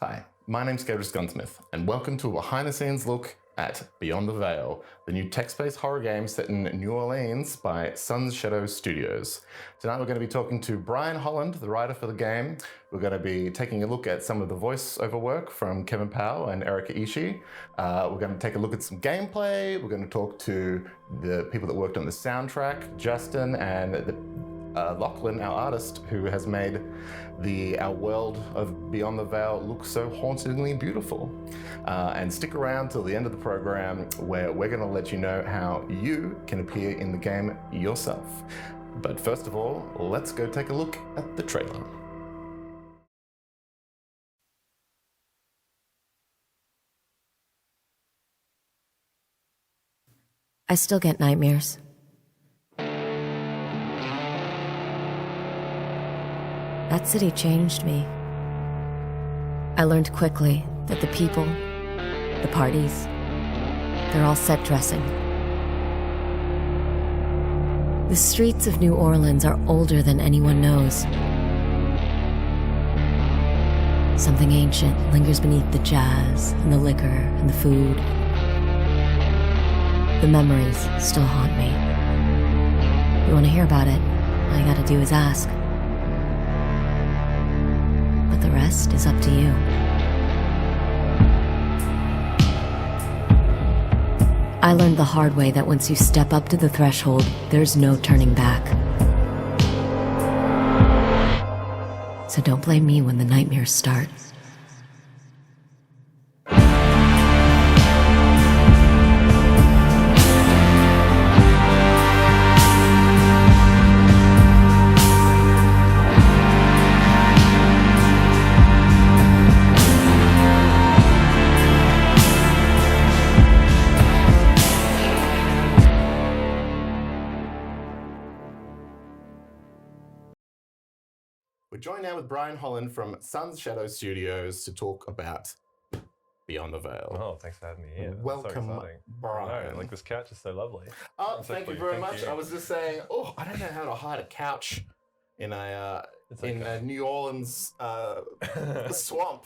Hi, my name's Gabriel Gunsmith, and welcome to a behind-the-scenes look at Beyond the Veil, the new text-based horror game set in New Orleans by Sun's Shadow Studios. Tonight we're going to be talking to Brian Holland, the writer for the game. We're going to be taking a look at some of the voiceover work from Kevin Powell and Erika Ishii. We're going to take a look at some gameplay. We're going to talk to the people that worked on the soundtrack, Justin and Lachlan, our artist, who has made our world of Beyond the Veil look so hauntingly beautiful. And stick around till the end of the program, where we're going to let you know how you can appear in the game yourself. But first of all, let's go take a look at the trailer. I still get nightmares. That city changed me. I learned quickly that the people, the parties, they're all set dressing. The streets of New Orleans are older than anyone knows. Something ancient lingers beneath the jazz and the liquor and the food. The memories still haunt me. You want to hear about it? All you gotta do is ask. But the rest is up to you. I learned the hard way that once you step up to the threshold, there's no turning back. So don't blame me when the nightmares start. We're joined now with Brian Holland from Sun's Shadow Studios to talk about Beyond the Veil. Oh, thanks for having me here. Welcome, so exciting. Brian. I know, like this couch is so lovely. Oh, thank you very much. You. I was just saying, I don't know how to hide a couch in a New Orleans swamp.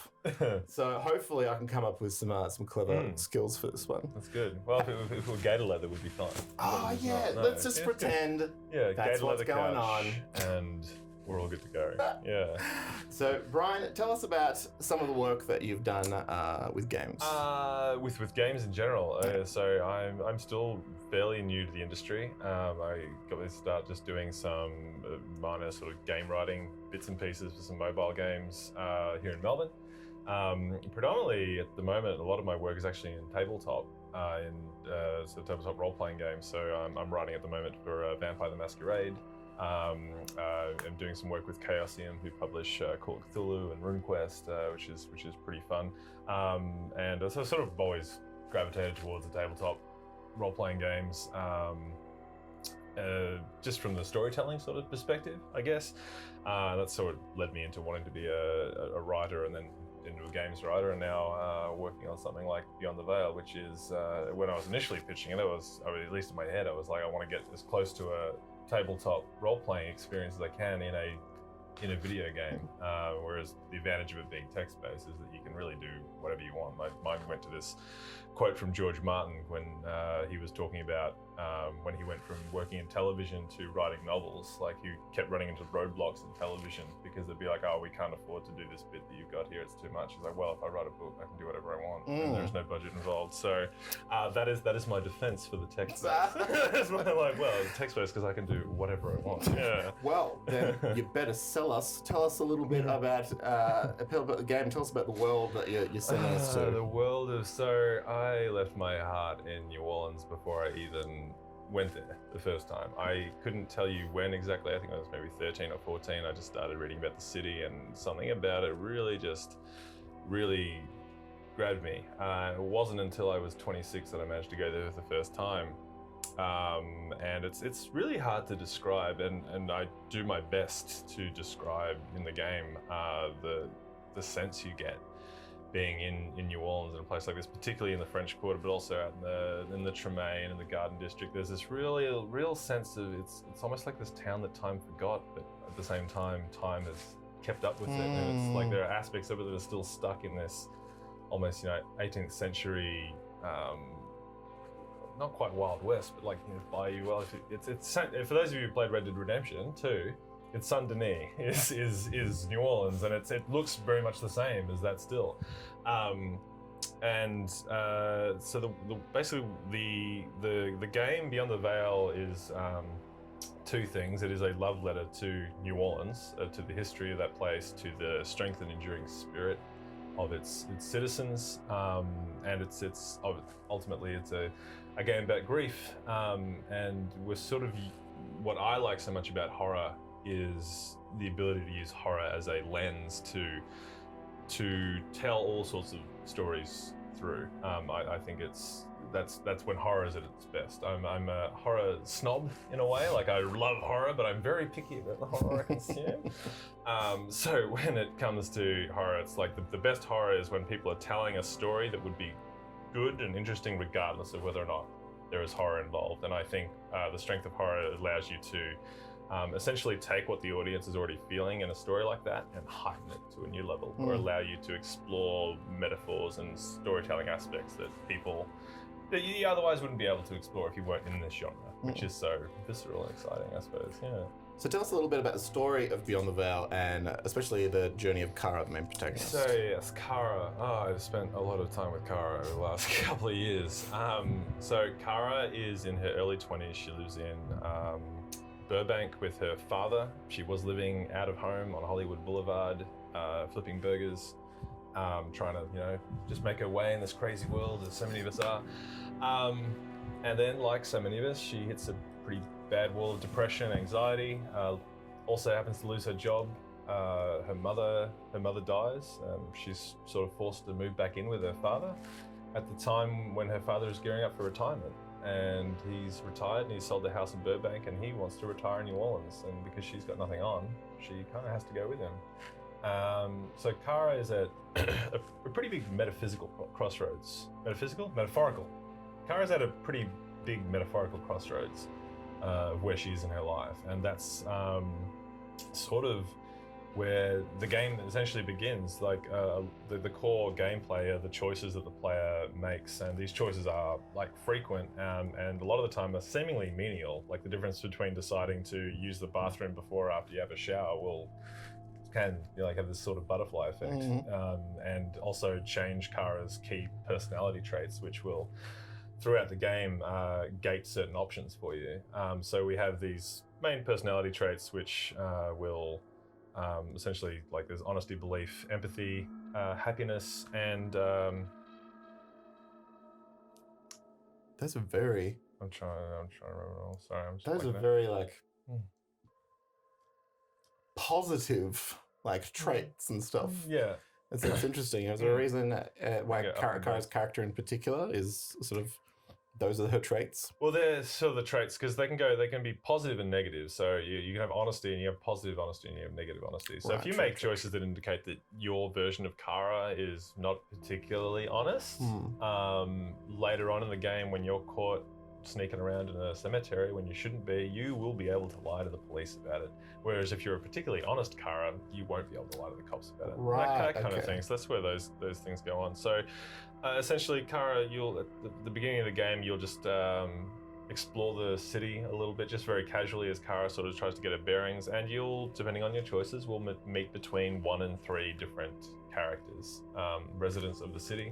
So hopefully I can come up with some clever skills for this one. That's good. Well, if it were gator leather, would be fine. Oh yeah, let's just pretend that's what's going on, and we're all good to go. Yeah. So Brian, tell us about some of the work that you've done with games. With games in general. So I'm still fairly new to the industry. I got to start just doing some minor sort of game writing bits and pieces for some mobile games here in Melbourne. Predominantly at the moment, a lot of my work is actually in tabletop, so tabletop role-playing games. So I'm writing at the moment for Vampire the Masquerade. I'm doing some work with Chaosium, who publish Call of Cthulhu and RuneQuest, which is pretty fun. And so I've sort of always gravitated towards the tabletop role-playing games, just from the storytelling sort of perspective, I guess. That sort of led me into wanting to be a writer, and then into a games writer, and now working on something like Beyond the Veil, which is when I was initially pitching it, at least in my head, I was like, I want to get as close to a tabletop role-playing experience as I can in a video game, whereas the advantage of it being text-based is that you can really do whatever you want. My mind went to this quote from George Martin when he was talking about when he went from working in television to writing novels. Like, he kept running into roadblocks in television because they'd be like, oh, we can't afford to do this bit that you've got here, it's too much. He's like, well, if I write a book, I can do whatever I want, and there's no budget involved. So that is my defense for the text base. It's my, like, well, it's text based because I can do whatever I want. Yeah. Well, then you better tell us a little bit about the game. Tell us about the world that you're sending us to. The world of, so I left my heart in New Orleans before I even went there the first time. I couldn't tell you when exactly. I think I was maybe 13 or 14. I just started reading about the city, and something about it really grabbed me. It wasn't until I was 26 that I managed to go there for the first time. And it's really hard to describe, and I do my best to describe in the game the sense you get being in New Orleans, in a place like this, particularly in the French Quarter, but also out in the Tremaine and the Garden District. There's this real sense of it's almost like this town that time forgot, but at the same time, time has kept up with it, and it's like there are aspects of it that are still stuck in this almost 18th century, not quite Wild West, but like Bayou. Well, it's for those of you who played Red Dead Redemption 2, it's Saint Denis is New Orleans, and it looks very much the same as that still. So basically the game Beyond the Veil is two things. It is a love letter to New Orleans, to the history of that place, to the strength and enduring spirit of its citizens, and it's ultimately it's a game about grief. And we're sort of, what I like so much about horror is the ability to use horror as a lens to tell all sorts of stories through. I think that's when horror is at its best. I'm a horror snob in a way. Like, I love horror, but I'm very picky about the horror I consume. So when it comes to horror, it's like the best horror is when people are telling a story that would be good and interesting regardless of whether or not there is horror involved. And I think the strength of horror allows you to essentially take what the audience is already feeling in a story like that and heighten it to a new level, or allow you to explore metaphors and storytelling aspects that you otherwise wouldn't be able to explore if you weren't in this genre, which is so visceral and exciting, I suppose. Yeah. So tell us a little bit about the story of Beyond the Veil, and especially the journey of Kara, the main protagonist. So yes, Kara. I've spent a lot of time with Kara over the last couple of years. So Kara is in her early 20s. She lives in Burbank with her father. She was living out of home on Hollywood Boulevard, flipping burgers, trying to, just make her way in this crazy world, as so many of us are. And then, like so many of us, she hits a pretty bad wall of depression, anxiety. Also happens to lose her job. Her mother dies. She's sort of forced to move back in with her father at the time when her father is gearing up for retirement. And he's retired, and he's sold the house in Burbank, and he wants to retire in New Orleans. And because she's got nothing on, she kind of has to go with him. So Kara is at a pretty big metaphysical crossroads. Metaphorical. Kara's at a pretty big metaphorical crossroads of where she is in her life. And that's sort of where the game essentially begins. Like the core gameplay are the choices that the player makes, and these choices are like frequent and a lot of the time are seemingly menial. Like the difference between deciding to use the bathroom before or after you have a shower can have this sort of butterfly effect, and also change Kara's key personality traits, which will throughout the game gate certain options for you. So we have these main personality traits which will essentially, like, there's honesty, belief, empathy, happiness, and Those are very. I'm trying to remember all. Sorry, I'm just. Those are blanking out. very positive traits and stuff. Yeah. It's interesting. Is there a reason why Okay, up and Kara's character in particular is sort of those are her traits? Well, they're sort of the traits because they can be positive and negative. So you can have honesty, and you have positive honesty, and you have negative honesty. So if you make choices that indicate that your version of Kara is not particularly honest, later on in the game when you're caught sneaking around in a cemetery when you shouldn't be, you will be able to lie to the police about it. Whereas if you're a particularly honest Kara, you won't be able to lie to the cops about it. Right, That kind of thing. So that's where those things go on. So essentially, Kara, you'll at the beginning of the game, you'll just explore the city a little bit, just very casually as Kara sort of tries to get her bearings, and you'll, depending on your choices, will meet between 1 and 3 different characters, residents of the city.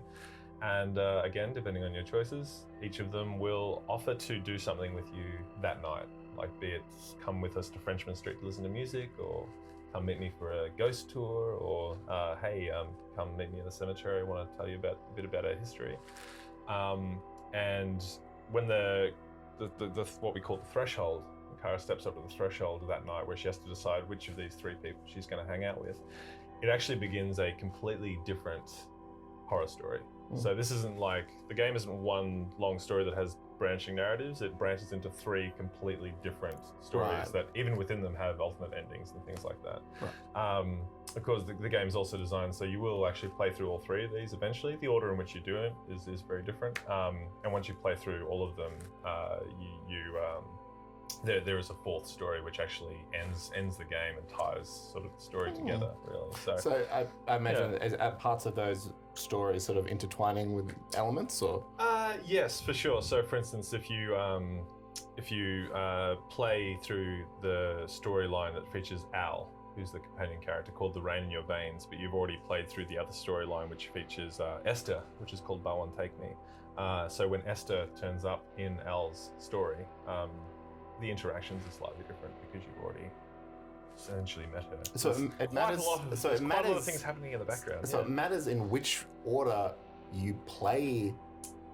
And again, depending on your choices, each of them will offer to do something with you that night. Like, be it come with us to Frenchman Street to listen to music, or come meet me for a ghost tour, or hey, come meet me in the cemetery. I want to tell you a bit about our history. And when the what we call the threshold, Kara steps up to the threshold of that night where she has to decide which of these 3 people she's going to hang out with, it actually begins a completely different horror story. So this isn't like, the game isn't one long story that has branching narratives. It branches into 3 completely different stories that even within them have alternate endings and things like that. Of course, the game is also designed so you will actually play through all 3 of these eventually. The order in which you do it is very different. And once you play through all of them, there is a fourth story which actually ends the game and ties sort of the story together, really. So I imagine are parts of those stories sort of intertwining with elements, or? Yes, for sure. So, for instance, if you play through the storyline that features Al, who's the companion character called The Rain in Your Veins, but you've already played through the other storyline which features Esther, which is called Bow One Take Me. So when Esther turns up in Al's story, the interactions are slightly different because you've already essentially met her. So it matters. There's quite a lot of things happening in the background. So it matters in which order you play.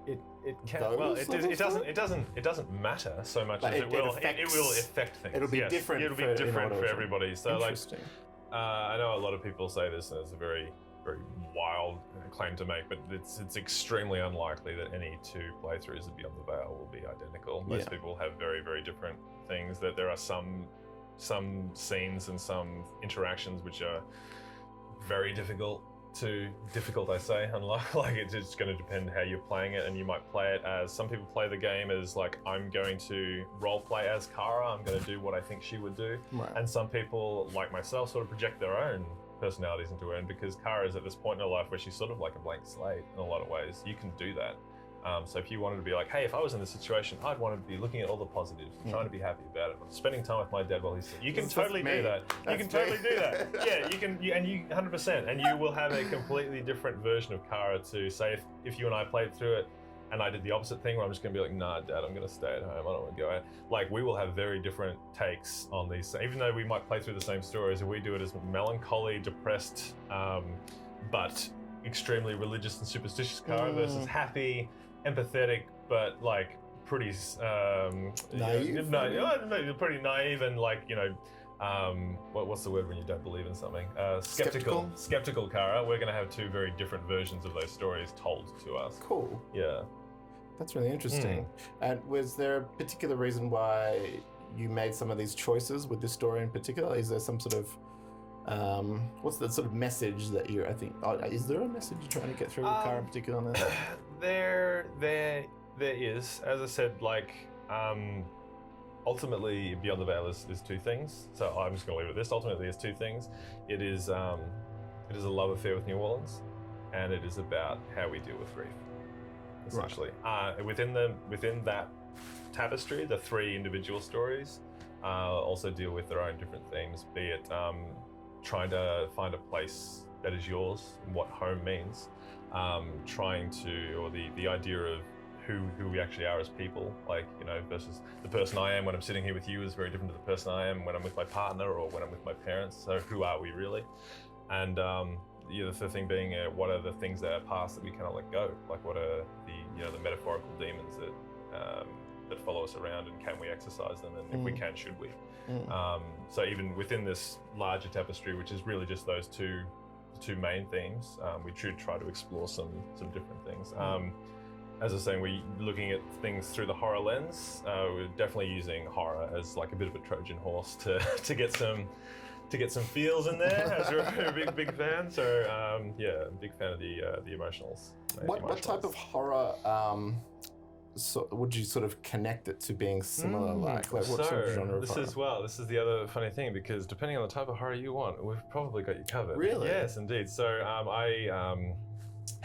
It can. Well, it doesn't matter so much as it will affect things. It'll be different. It'll be different for everybody. So interesting. I know a lot of people say this, and it's a very wild claim to make, but it's extremely unlikely that any two playthroughs of Beyond the Veil will be identical. Most people have very, very different things. That there are some scenes and some interactions which are very difficult, I say, like it's going to depend how you're playing it, and you might play it as, some people play the game as like, I'm going to role play as Kara, I'm going to do what I think she would do, and some people, like myself, sort of project their own personalities into her, and because Kara is at this point in her life where she's sort of like a blank slate in a lot of ways, you can do that. So if you wanted to be like, hey, if I was in this situation, I'd want to be looking at all the positives, trying to be happy about it, spending time with my dad while he's sick. You can totally do that. You can totally do that. Yeah, you can, and you 100%, and you will have a completely different version of Kara to say if you and I played through it, and I did the opposite thing where I'm just going to be like, nah, Dad, I'm going to stay at home. I don't want to go out. Like, we will have very different takes on these. Even though we might play through the same stories, if we do it as melancholy, depressed, but extremely religious and superstitious Kara versus happy, empathetic, but like pretty naive. Pretty naive and like, you know, what's the word when you don't believe in something? Skeptical Kara. We're going to have two very different versions of those stories told to us. Cool. Yeah. That's really interesting. And was there a particular reason why you made some of these choices with this story in particular? Is there some sort of what's the sort of message that you're, I think, is there a message you're trying to get through with Kara in particular on that? There is. As I said, like, ultimately Beyond the Veil is two things. So I'm just going to leave it at this. Ultimately, there's two things. It is a love affair with New Orleans, and it is about how we deal with grief, essentially. Right. Within that tapestry, the three individual stories also deal with their own different themes, be it trying to find a place that is yours and what home means, or the idea of who we actually are as people, like, you know, versus the person I am when I'm sitting here with you is very different to the person I am when I'm with my partner or when I'm with my parents. So who are we really? And the thing being, what are the things that are past that we cannot let go? Like, what are the metaphorical demons that follow us around, and can we exercise them? And if we can, should we? So even within this larger tapestry, which is really just those two main themes, we should try to explore some different things. As I was saying, we're looking at things through the horror lens. We're definitely using horror as like a bit of a Trojan horse to get some feels in there, as you're a big fan. So big fan of the emotionals. What type of horror so would you sort of connect it to being similar? Like what sort of genre of horror? This is the other funny thing, because depending on the type of horror you want, we've probably got you covered. Really? Yes, indeed. So I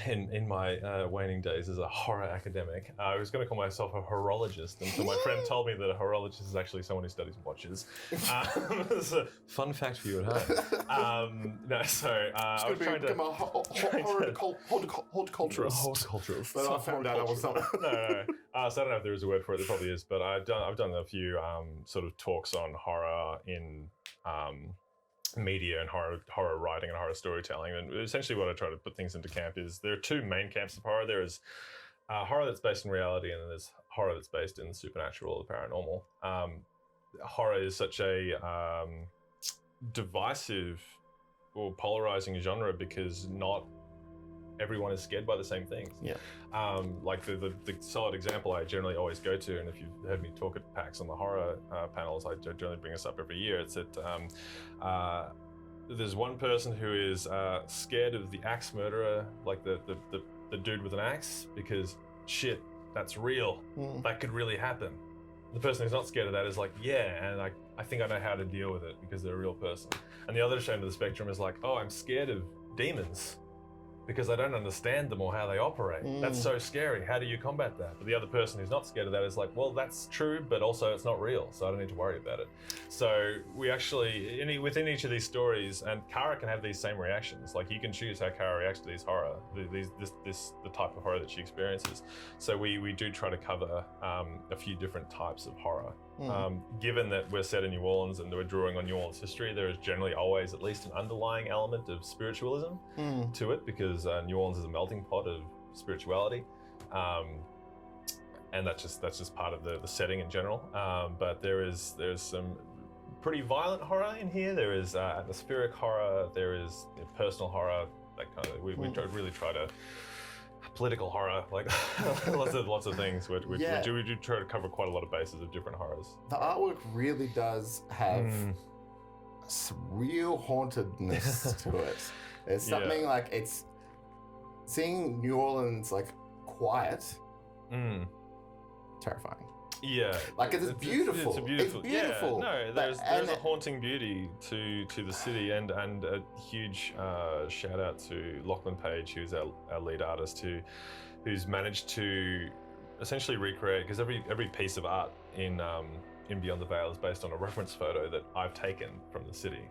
in my waning days as a horror academic, I was going to call myself a horologist, until my friend told me that a horologist is actually someone who studies watches. It's a fun fact for you at home. I was trying to become a horticulturist. Horticulturist. But I found out I was something. No. So I don't know if there is a word for it. There probably is, but I've done a few sort of talks on horror in media and horror writing and horror storytelling. And essentially what I try to put things into camp is there are two main camps of horror. There is horror that's based in reality, and then there's horror that's based in the supernatural or the paranormal. Horror is such a divisive or polarizing genre because not everyone is scared by the same things. Yeah. Like the solid example I generally always go to, and if you've heard me talk at PAX on the horror panels, I generally bring this up every year. It's that there's one person who is scared of the axe murderer, like the dude with an axe, because shit, that's real. That could really happen. the person who's not scared of that is like, yeah, and I think I know how to deal with it because they're a real person. And the other end of the spectrum is like, oh, I'm scared of demons because I don't understand them or how they operate. That's so scary. How do you combat that? But the other person who's not scared of that is like, well, that's true, but also it's not real, so I don't need to worry about it. So we actually, within each of these stories, and Kara can have these same reactions. Like you can choose how Kara reacts to these horror, the type of horror that she experiences. So we do try to cover a few different types of horror. Given that we're set in New Orleans and we're drawing on New Orleans history, there is generally always at least an underlying element of spiritualism to it, because New Orleans is a melting pot of spirituality, and that's just part of the setting in general. But there's some pretty violent horror in here. There is atmospheric horror. There is personal horror. That kind of really try to. Political horror, like lots of things. We do try to cover quite a lot of bases of different horrors. The artwork really does have some real hauntedness to it. There's something like it's seeing New Orleans like quiet, terrifying. Yeah, like it's beautiful. It's beautiful. Yeah, no, there's a haunting beauty to the city, and a huge shout out to Lachlan Page, who's our lead artist, who's managed to essentially recreate, because every piece of art in Beyond the Veil is based on a reference photo that I've taken from the city,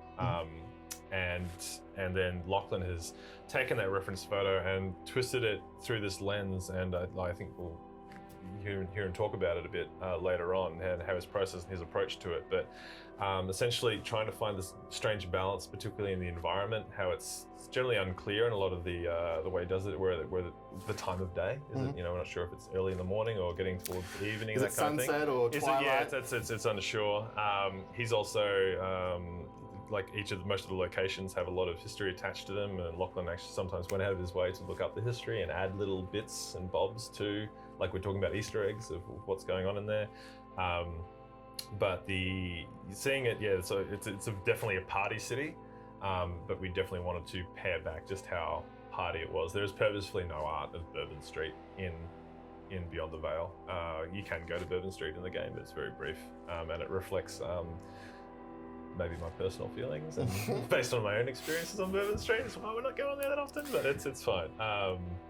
and then Lachlan has taken that reference photo and twisted it through this lens, and I think we'll hear and talk about it a bit later on, and how his process and his approach to it. But essentially trying to find this strange balance, particularly in the environment, how it's generally unclear in a lot of the way he does it, where the time of day is it, we're not sure if it's early in the morning or getting towards the evening. Is it sunset or twilight? It's unsure. He's also like most of the locations have a lot of history attached to them, and Lachlan actually sometimes went out of his way to look up the history and add little bits and bobs to, like we're talking about Easter eggs of what's going on in there. But seeing it, so it's definitely a party city, but we definitely wanted to pare back just how party it was. There's purposefully no art of Bourbon Street in Beyond the Veil. You can go to Bourbon Street in the game, but it's very brief, and it reflects maybe my personal feelings and based on my own experiences on Bourbon Street. That's why we're not going there that often, but it's fine.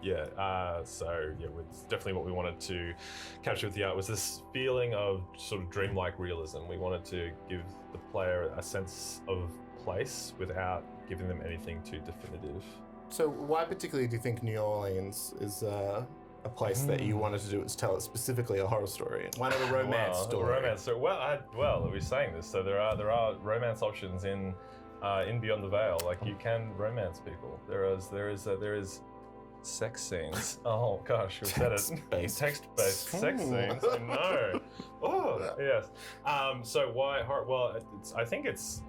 It's definitely what we wanted to capture with the art, was this feeling of sort of dreamlike realism. We wanted to give the player a sense of place without giving them anything too definitive. So why particularly do you think New Orleans is a place that you wanted to do, is tell it specifically a horror story? Why not a romance story? Romance story. Well, we're saying this. So there are romance options in Beyond the Veil. Like you can romance people. There is sex scenes. Oh gosh, we said it. Text-based sex scenes. I know. Oh yes. So why horror? Well, I think it's.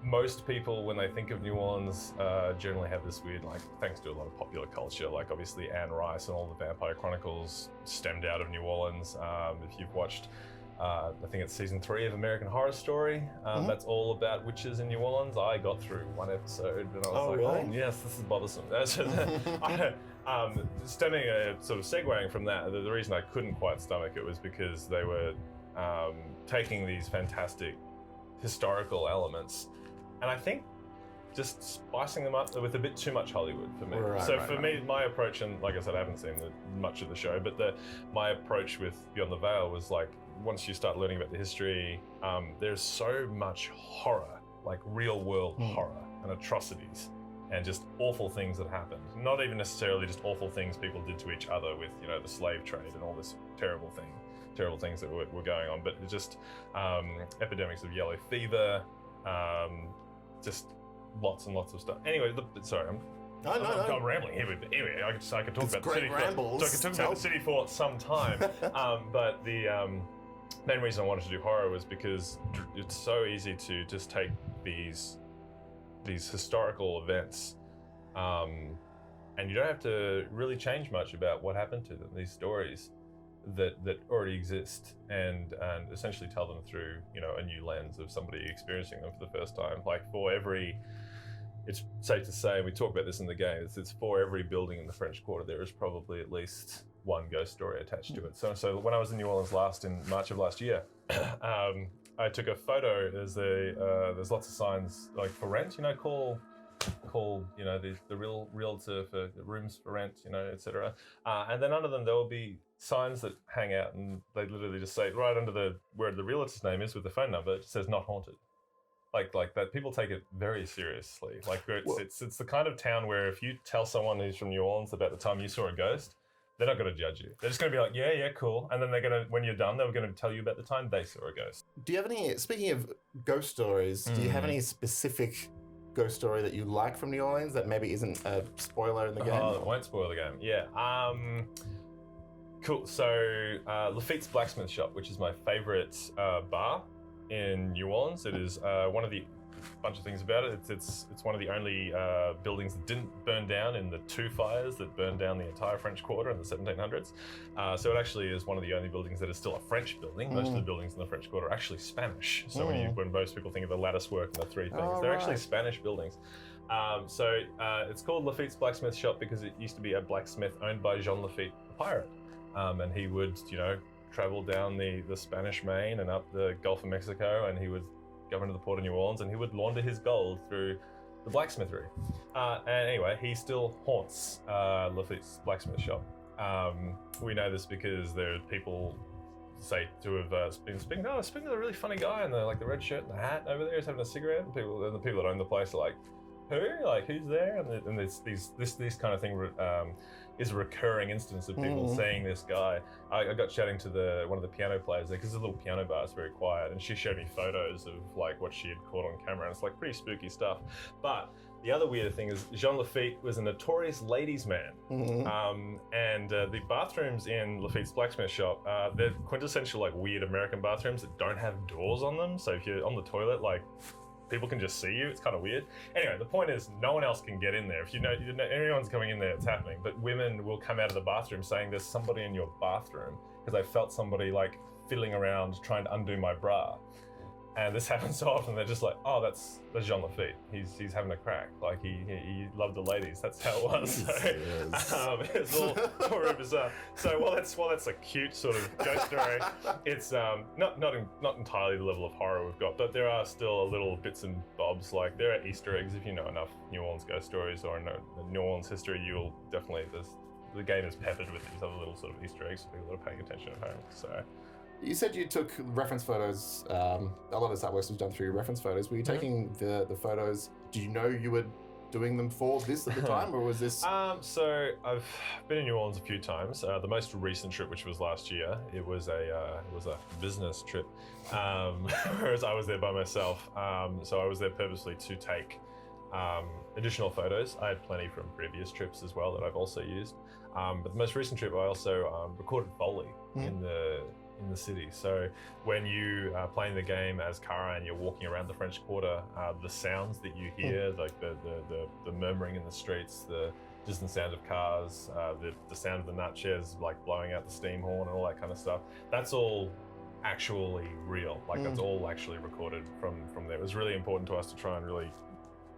Most people, when they think of New Orleans, generally have this weird, like, thanks to a lot of popular culture, like obviously Anne Rice and all the Vampire Chronicles stemmed out of New Orleans. If you've watched, I think it's season 3 of American Horror Story, that's all about witches in New Orleans. I got through one episode and I was really? Oh yes, this is bothersome. Stemming, sort of segueing from that, the reason I couldn't quite stomach it was because they were taking these fantastic historical elements, and I think just spicing them up with a bit too much Hollywood for me. For me, my approach, and like I said, I haven't seen much of the show, but my approach with Beyond the Veil was like, once you start learning about the history, there's so much horror, like real world horror and atrocities and just awful things that happened. Not even necessarily just awful things people did to each other with, the slave trade and all this terrible things that were going on, but just epidemics of yellow fever, just lots and lots of stuff. Anyway, I'm rambling here. But anyway, I could talk about the city. I could talk about the city for some time. But the main reason I wanted to do horror was because it's so easy to just take these historical events, and you don't have to really change much about what happened to them. These stories that already exist, and essentially tell them through a new lens of somebody experiencing them for the first time. Like for every it's safe to say, and we talk about this in the game, it's for every building in the French Quarter, there is probably at least one ghost story attached to it. So when I was in New Orleans last in March of last year, I took a photo. There's lots of signs like for rent, call the real realtor for rooms for rent, etc. And then under them there will be signs that hang out, and they literally just say right under where the realtor's name is with the phone number, it says not haunted. Like that, people take it very seriously. Like it's the kind of town where if you tell someone who's from New Orleans about the time you saw a ghost, they're not going to judge you. They're just going to be like, yeah, cool. And then when you're done, they're going to tell you about the time they saw a ghost. Do you have any, speaking of ghost stories, do you have any specific ghost story that you like from New Orleans that maybe isn't a spoiler in the game? Oh, it won't spoil the game. Yeah. Cool. So Lafitte's Blacksmith Shop, which is my favorite bar in New Orleans. It is one of the bunch of things about it. It's one of the only buildings that didn't burn down in the two fires that burned down the entire French Quarter in the 1700s. So it actually is one of the only buildings that is still a French building. Most of the buildings in the French Quarter are actually Spanish. So when most people think of the lattice work and the three things, they're actually Spanish buildings. So it's called Lafitte's Blacksmith Shop because it used to be a blacksmith owned by Jean Lafitte, the pirate, and he would travel down the Spanish Main and up the Gulf of Mexico, and he would go into the port of New Orleans and he would launder his gold through the blacksmithery. And anyway, he still haunts Lafitte's Blacksmith Shop. We know this because there are people say to have been speaking to a really funny guy in the red shirt and the hat over there, is having a cigarette, and the people that own the place are like, who? Like, who's there? And this kind of thing is a recurring instance of people seeing this guy. I got chatting to one of the piano players there, because the little piano bar is very quiet, and she showed me photos of what she had caught on camera, and it's pretty spooky stuff. But the other weird thing is Jean Lafitte was a notorious ladies' man, and the bathrooms in Lafitte's Blacksmith Shop, they're quintessential weird American bathrooms that don't have doors on them. So if you're on the toilet, people can just see you. It's kind of weird. Anyway, the point is no one else can get in there. If you know anyone's coming in there, it's happening. But women will come out of the bathroom saying there's somebody in your bathroom because I felt somebody fiddling around trying to undo my bra. And this happens so often, they're just like, oh, that's Jean Lafitte. He's having a crack. He loved the ladies. That's how it was. So, it's all really bizarre. So while that's a cute sort of ghost story, it's not entirely the level of horror we've got, but there are still little bits and bobs. There are Easter eggs. If you know enough New Orleans ghost stories or know New Orleans history, you'll definitely, the game is peppered with these other little sort of Easter eggs for people that are paying attention at home. So. You said you took reference photos. A lot of this artwork was done through your reference photos. Were you taking the photos? Do you know you were doing them for this at the time, or was this? So I've been in New Orleans a few times. The most recent trip, which was last year, it was a business trip, whereas I was there by myself. So I was there purposely to take additional photos. I had plenty from previous trips as well that I've also used. But the most recent trip, I also recorded Foley in the city. So when you are playing the game as Kara and you're walking around the French Quarter, the sounds that you hear, the murmuring in the streets, the distant sound of cars, the sound of the nutsheds blowing out the steam horn and all that kind of stuff, that's all actually real. That's all actually recorded from there. It was really important to us to try and really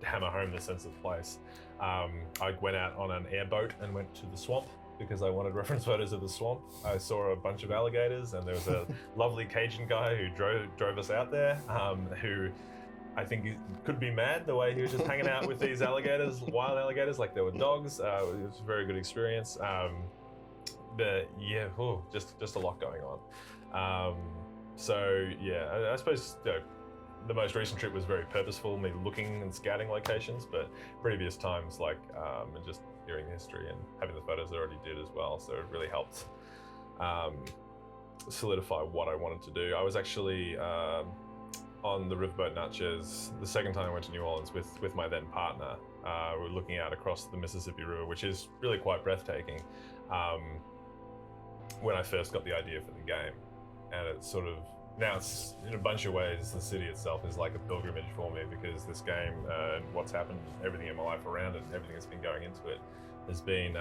hammer home the sense of place. I went out on an airboat and went to the swamp because I wanted reference photos of the swamp. I saw a bunch of alligators, and there was a lovely Cajun guy who drove us out there, who I think he could be mad the way he was just hanging out with these alligators, wild alligators, like they were dogs. It was a very good experience. But yeah, just a lot going on. So yeah, I suppose the most recent trip was very purposeful, me looking and scouting locations, but previous times and just hearing the history and having the photos I already did as well. So it really helped solidify what I wanted to do. I was actually on the riverboat Natchez the second time I went to New Orleans with my then partner. We were looking out across the Mississippi River, which is really quite breathtaking, when I first got the idea for the game. And it's sort of, now it's in a bunch of ways, the city itself is like a pilgrimage for me, because this game and what's happened, everything in my life around it, and everything that's been going into it has been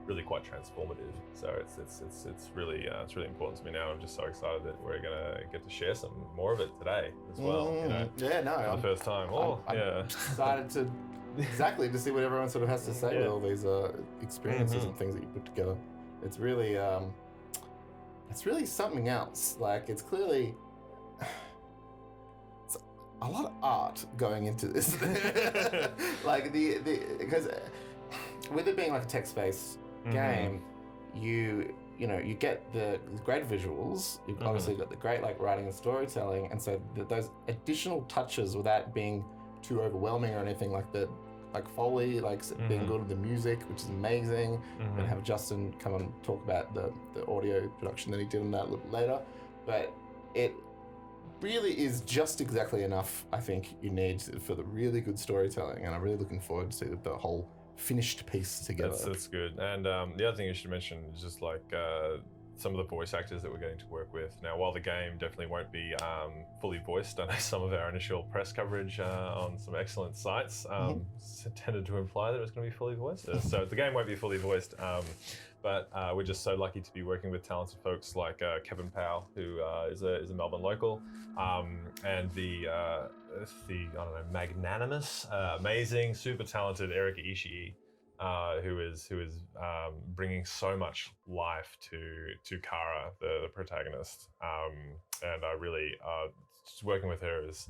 really quite transformative. So it's really important to me now. I'm just so excited that we're gonna get to share some more of it today as well. Yeah, no, for the first time. I'm excited to exactly, to see what everyone sort of has to say with all these experiences and things that you put together. It's really something else. Like, it's clearly it's a lot of art going into this. Like because with it being like a text-based game, you get the great visuals. You've obviously got the great like writing and storytelling, and so those additional touches without being too overwhelming or anything, like the Foley, like being good with the music, which is amazing. And have Justin come and talk about the audio production that he did on that a little later. But it really is just exactly enough, I think, you need for the really good storytelling, and I'm really looking forward to see the whole finished piece together. That's good. And the other thing you should mention is just like some of the voice actors that we're getting to work with. Now, while the game definitely won't be fully voiced, I know some of our initial press coverage on some excellent sites tended to imply that it was going to be fully voiced. So the game won't be fully voiced, but we're just so lucky to be working with talented folks like Kevin Powell, who is a Melbourne local, and the magnanimous, amazing, super talented Erika Ishii, who is bringing so much life to Kara, the protagonist, and I really just working with her is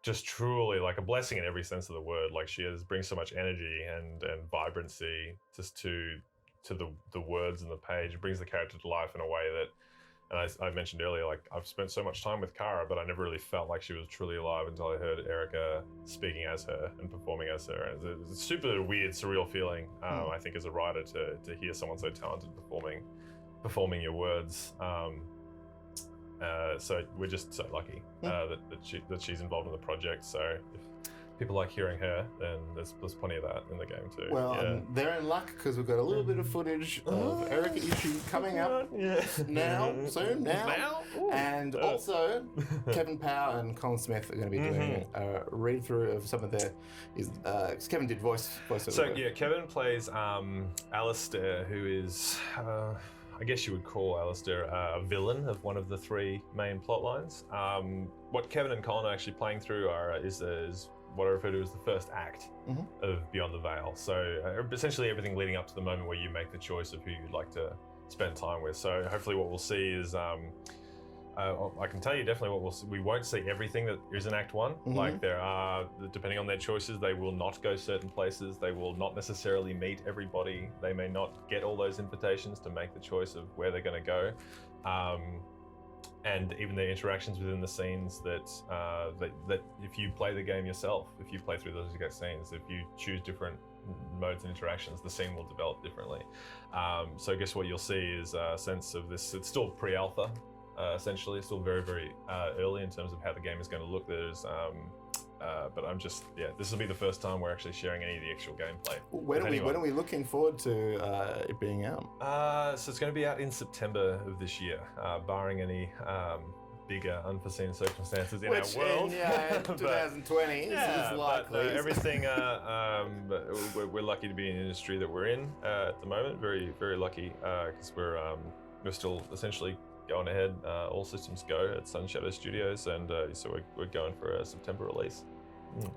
just truly like a blessing in every sense of the word. Like, she brings so much energy and vibrancy just to the words and the page. It brings the character to life in a way that, and I mentioned earlier, like, I've spent so much time with Kara, but I never really felt like she was truly alive until I heard Erika speaking as her and performing as her. And it's a super weird, surreal feeling, I think, as a writer to hear someone so talented performing your words. So we're just so lucky that she's involved in the project. So if people like hearing her, then there's plenty of that in the game too. Well, they're in luck because we've got a little bit of footage of Erika Ishii coming up soon now. And also Kevin Powell and Colin Smith are going to be doing a read through of some of their. Kevin did voiceover. So Kevin plays Alistair, who is. I guess you would call Alistair a villain of one of the three main plot lines. What Kevin and Colin are actually playing through is what I refer to as the first act of Beyond the Veil. So essentially everything leading up to the moment where you make the choice of who you'd like to spend time with. So hopefully what we'll see is, I can tell you definitely what we'll see. We won't see everything that is in Act 1. Like, there are, depending on their choices, they will not go certain places. They will not necessarily meet everybody. They may not get all those invitations to make the choice of where they're going to go. And even the interactions within the scenes that if you play the game yourself, if you play through those exact scenes, if you choose different modes and interactions, the scene will develop differently. So I guess what you'll see is a sense of this. It's still pre-alpha, essentially. It's still very, very early in terms of how the game is going to look. There's but I'm just, this will be the first time we're actually sharing any of the actual gameplay. When are we looking forward to it being out? So it's going to be out in September of this year, barring any bigger unforeseen circumstances in our world. 2020 is likely. But, everything, we're lucky to be in the industry that we're in at the moment. Very, very lucky, because we're still essentially going ahead, all systems go at Sun Shadow Studios, and so we're going for a September release.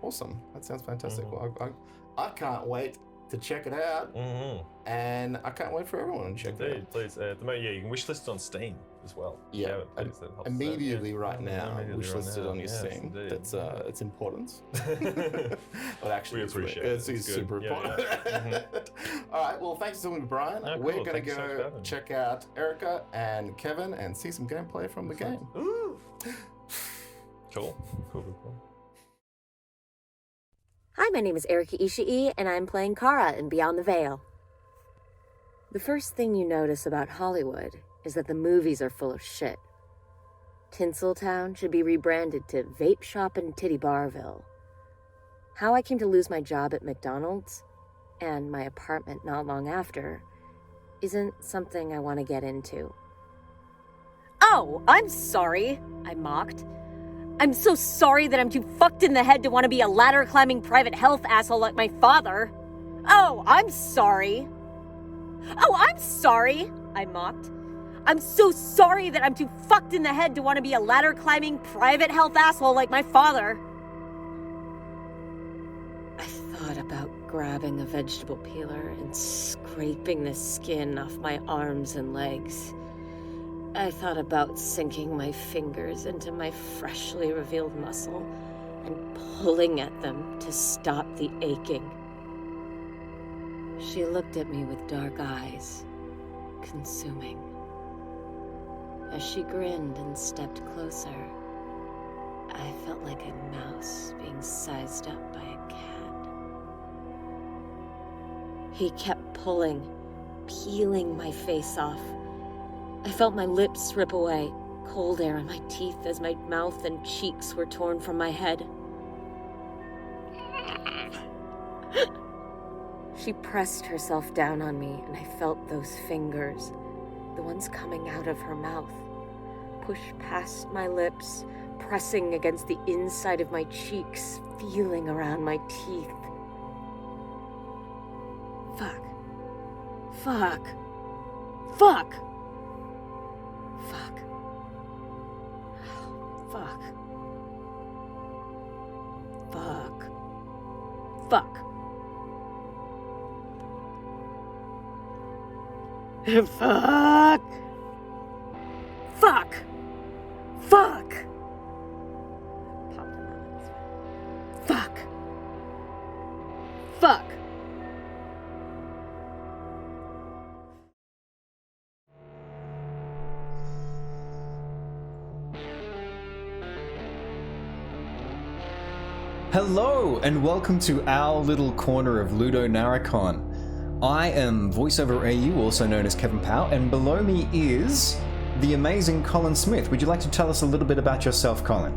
Awesome, that sounds fantastic. Well, I can't wait to check it out, and I can't wait for everyone to check it out. Please. At the moment, you can wishlist on Steam as well. Immediately right now, wishlist it on your Steam. Indeed. It's important. Well, actually, we appreciate it. It's super important. All right, well, thanks so much, Brian. We're going to go check out Erika and Kevin and see some gameplay from the game. Ooh. Cool. Hi, my name is Erika Ishii, and I'm playing Kara in Beyond the Veil. The first thing you notice about Hollywood is that the movies are full of shit. Tinseltown should be rebranded to Vape Shop and Titty Barville. How I came to lose my job at McDonald's, and my apartment not long after, isn't something I want to get into. Oh, I'm sorry, I mocked. I'm so sorry that I'm too fucked in the head to want to be a ladder-climbing private health asshole like my father. Oh, I'm sorry. Oh, I'm sorry, I mocked. I'm so sorry that I'm too fucked in the head to want to be a ladder-climbing private health asshole like my father. I thought about grabbing a vegetable peeler and scraping the skin off my arms and legs. I thought about sinking my fingers into my freshly revealed muscle and pulling at them to stop the aching. She looked at me with dark eyes, consuming. As she grinned and stepped closer, I felt like a mouse being sized up by a cat. He kept pulling, peeling my face off. I felt my lips rip away, cold air in my teeth as my mouth and cheeks were torn from my head. She pressed herself down on me, and I felt those fingers, the ones coming out of her mouth, push past my lips, pressing against the inside of my cheeks, feeling around my teeth. Fuck. Fuck. Fuck. Fuck. Fuck. Fuck. Fuck. Fuck. Fuck. Fuck. Fuck. Fuck. Hello, and welcome to our little corner of LudoNarraCon. I am VoiceOver AU, also known as Kevin Powell, and below me is the amazing Colin Smith. Would you like to tell us a little bit about yourself, Colin?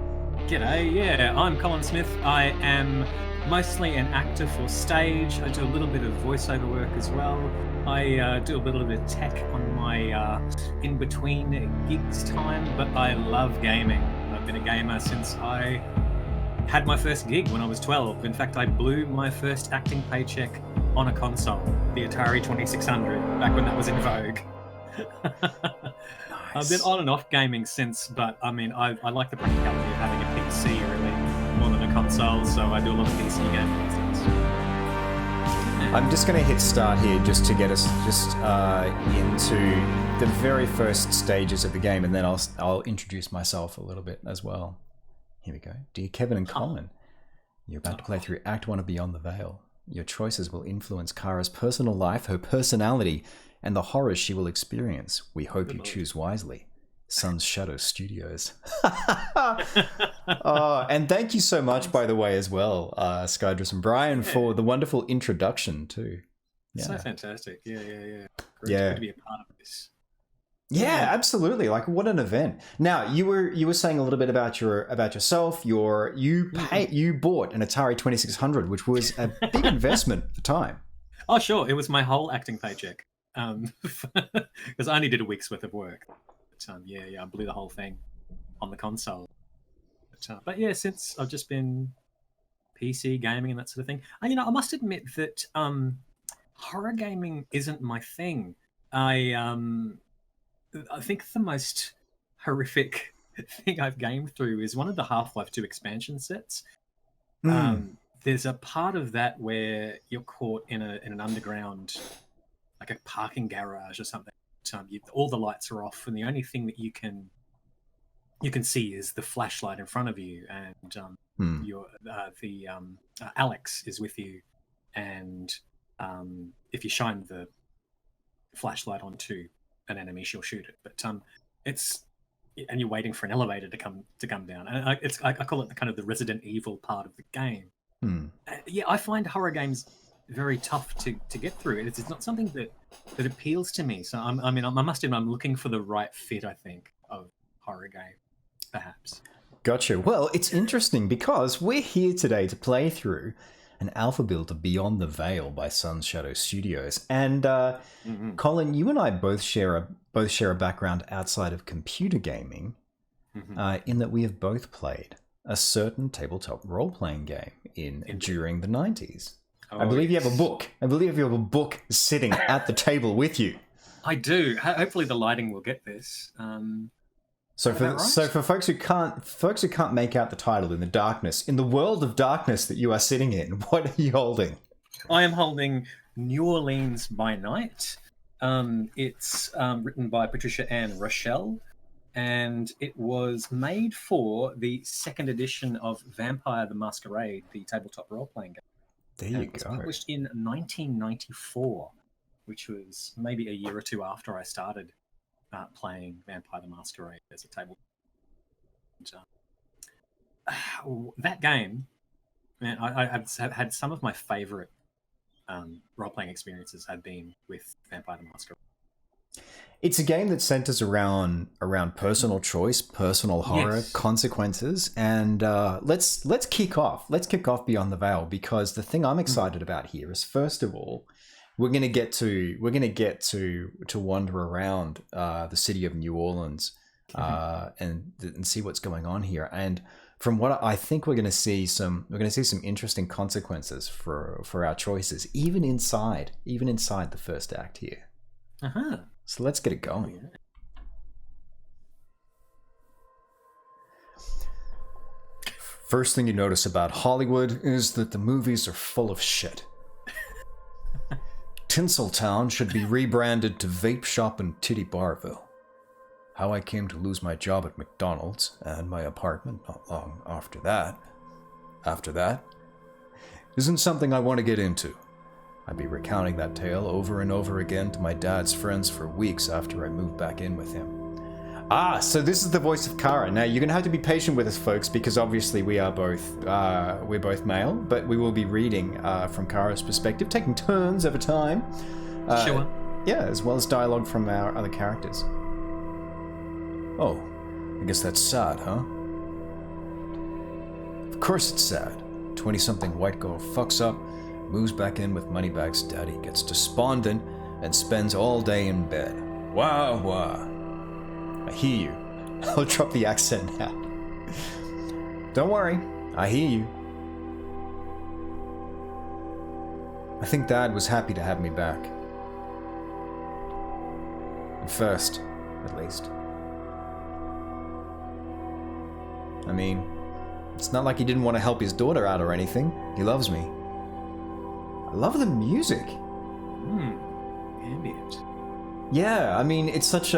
G'day, yeah, I'm Colin Smith. I am mostly an actor for stage. I do a little bit of voiceover work as well. I do a little bit of tech on my in-between gigs time, but I love gaming. I've been a gamer since I had my first gig when I was 12. In fact, I blew my first acting paycheck on a console, the Atari 2600, back when that was in vogue. I've been on and off gaming since, but I mean, I like the practicality of having a PC really more than a console, so I do a lot of PC gaming these days. I'm just going to hit start here just to get us into the very first stages of the game, and then I'll introduce myself a little bit as well. Here we go. Dear Kevin and Colin, you're about to play through Act 1 of Beyond the Veil. Your choices will influence Kara's personal life, her personality, and the horrors she will experience. We hope you choose wisely. Sun's Shadow Studios. Oh, and thank you so much, by the way, as well, Skydress and Brian, for the wonderful introduction too. Yeah. So fantastic. Yeah. Great, Yeah. to be a part of this. Yeah, absolutely. Like, what an event! Now, you were saying a little bit about yourself. You bought an Atari 2600, which was a big investment at the time. Oh, sure. It was my whole acting paycheck. Because I only did a week's worth of work. But, I blew the whole thing on the console. But yeah, since I've just been PC gaming and that sort of thing. And, I must admit that horror gaming isn't my thing. I think the most horrific thing I've gamed through is one of the Half-Life 2 expansion sets. There's a part of that where you're caught in an underground, like a parking garage or something. All the lights are off, and the only thing that you can see is the flashlight in front of you, and Alex is with you, and if you shine the flashlight onto an enemy, she'll shoot it. But and you're waiting for an elevator to come down, and I call it the kind of the Resident Evil part of the game. I find horror games very tough to get through. It's not something that appeals to me. So I must admit, I'm looking for the right fit, I think, of horror game, perhaps. Gotcha. Well, it's interesting because we're here today to play through an alpha build of Beyond the Veil by Sun's Shadow Studios. And Colin, you and I both share a background outside of computer gaming, in that we have both played a certain tabletop role-playing game during the 90s. Oh, I believe you have a book. I believe you have a book sitting at the table with you. I do. Hopefully the lighting will get this. So Is for that right? so for folks who can't make out the title, in the world of darkness that you are sitting in, what are you holding? I am holding New Orleans by Night. It's written by Patricia Ann Rochelle, and it was made for the second edition of Vampire the Masquerade, the tabletop role-playing game. There And you it was go. published in 1994, which was maybe a year or two after I started playing Vampire the Masquerade as a table. That game, man, I've had some of my favorite role-playing experiences have been with Vampire the Masquerade. It's a game that centers around personal choice, personal horror, Yes. consequences, and let's kick off. Let's kick off Beyond the Veil, because the thing I'm excited about here is, first of all, we're gonna get to wander around the city of New Orleans and see what's going on here. And from what I think, we're gonna see some interesting consequences for our choices, even inside the first act here. Uh-huh. So let's get it going. Yeah. First thing you notice about Hollywood is that the movies are full of shit. Tinseltown should be rebranded to Vape Shop and Titty Barville. How I came to lose my job at McDonald's and my apartment not long after that isn't something I want to get into. I'd be recounting that tale over and over again to my dad's friends for weeks after I moved back in with him. Ah, so this is the voice of Kara. Now, you're going to have to be patient with us, folks, because obviously we're both male, but we will be reading from Kara's perspective, taking turns over time. Sure. Yeah, as well as dialogue from our other characters. Oh, I guess that's sad, huh? Of course it's sad. 20-something white girl fucks up, moves back in with Moneybags' daddy, gets despondent, and spends all day in bed. Wah, wah. I hear you. I'll drop the accent now. Don't worry, I hear you. I think Dad was happy to have me back. At first, at least. I mean, it's not like he didn't want to help his daughter out or anything. He loves me. I love the music. Ambient. Yeah, I mean, it's such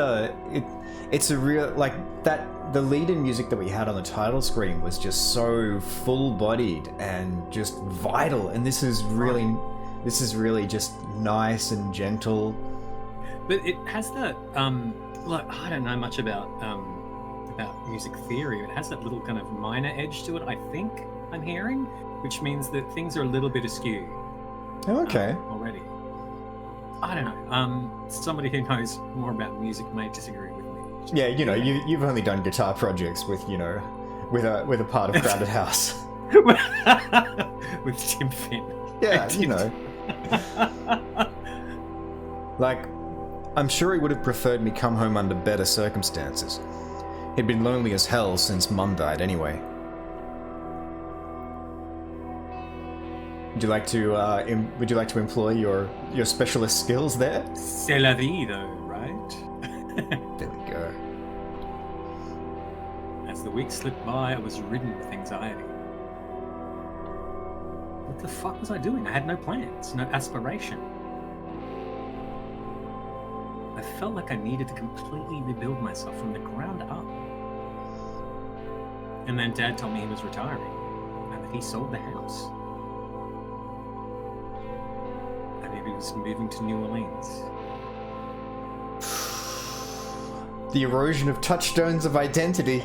it's a real, like, that, the lead-in music that we had on the title screen was just so full-bodied and just vital, and this is really just nice and gentle. But it has that, like, I don't know much about music theory. It has that little kind of minor edge to it, I think I'm hearing, which means that things are a little bit askew. Oh, okay. Already. I don't know. Somebody who knows more about music may disagree with me. Yeah, you know, you've only done guitar projects with, you know, with a part of Grounded House. With Tim Finn. Yeah, you know. Like, I'm sure he would have preferred me come home under better circumstances. He'd been lonely as hell since Mum died anyway. Would you like to employ your specialist skills there? C'est la vie, though, right? There we go. As the weeks slipped by, I was ridden with anxiety. What the fuck was I doing? I had no plans, no aspiration. I felt like I needed to completely rebuild myself from the ground up. And then Dad told me he was retiring, and that he sold the house. And he was moving to New Orleans. The erosion of touchstones of identity.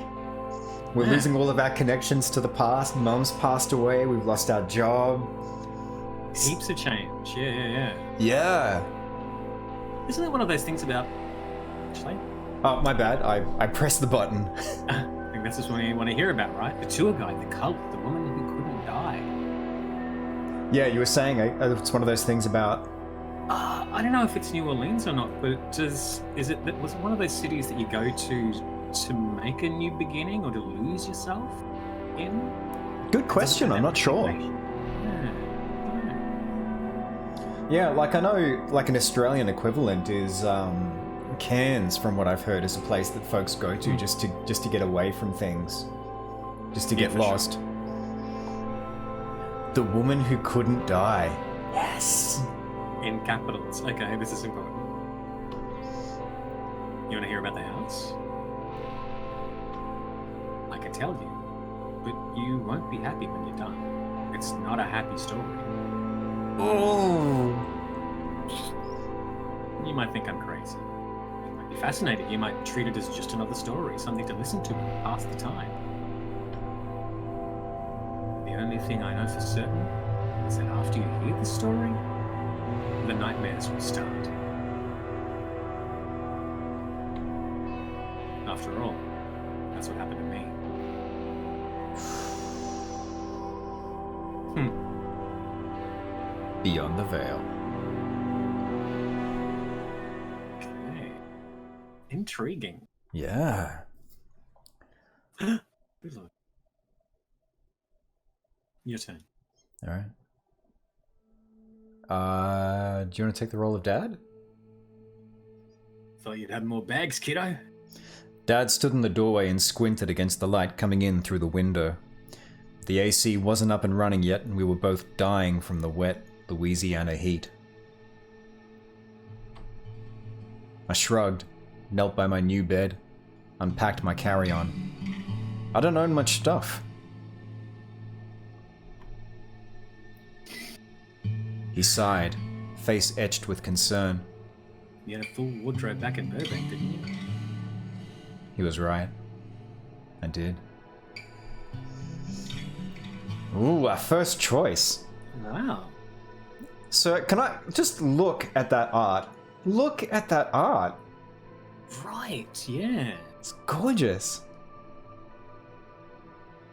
We're Yeah. losing all of our connections to the past. Mum's passed away. We've lost our job. Heaps of change, yeah. Yeah. Isn't that one of those things about... Actually, Oh, my bad. I pressed the button. I think that's just what you want to hear about, right? The tour guide, the cult, the woman who couldn't die. Yeah, you were saying it's one of those things about... I don't know if it's New Orleans or not, but was it one of those cities that you go to make a new beginning or to lose yourself in? Good question. I'm not sure. Yeah. I don't know. Yeah, like I know, like an Australian equivalent is Cairns, from what I've heard, is a place that folks go to just to get away from things, just to get lost. Sure. The woman who couldn't die. Yes. In capitals. Okay, this is important. You want to hear about the house? I can tell you, but you won't be happy when you're done. It's not a happy story. Oh. You might think I'm crazy. You might be fascinated. You might treat it as just another story, something to listen to and pass the time. The only thing I know for certain is that after you hear the story, the nightmares will start. After all, that's what happened to me. Beyond the Veil. Okay. Intriguing. Yeah. Good Lord. Your turn. All right. Do you want to take the role of Dad? Thought you'd have more bags, kiddo. Dad stood in the doorway and squinted against the light coming in through the window. The AC wasn't up and running yet, and we were both dying from the wet Louisiana heat. I shrugged, knelt by my new bed, unpacked my carry-on. I don't own much stuff. He sighed, face etched with concern. You had a full wardrobe back in Burbank, didn't you? He was right. I did. Ooh, our first choice. Wow. So, can I just look at that art? Look at that art. Right, yeah. It's gorgeous.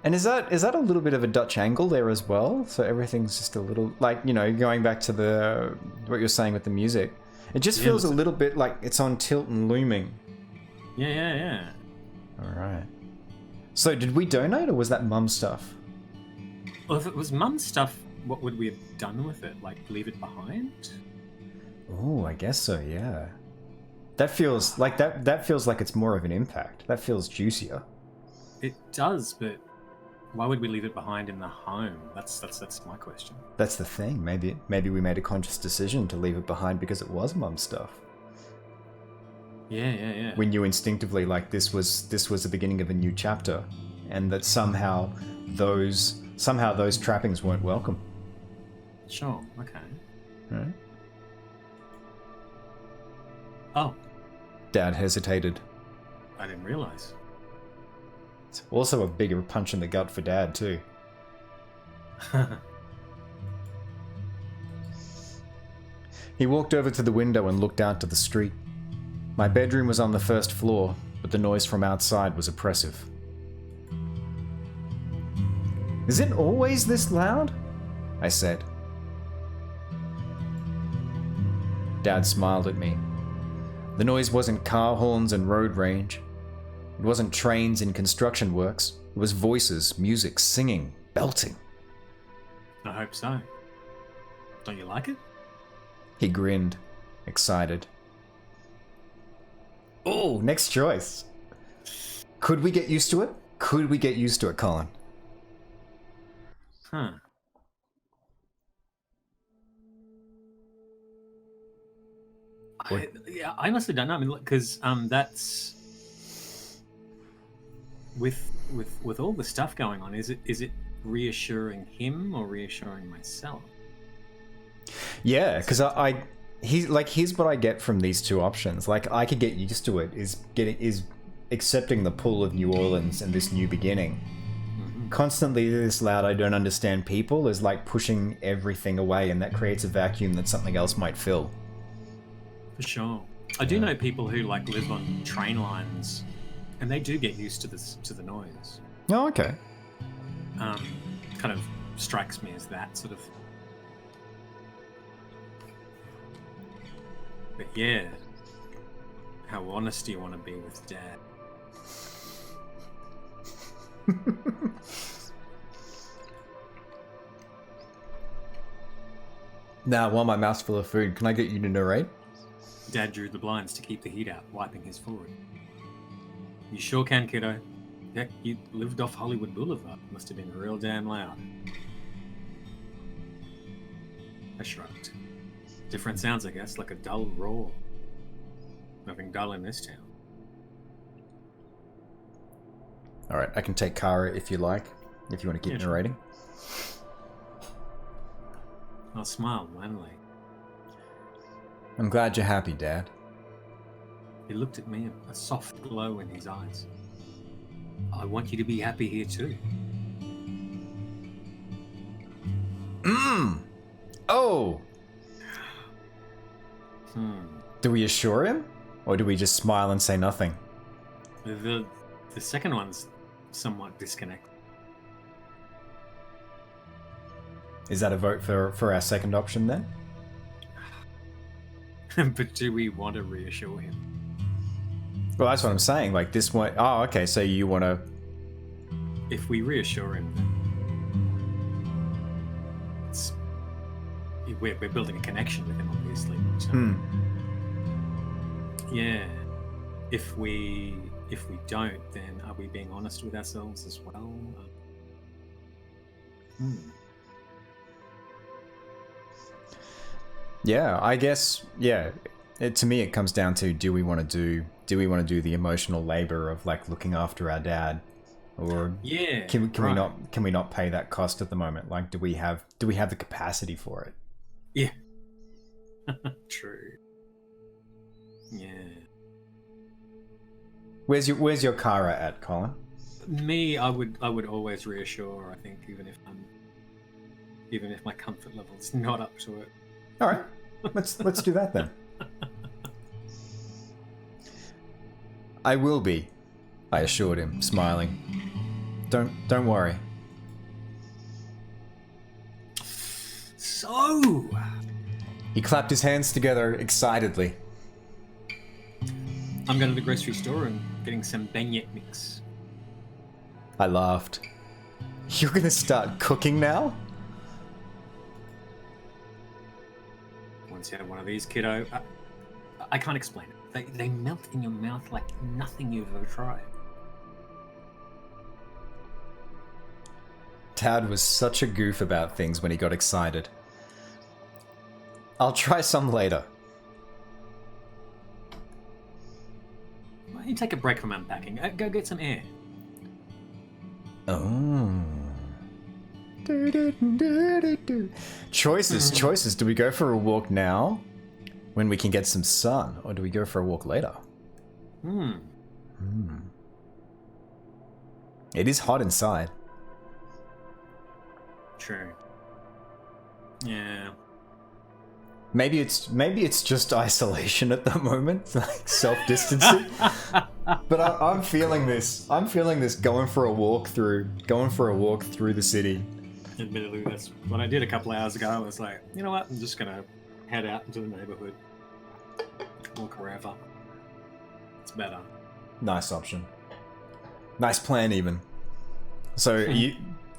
And is that a little bit of a Dutch angle there as well? So everything's just a little, like, you know, going back to what you're saying with the music. It just feels a little bit like it's on tilt and looming. Yeah. All right. So did we donate, or was that Mum's stuff? Well, if it was Mum's stuff, what would we have done with it? Like, leave it behind? Oh, I guess so, yeah. That feels like that feels like it's more of an impact. That feels juicier. It does, but why would we leave it behind in the home? That's my question. That's the thing. Maybe we made a conscious decision to leave it behind because it was Mum's stuff. Yeah. We knew instinctively, like, this was the beginning of a new chapter, and that somehow those trappings weren't welcome. Sure. Okay. Right? Oh. Dad hesitated. I didn't realize. It's also a bigger punch in the gut for Dad, too. He walked over to the window and looked out to the street. My bedroom was on the first floor, but the noise from outside was oppressive. Is it always this loud? I said. Dad smiled at me. The noise wasn't car horns and road rage. It wasn't trains in construction works. It was voices, music, singing, belting. I hope so. Don't you like it? He grinned, excited. Oh, next choice. Could we get used to it? Could we get used to it, Colin? Huh. I honestly don't know. I mean, because that's with all the stuff going on. Is it reassuring him or reassuring myself? Yeah, because here's what I get from these two options. Like, I could get used to it. Is accepting the pull of New Orleans and this new beginning. Mm-hmm. Constantly this loud, I don't understand people is like pushing everything away, and that creates a vacuum that something else might fill. For sure. I do know people who like live on train lines, and they do get used to the noise. Oh, okay. Kind of strikes me as that sort of. But yeah, how honest do you want to be with Dad? Now, while my mouth's full of food, can I get you to narrate? Dad drew the blinds to keep the heat out, wiping his forehead. You sure can, kiddo. Heck, you lived off Hollywood Boulevard. Must have been real damn loud. I shrugged. Different sounds, I guess, like a dull roar. Nothing dull in this town. Alright, I can take Kara if you like, if you want to keep narrating. I'll smile wanly. I'm glad you're happy, Dad. He looked at me, a soft glow in his eyes. I want you to be happy here too. Oh! Do we assure him? Or do we just smile and say nothing? The second one's somewhat disconnected. Is that a vote for our second option then? But do we want to reassure him? Well, that's what I'm saying. Like this one. Oh, okay. So you want to? If we reassure him, then we're building a connection with him, obviously. So, yeah. If we don't, then are we being honest with ourselves as well? Yeah, I guess. Yeah, to me, it comes down to do we want to do the emotional labor of like looking after our dad, or can we not pay that cost at the moment? Like, do we have the capacity for it? Yeah. True. Yeah. Where's your Kara at, Colin? Me, I would always reassure. I think even if my comfort level's not up to it. All right, let's do that then. I will be, I assured him, smiling. Don't worry. So, he clapped his hands together excitedly. I'm going to the grocery store and getting some beignet mix. I laughed. You're gonna start cooking now? Once you have one of these, kiddo, I can't explain it. They melt in your mouth like nothing you've ever tried. Dad was such a goof about things when he got excited. I'll try some later. Why don't you take a break from unpacking? Go get some air. Oh. Choices. Do we go for a walk now, when we can get some sun, or do we go for a walk later? It is hot inside. True. Yeah. Maybe it's just isolation at the moment, like self-distancing. But I'm feeling this. I'm feeling this going for a walk through the city. Admittedly, that's what I did a couple hours ago. I was like, you know what? I'm just gonna head out into the neighborhood, walk wherever. It's better. Nice option. Nice plan, even. So you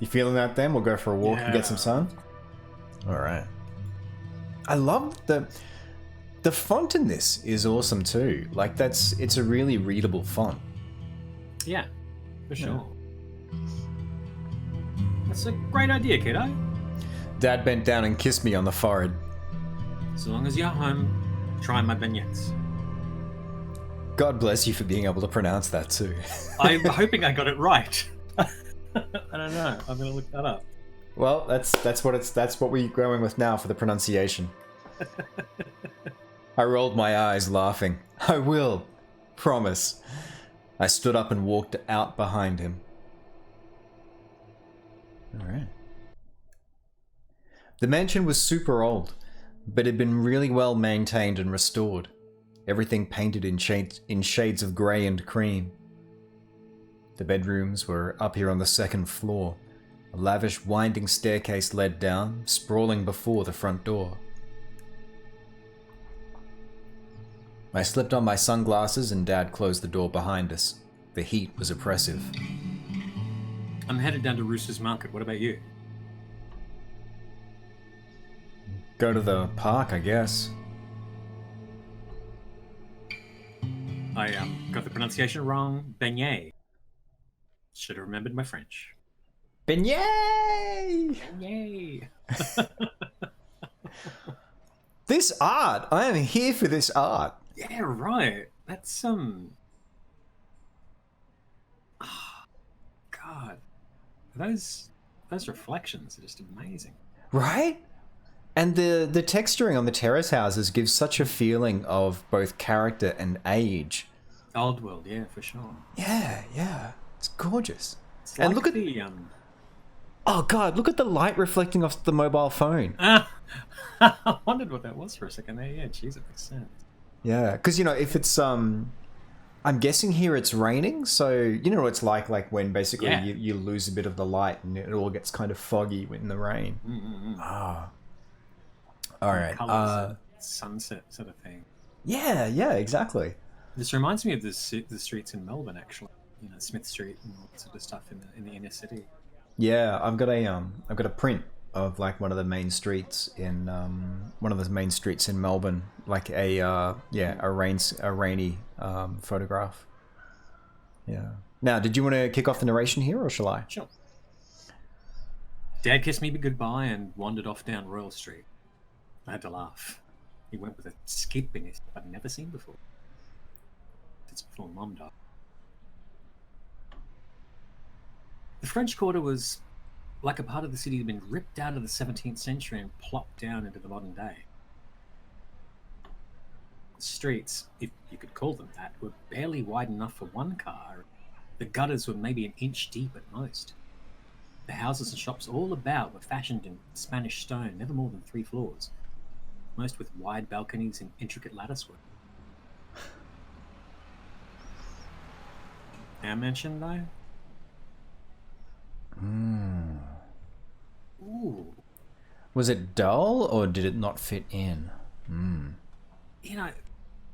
feeling that? Then we'll go for a walk and get some sun. All right. I love the font in this is awesome too. Like it's a really readable font. Yeah, for sure. That's a great idea, kiddo. Dad bent down and kissed me on the forehead. As long as you're home, try my beignets. God bless you for being able to pronounce that too. I'm hoping I got it right. I don't know. I'm gonna look that up. Well, that's what we're going with now for the pronunciation. I rolled my eyes, laughing. I will. Promise. I stood up and walked out behind him. Alright. The mansion was super old, but had been really well maintained and restored. Everything painted in shades of grey and cream. The bedrooms were up here on the second floor. A lavish winding staircase led down, sprawling before the front door. I slipped on my sunglasses and Dad closed the door behind us. The heat was oppressive. I'm headed down to Rooster's Market. What about you? Go to the park, I guess. I got the pronunciation wrong. Beignet. Should have remembered my French. Beignet! Beignet. This art! I am here for this art. Yeah, right. That's God, those reflections are just amazing. Right? And the texturing on the terrace houses gives such a feeling of both character and age. Old world, yeah, for sure. Yeah. It's gorgeous. It's And like look at the Oh god, look at the light reflecting off the mobile phone. I wondered what that was for a second there. Yeah, geez, it makes sense. Yeah, because if it's I'm guessing here it's raining, so you know what it's like when basically Yeah. you lose a bit of the light and it all gets kind of foggy in the rain. Ah. All right. Colours, sunset sort of thing. Yeah, exactly. This reminds me of the streets in Melbourne, actually. Smith Street and all that sort of stuff in the inner city. Yeah, I've got a print of like one of the main streets in Melbourne, like a rainy photograph. Yeah. Now, did you want to kick off the narration here, or shall I? Sure. Dad kissed me goodbye and wandered off down Royal Street. I had to laugh. He went with a skip in his step I'd never seen before. It's before Mum died. The French Quarter was like a part of the city that had been ripped out of the 17th century and plopped down into the modern day. The streets, if you could call them that, were barely wide enough for one car. The gutters were maybe an inch deep at most. The houses and shops all about were fashioned in Spanish stone, never more than 3 floors, most with wide balconies and intricate latticework. How mentioned though? Ooh. Was it dull, or did it not fit in?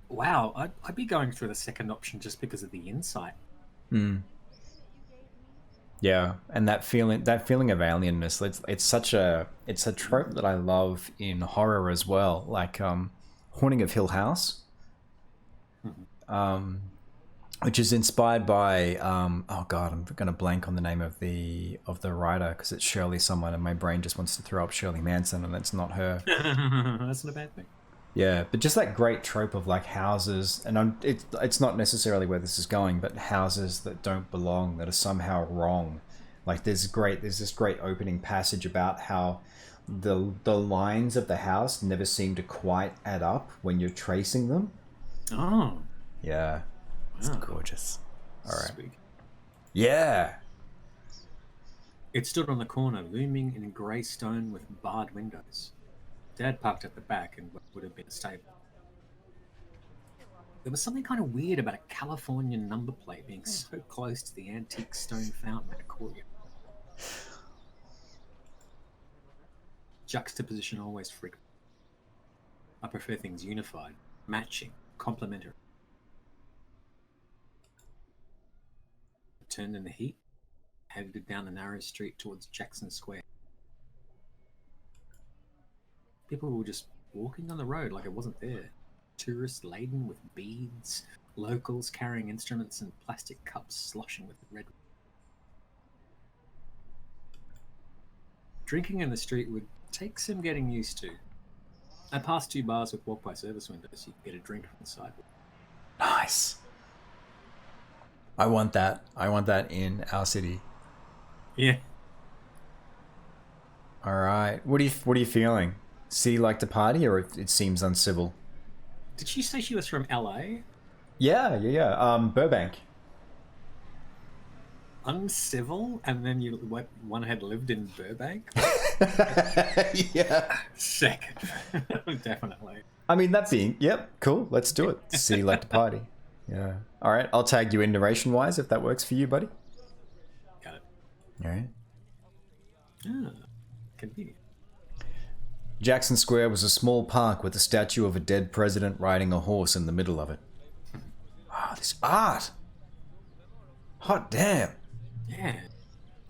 Wow, I'd be going through the second option just because of the insight. Yeah, and that feeling of alienness, it's a trope that I love in horror as well, like Haunting of Hill House, which is inspired by oh god, I'm gonna blank on the name of the writer because it's Shirley someone, and my brain just wants to throw up Shirley Manson, and that's not her. That's not a bad thing. Yeah, but just that great trope of like houses, and it's not necessarily where this is going, but houses that don't belong, that are somehow wrong. Like there's this great opening passage about how the lines of the house never seem to quite add up when you're tracing them. Oh. Yeah. It's Wow. gorgeous. All right. Sweet. Yeah. It stood on the corner, looming in grey stone with barred windows. Dad parked at the back in what would have been a stable. There was something kind of weird about a California number plate being so close to the antique stone fountain at a courtyard. Juxtaposition always freaked me. I prefer things unified, matching, complementary. I turned in the heat, headed down the narrow street towards Jackson Square. People were just walking on the road like it wasn't there. Tourists laden with beads, locals carrying instruments and plastic cups sloshing with red. Drinking in the street would take some getting used to. I passed 2 bars with walk-by service windows. You could get a drink from the sidewalk. Nice. I want that. I want that in our city. Yeah. All right. What are you feeling? City like to party, or it seems uncivil? Did she say she was from LA? Yeah. Burbank. Uncivil? And then one had lived in Burbank? Yeah. Second. Definitely. I mean, that being, yep, cool. Let's do it. City like to party. Yeah. All right. I'll tag you in narration-wise if that works for you, buddy. Got it. All right. Convenient. Jackson Square was a small park with a statue of a dead president riding a horse in the middle of it. Wow, this art! Hot damn! Yeah.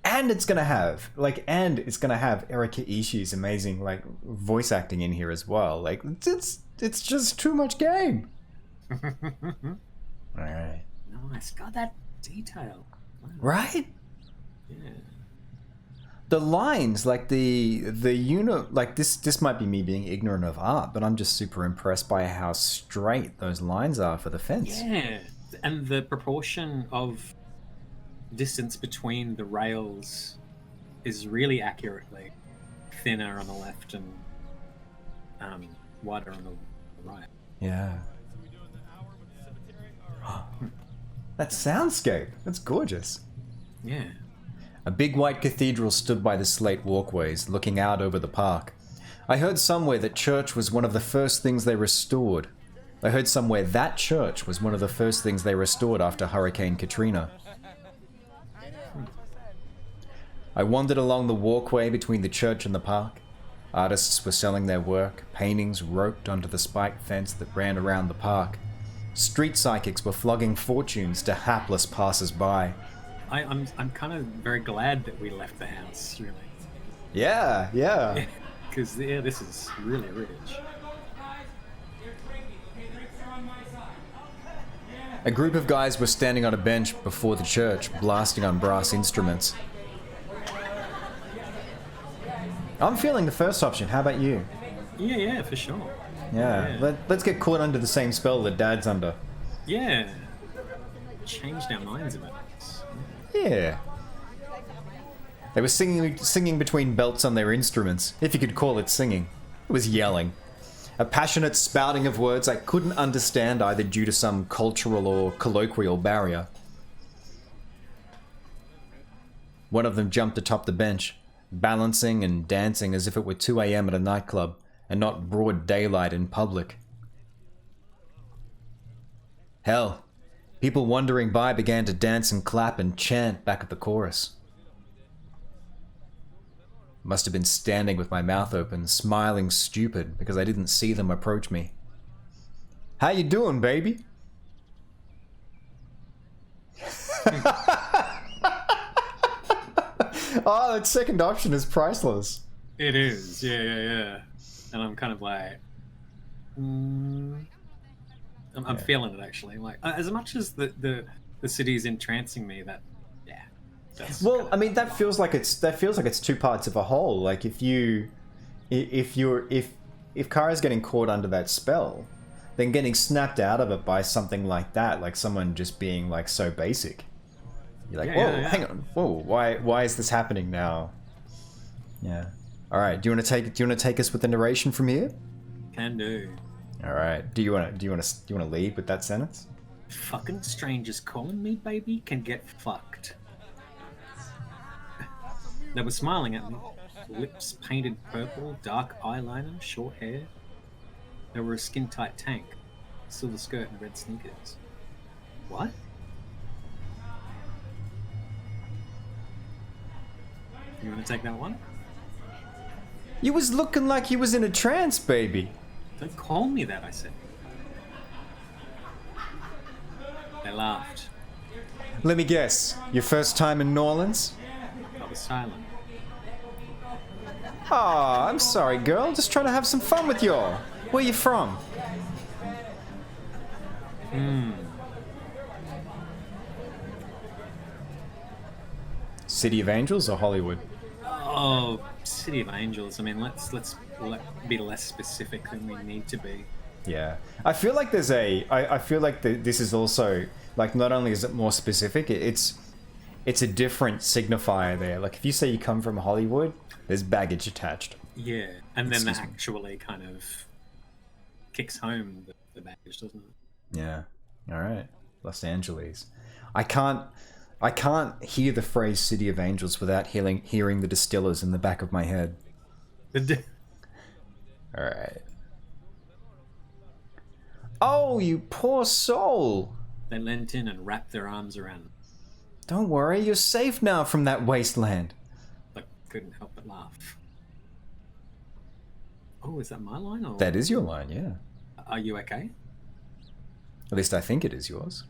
And it's gonna have Erika Ishii's amazing voice acting in here as well. It's just too much game. All right. Nice. God, that detail. Wow. Right? Yeah. The lines, like the like this might be me being ignorant of art, but I'm just super impressed by how straight those lines are for the fence. Yeah. And the proportion of distance between the rails is really accurately thinner on the left and wider on the right. Yeah. That soundscape. That's gorgeous. Yeah. A big white cathedral stood by the slate walkways, looking out over the park. I heard somewhere that church was one of the first things they restored. After Hurricane Katrina. I wandered along the walkway between the church and the park. Artists were selling their work, paintings roped onto the spiked fence that ran around the park. Street psychics were flogging fortunes to hapless passers-by. I'm kind of very glad that we left the house, really. Yeah. Because this is really rich. A group of guys were standing on a bench before the church, blasting on brass instruments. I'm feeling the first option. How about you? Yeah, for sure. Yeah. Let's get caught under the same spell that Dad's under. Yeah. Changed our minds about this. Yeah. They were singing between belts on their instruments, if you could call it singing. It was yelling. A passionate spouting of words I couldn't understand either due to some cultural or colloquial barrier. One of them jumped atop the bench, balancing and dancing as if it were 2 a.m. at a nightclub and not broad daylight in public. Hell, people wandering by began to dance and clap and chant back at the chorus. Must have been standing with my mouth open, smiling stupid because I didn't see them approach me. How you doing, baby? Oh, that second option is priceless. It is, yeah. And I'm kind of like, I'm feeling it actually. Like, as much as the city's entrancing me, that, yeah. That's well, I mean, that feels like it's two parts of a whole. Like if Kara's getting caught under that spell, then getting snapped out of it by something like that, like someone just being like so basic. You're like, hang on, why is this happening now? Yeah. All right. Do you want to take us with the narration from here? Can do. All right. Do you want to lead with that sentence? Fucking strangers calling me baby can get fucked. They were smiling at me. Lips painted purple, dark eyeliner, short hair. They were a skin-tight tank, silver skirt and red sneakers. What? You want to take that one? You was looking like you was in a trance, baby. Don't call me that, I said. They laughed. Let me guess. Your first time in New Orleans? I was silent. Aw, I'm sorry, girl. Just trying to have some fun with y'all. Where you from? City of Angels or Hollywood? Oh, City of Angels. I mean, let's be less specific than we need to be. Yeah, I feel like I feel like this is also like not only is it more specific, it's a different signifier there. Like if you say you come from Hollywood, there's baggage attached. Yeah, and then that actually kind of kicks home the baggage, doesn't it? Yeah. All right, Los Angeles. I can't hear the phrase City of Angels without hearing the Distillers in the back of my head. All right. Oh, you poor soul. They leant in and wrapped their arms around them. Don't worry, you're safe now from that wasteland. I couldn't help but laugh. Oh, is that my line? Or... That is your line, yeah. Are you okay? At least I think it is yours.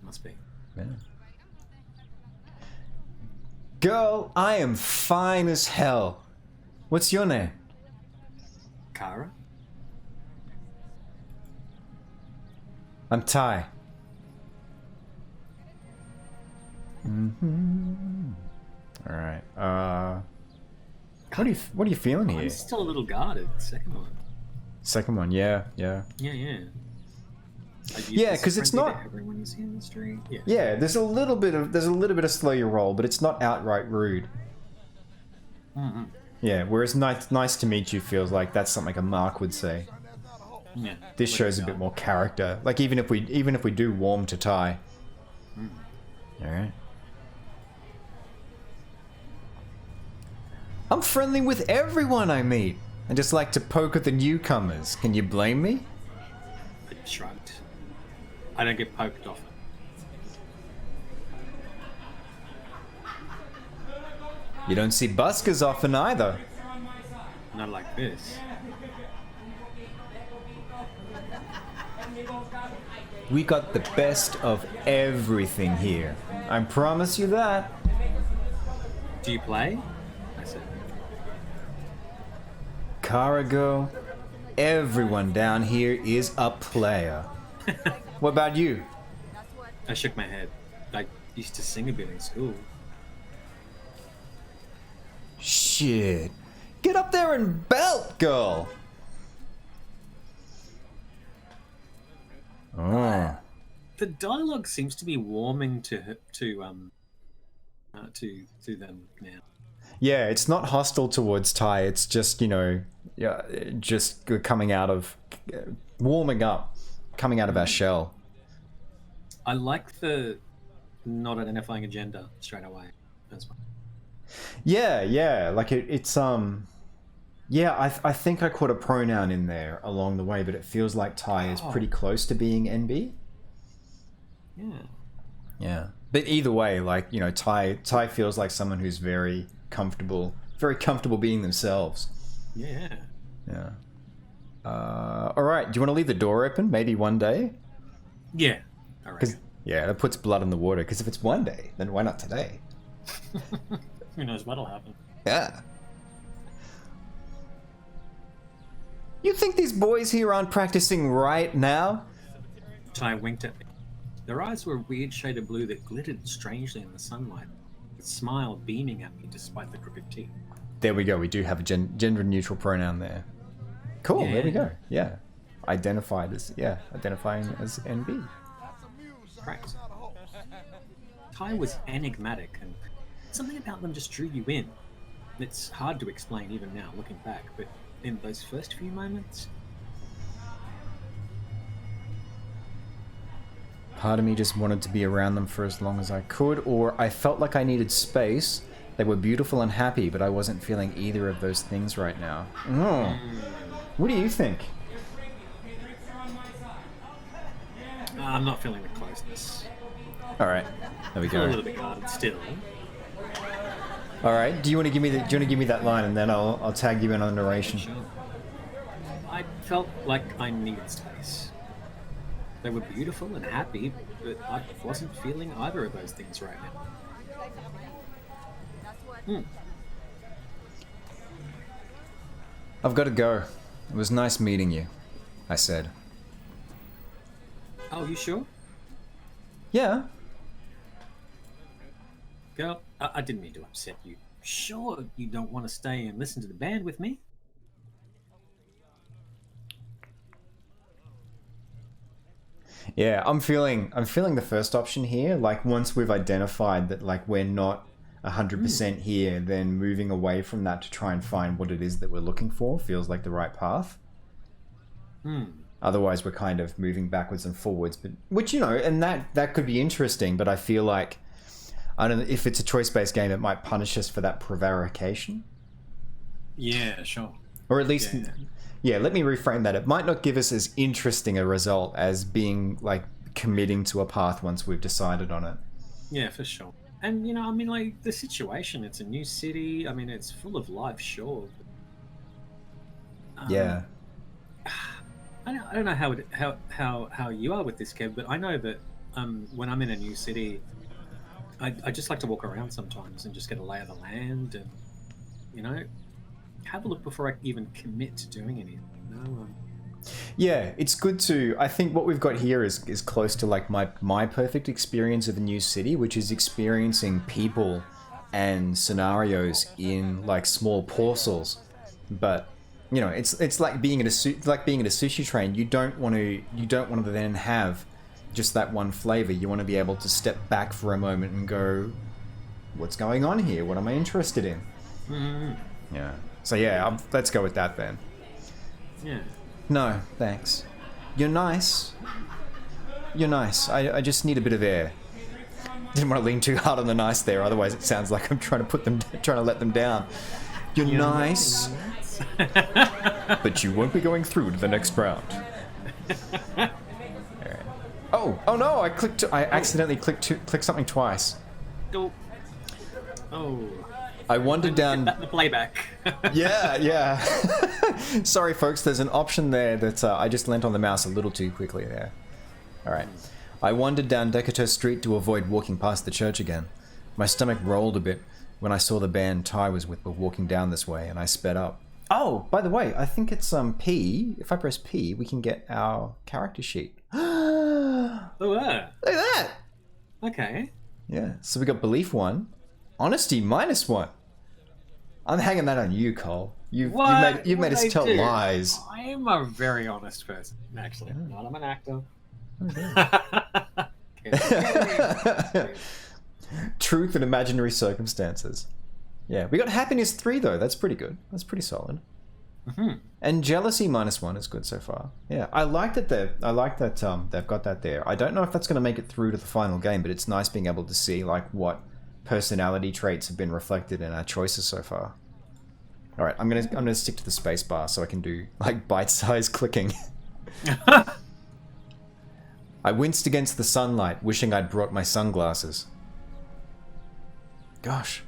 Must be. Yeah. Girl, I am fine as hell. What's your name? Kara? I'm Ty. All right. What are you feeling here? I'm still a little guarded. Second one. Second one, yeah. Yeah. Yeah, because it's not. Everyone you see in the street. Yeah. Yeah, there's a little bit of slow your roll, but it's not outright rude. Mm-hmm. Yeah, whereas nice to meet you feels like that's something a Mark would say. Yeah. This shows a bit more character. Like even if we do warm to Ty. All right. I'm friendly with everyone I meet. I just like to poke at the newcomers. Can you blame me? I shrugged. I don't get poked often. You don't see buskers often either. Not like this. We got the best of everything here. I promise you that. Do you play? I said. Carago, everyone down here is a player. What about you? I shook my head. I used to sing a bit in school. Shit. Get up there and belt, girl. Oh. The dialogue seems to be warming to them now. Yeah, it's not hostile towards Ty. It's just, just coming out of warming up, coming out of our shell. I like the not identifying a gender straight away as well. Yeah, like it's I think I caught a pronoun in there along the way, but it feels like Ty is pretty close to being NB. Yeah. But either way, like, Ty feels like someone who's very comfortable being themselves. Yeah. All right, do you want to leave the door open maybe one day? Yeah. All right. Yeah, that puts blood in the water, because if it's one day, then why not today? Who knows what'll happen? Yeah. You think these boys here aren't practicing right now? Ty winked at me. Their eyes were a weird shade of blue that glittered strangely in the sunlight, a smile beaming at me despite the crooked teeth. There we go, we do have a gender-neutral pronoun there. Cool, there we go. Yeah. Identifying as NB. Right. Ty was enigmatic, and something about them just drew you in. It's hard to explain even now, looking back, but in those first few moments... Part of me just wanted to be around them for as long as I could, or I felt like I needed space. They were beautiful and happy, but I wasn't feeling either of those things right now. What do you think? I'm not feeling the closeness. All right, there we I'm go. a little bit guarded still. All right, do you want to give me that line, and then I'll tag you in on narration? Sure. I felt like I needed space. They were beautiful and happy, but I wasn't feeling either of those things right now. I've got to go. It was nice meeting you, I said. Oh, you sure? Yeah. Girl, I didn't mean to upset you. Sure, you don't want to stay and listen to the band with me? Yeah, I'm feeling the first option here. Like, once we've identified that, like, we're not 100% here, then moving away from that to try and find what it is that we're looking for feels like the right path. Otherwise, we're kind of moving backwards and forwards, but which, and that could be interesting, but I feel like, I don't know, if it's a choice-based game, it might punish us for that prevarication. Yeah, sure. Or at least... Yeah, let me reframe that. It might not give us as interesting a result as being, like, committing to a path once we've decided on it. Yeah, for sure. And, like, the situation, it's a new city. I mean, it's full of life, sure. Yeah. I don't know how you are with this, Kev, but I know that when I'm in a new city, I just like to walk around sometimes and just get a lay of the land and, have a look before I even commit to doing anything. Yeah, it's good to. I think what we've got here is close to like my perfect experience of a new city, which is experiencing people and scenarios in like small parcels. But you know, it's like being at a sushi train. You don't want to then have just that one flavor. You want to be able to step back for a moment and go, what's going on here? What am I interested in? Mm-hmm. Yeah. So yeah, let's go with that then. Yeah. No, thanks. You're nice. You're nice. I just need a bit of air. Didn't want to lean too hard on the nice there, otherwise it sounds like I'm trying to let them down. You're nice, but you won't be going through to the next round. All right. Oh no! I accidentally clicked something twice. Oh. I wandered down. The playback. Yeah. Sorry, folks. There's an option there that I just leant on the mouse a little too quickly there. All right. I wandered down Decatur Street to avoid walking past the church again. My stomach rolled a bit when I saw the band Ty was with were walking down this way, and I sped up. Oh, by the way, I think it's P. If I press P, we can get our character sheet. Oh, yeah. Look at that. Okay. Yeah. So we got belief 1, honesty -1. I'm hanging that on you, Cole. You've made us tell lies. I am a very honest person, actually. I'm an actor. Truth and imaginary circumstances. Yeah, we got happiness 3 though. That's pretty good. That's pretty solid. Mm-hmm. And jealousy -1 is good so far. Yeah, I like that they've got that there. I don't know if that's going to make it through to the final game, but it's nice being able to see like what personality traits have been reflected in our choices so far. All right, I'm gonna stick to the space bar so I can do like bite-sized clicking. I winced against the sunlight, wishing I'd brought my sunglasses. Gosh,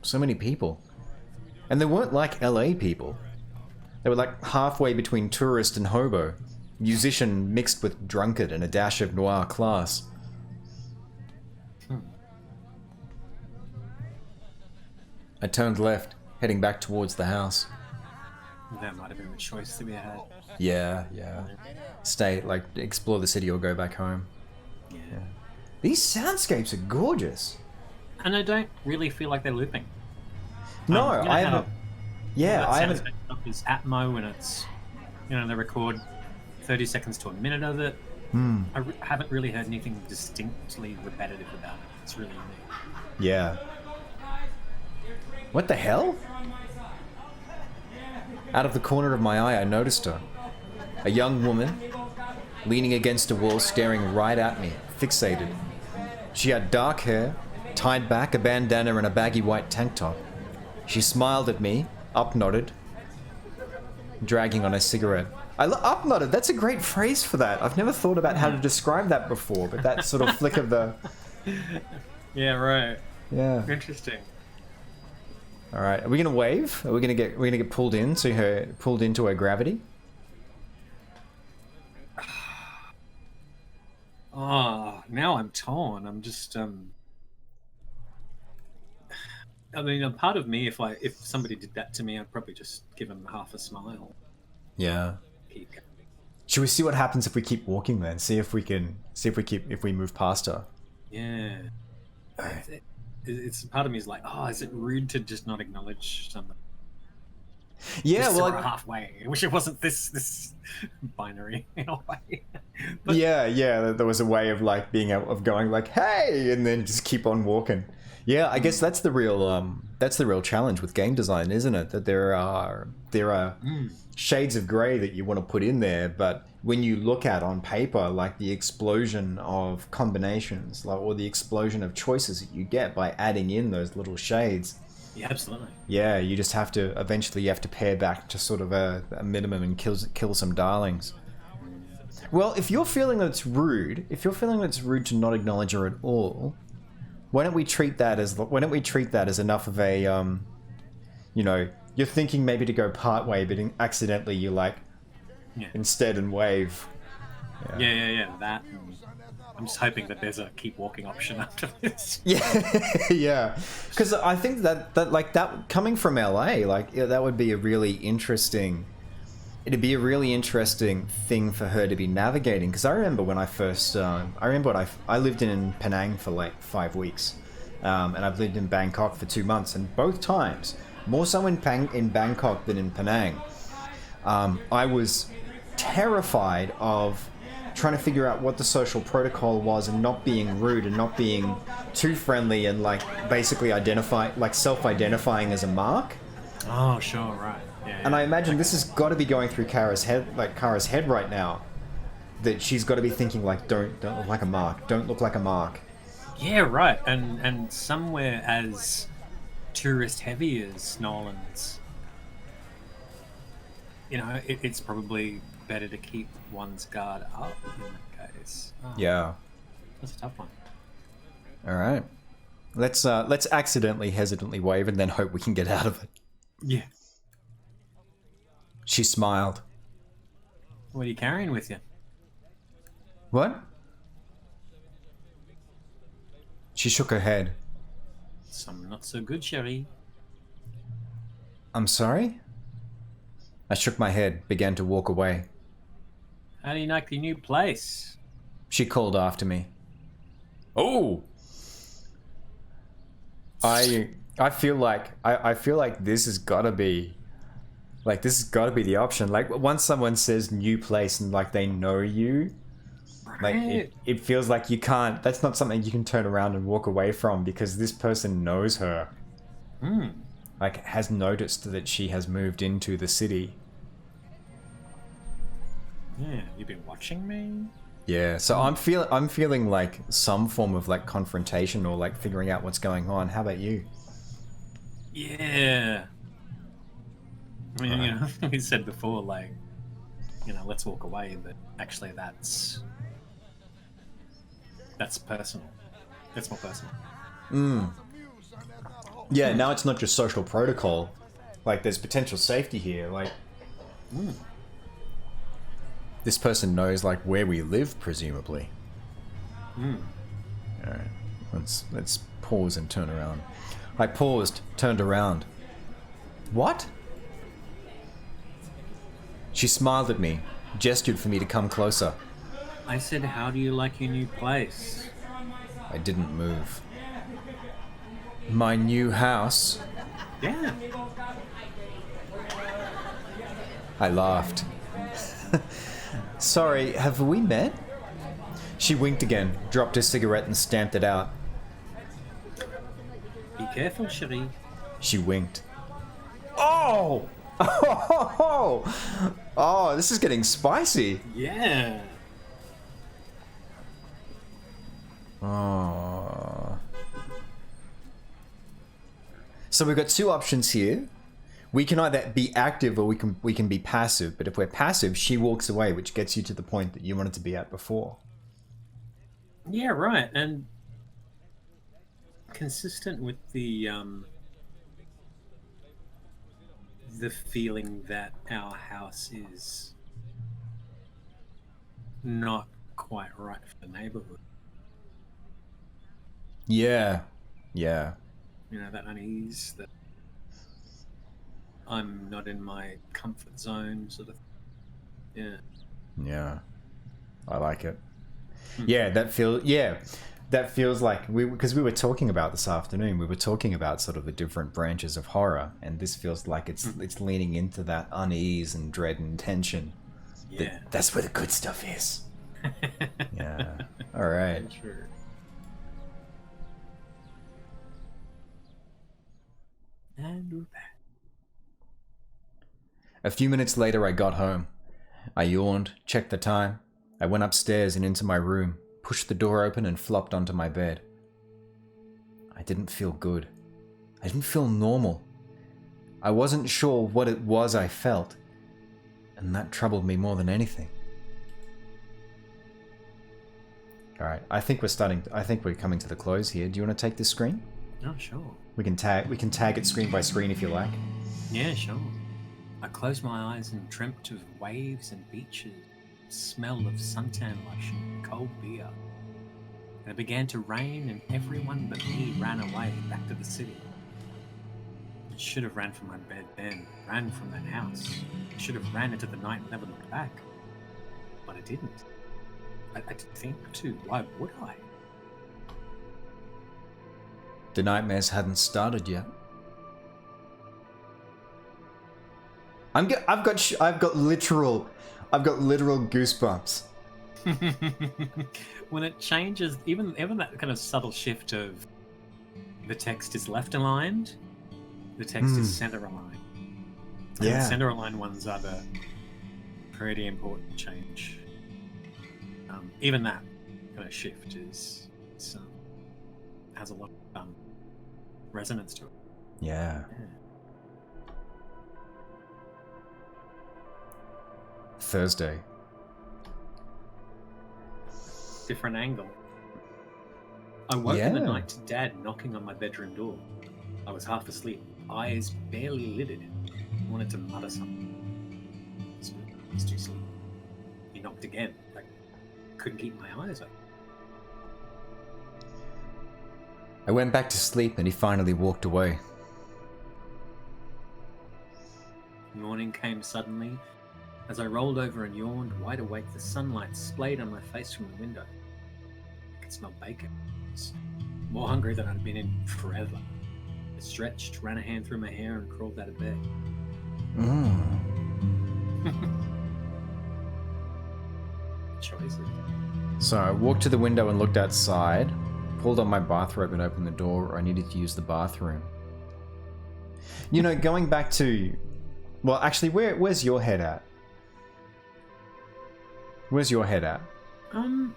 so many people. And they weren't like LA people. They were like halfway between tourist and hobo, musician mixed with drunkard and a dash of noir class. I turned left, heading back towards the house. That might have been the choice that we had. Yeah. Stay, like, explore the city or go back home. Yeah. These soundscapes are gorgeous. And I don't really feel like they're looping. No, I haven't. Yeah, I haven't. Up is Atmo, and it's, they record 30 seconds to a minute of it. I haven't really heard anything distinctly repetitive about it. It's really unique. Yeah. What the hell? Out of the corner of my eye, I noticed her. A young woman, leaning against a wall, staring right at me, fixated. She had dark hair, tied back, a bandana, and a baggy white tank top. She smiled at me, up-nodded, dragging on a cigarette. Up-nodded, that's a great phrase for that. I've never thought about how to describe that before, but that sort of flick of the... Yeah, right. Yeah. Interesting. All right, are we gonna wave? Are we gonna get pulled into her gravity? Oh, now I'm torn. I'm just I mean, a part of me, if somebody did that to me, I'd probably just give them half a smile. Yeah. Keep going. Should we see what happens if we keep walking then? See if we move past her. Yeah. It's part of me is like, is it rude to just not acknowledge somebody? Yeah, well, halfway. I wish it wasn't this binary in a way. But, yeah. There was a way of like being able of going like, hey, and then just keep on walking. Yeah, I guess that's the real challenge with game design, isn't it? That there are shades of grey that you want to put in there, but when you look at on paper, like the explosion of combinations, or the explosion of choices that you get by adding in those little shades. Yeah, absolutely. Yeah, you just have to eventually pare back to sort of a minimum and kill some darlings. Well, if you're feeling that it's rude, to not acknowledge her at all, why don't we treat that as enough of a you're thinking maybe to go part way, but accidentally you instead and wave. Yeah. That. I'm just hoping that there's a keep walking option after this. Yeah. Because I think that coming from LA, that would be a really interesting it'd be a really interesting thing for her to be navigating, because I remember when I first I lived in Penang for like 5 weeks, and I've lived in Bangkok for 2 months, and both times, more so in Bangkok than in Penang, I was terrified of trying to figure out what the social protocol was and not being rude and not being too friendly and like basically self-identifying as a mark. Oh, sure, right. Yeah, And I imagine this has got to be going through Kara's head right now. That she's got to be thinking like, don't look like a mark. Don't look like a mark. Yeah, right. And somewhere as tourist heavy as Nolan's, it's probably better to keep one's guard up in that case. Oh, Yeah. That's a tough one. All right. Let's accidentally, hesitantly wave and then hope we can get out of it. Yeah. She smiled. What are you carrying with you? What? She shook her head. Some not so good, Sherry. I'm sorry? I shook my head, began to walk away. How do you like your new place? She called after me. Oh! I feel like this has got to be the option. Like once someone says new place and like they know you, like it feels like you can't. That's not something you can turn around and walk away from because this person knows her. Like has noticed that she has moved into the city. Yeah, you've been watching me? Yeah, so I'm feeling like some form of like confrontation or like figuring out what's going on. How about you? Yeah. I mean, we said before, like, let's walk away, but actually that's personal. That's more personal. Yeah, now it's not just social protocol. Like, there's potential safety here. Like, this person knows like where we live, presumably. All right, let's pause and turn around. I paused, turned around. What? She smiled at me, gestured for me to come closer. I said, how do you like your new place? I didn't move. My new house? Yeah. I laughed. Sorry, have we met? She winked again, dropped her cigarette and stamped it out. Be careful, Cherie. She winked. Oh! Oh, this is getting spicy. Yeah. Oh. So we've got two options here. We can either be active or we can be passive. But if we're passive, she walks away, which gets you to the point that you wanted to be at before. Yeah, right. And consistent with the feeling that our house is not quite right for the neighborhood. Yeah. Yeah. That unease, that I'm not in my comfort zone, sort of. Yeah. Yeah. I like it. Yeah, that feels like because we were talking about this afternoon. We were talking about sort of the different branches of horror, and this feels like it's leaning into that unease and dread and tension. Yeah. That's where the good stuff is. Yeah. All right. Sure. And we're back. A few minutes later, I got home. I yawned, checked the time. I went upstairs and into my room, pushed the door open and flopped onto my bed. I didn't feel good. I didn't feel normal. I wasn't sure what it was I felt, and that troubled me more than anything. All right, I think we're coming to the close here. Do you want to take this screen? Oh, sure. We can tag it screen by screen if you like. Yeah, sure. I closed my eyes and dreamt of waves and beaches, smell of suntan lotion and cold beer. And it began to rain and everyone but me ran away back to the city. should have ran from my bed then, ran from that house. I should have ran into the night and never looked back. But I didn't. I didn't think to. Why would I? The nightmares hadn't started yet. I've got literal goosebumps. When it changes, even that kind of subtle shift of the text is left aligned, the text is center aligned. And Yeah. the center aligned ones are the pretty important change. Even that kind of shift has a lot of resonance to it. Yeah. Thursday. Different angle. I woke in the Yeah. night to Dad knocking on my bedroom door. I was half asleep, eyes barely lidded. I wanted to mutter something. I was too sleepy. He knocked again. I couldn't keep my eyes open. I went back to sleep and he finally walked away. Morning came suddenly. As I rolled over and yawned, wide awake, the sunlight splayed on my face from the window. I could smell bacon. I was more hungry than I'd been in forever. I stretched, ran a hand through my hair, and crawled out of bed. Choices. So I walked to the window and looked outside, pulled on my bathrobe and opened the door. I needed to use the bathroom. You know, going back to... Well, actually, where's your head at? Where's your head at? I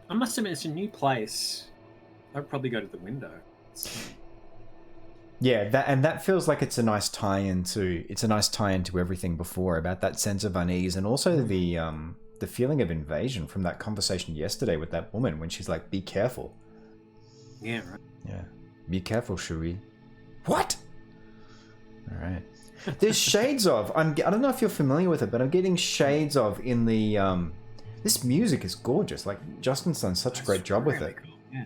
must admit, it's a new place. I'd probably go to the window. Yeah, that feels like it's a nice tie-in to everything before, about that sense of unease, and also the feeling of invasion from that conversation yesterday with that woman when she's like, "Be careful." Yeah, right. Yeah, be careful, Shui. What? All right. There's shades of. I don't know if you're familiar with it, but I'm getting shades of in the. This music is gorgeous. Like Justin's done such a great job with it. Cool. Yeah.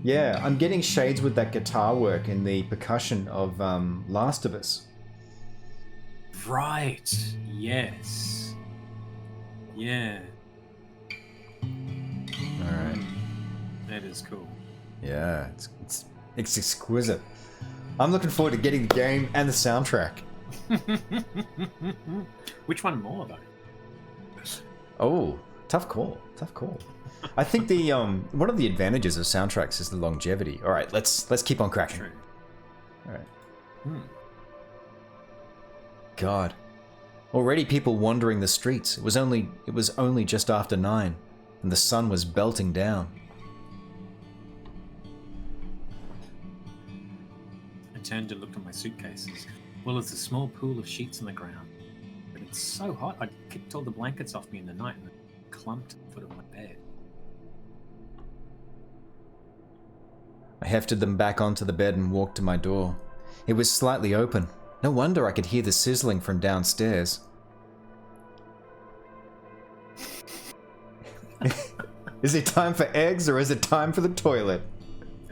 Yeah, I'm getting shades with that guitar work and the percussion of Last of Us. Right. Yes. Yeah. All right. That is cool. Yeah, it's exquisite. I'm looking forward to getting the game and the soundtrack. Which one more though? Oh, tough call. Tough call. I think the one of the advantages of soundtracks is the longevity. All right, let's keep on cracking. True. All right. God, already people wandering the streets. It was only just after 9, and the sun was belting down. I turned to look at my suitcases. Well, there's a small pool of sheets on the ground, but it's so hot. I kicked all the blankets off me in the night and clumped at the foot of my bed. I hefted them back onto the bed and walked to my door. It was slightly open. No wonder I could hear the sizzling from downstairs. Is it time for eggs or is it time for the toilet?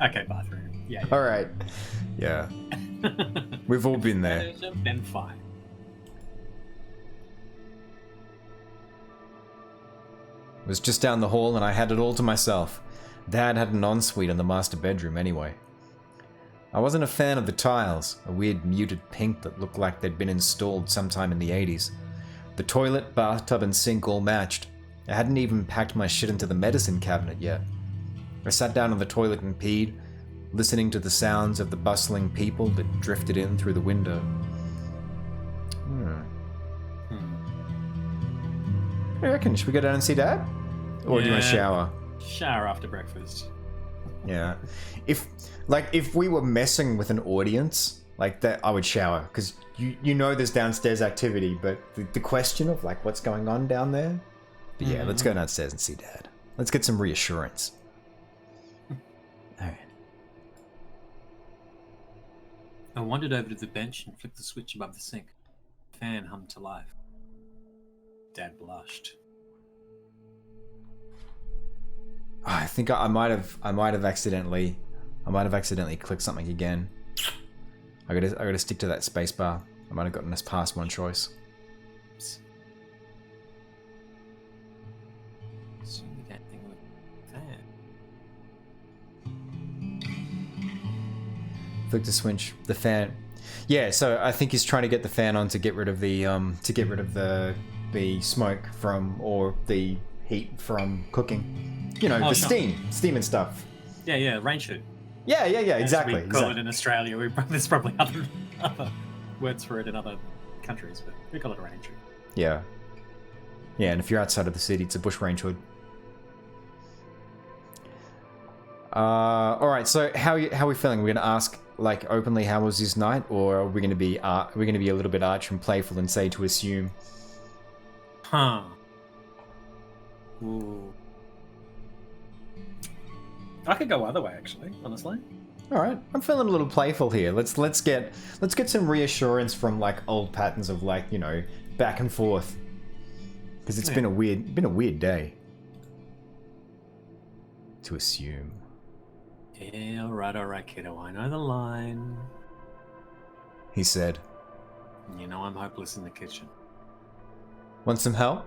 Okay, bathroom. Yeah. All right. Yeah. We've all been there. Then fine. It was just down the hall and I had it all to myself. Dad had an ensuite in the master bedroom anyway. I wasn't a fan of the tiles, a weird muted pink that looked like they'd been installed sometime in the 80s. The toilet, bathtub and sink all matched. I hadn't even packed my shit into the medicine cabinet yet. I sat down on the toilet and peed, listening to the sounds of the bustling people that drifted in through the window. What do you reckon? Should we go down and see Dad? Or do you want to shower? Shower after breakfast. Yeah. If we were messing with an audience like that, I would shower, because you know there's downstairs activity, but the question of like what's going on down there. But yeah, let's go downstairs and see Dad. Let's get some reassurance. All right. I wandered over to the bench and flicked the switch above the sink. The fan hummed to life. Dad blushed. I think I might have accidentally I might have accidentally clicked something again. I gotta stick to that space bar. I might have gotten us past one choice. Victor Swinch, the fan. Yeah, so I think he's trying to get the fan on to get rid of the the smoke from, or the heat from cooking. You know, steam and stuff. Yeah, rain shoot. Yeah, exactly. We call it in Australia. There's probably other words for it in other countries, but we call it a rain shoot. Yeah. Yeah, and if you're outside of the city, it's a bush range hood. All right. So how are we feeling? We're gonna ask like openly how was his night, or are we gonna be a little bit arch and playful and say to assume? Huh. Ooh. I could go either way, actually. Honestly. All right. I'm feeling a little playful here. Let's get some reassurance from like old patterns of like, you know, back and forth. Because it's been a weird day. To assume. Yeah, all right, kiddo. I know the line. He said. You know I'm hopeless in the kitchen. Want some help?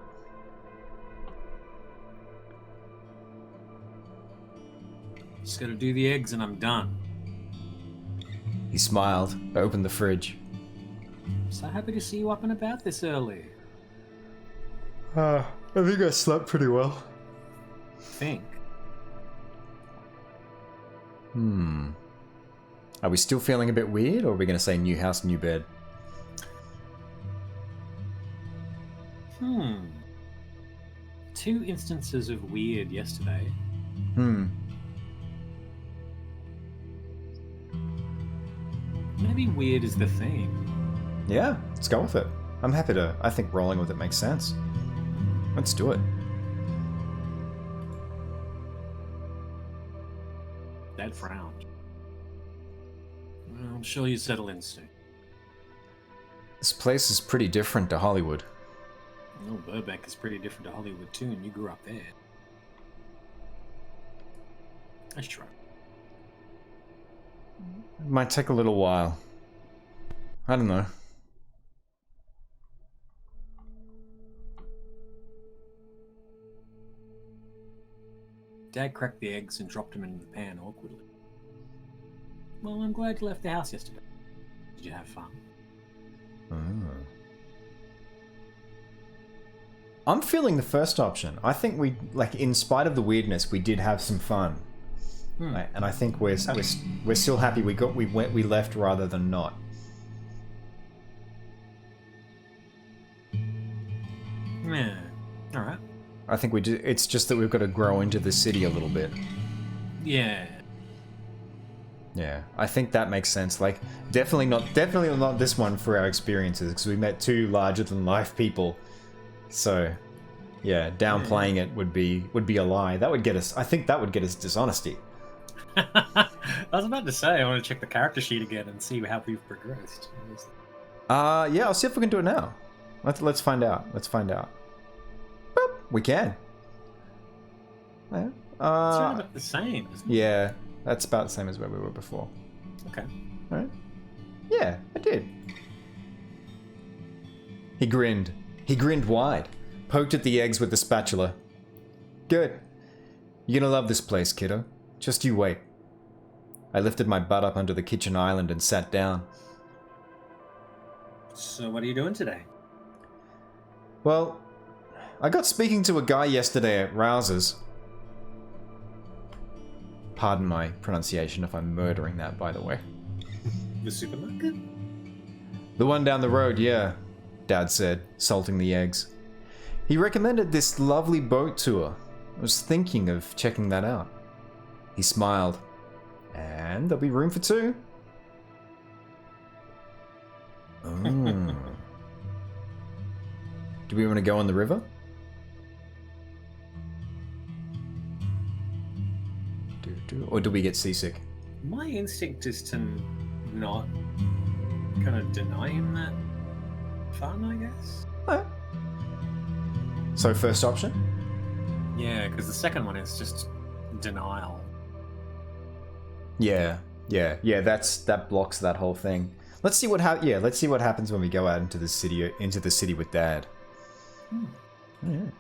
Just gotta do the eggs and I'm done. He smiled, opened the fridge. So happy to see you up and about this early. I think I slept pretty well. Think. Are we still feeling a bit weird, or are we going to say new house, new bed? Two instances of weird yesterday. Maybe weird is the theme. Yeah, let's go with it. I'm happy to. I think rolling with it makes sense. Let's do it. Dad frowned. Well, I'm sure you settle in soon. This place is pretty different to Hollywood. Well, Burbank is pretty different to Hollywood too, and you grew up there. Nice try. It might take a little while. I don't know. Dad cracked the eggs and dropped them into the pan awkwardly. Well, I'm glad you left the house yesterday. Did you have fun? I'm feeling the first option. I think we, like, in spite of the weirdness, we did have some fun. Right? And I think we're still happy we left rather than not. Yeah. All right. I think it's just that we've got to grow into the city a little bit. Yeah. Yeah, I think that makes sense. Like, definitely not this one for our experiences, because we met two larger than life people. So, yeah, downplaying it would be a lie. That would get us. I think that would get us dishonesty. I was about to say I want to check the character sheet again and see how we've progressed. Yeah, I'll see if we can do it now. Let's find out. Let's find out. Boop, we can. Yeah. It's around about the same, isn't it? Yeah, that's about the same as where we were before. Okay. All right. Yeah, I did. He grinned. He grinned wide, poked at the eggs with the spatula. Good. You're gonna love this place, kiddo. Just you wait. I lifted my butt up onto the kitchen island and sat down. So what are you doing today? Well, I got speaking to a guy yesterday at Rouse's. Pardon my pronunciation if I'm murdering that, by the way. The supermarket? The one down the road, yeah, Dad said, salting the eggs. He recommended this lovely boat tour. I was thinking of checking that out. He smiled. And there'll be room for two. Oh. Do we want to go on the river? Or do we get seasick? My instinct is to not kind of deny him that fun, I guess. Oh. So first option? 'Cause Yeah, because the second one is just denial. Yeah. That blocks that whole thing. Let's see what happens when we go out into the city with Dad. Yeah.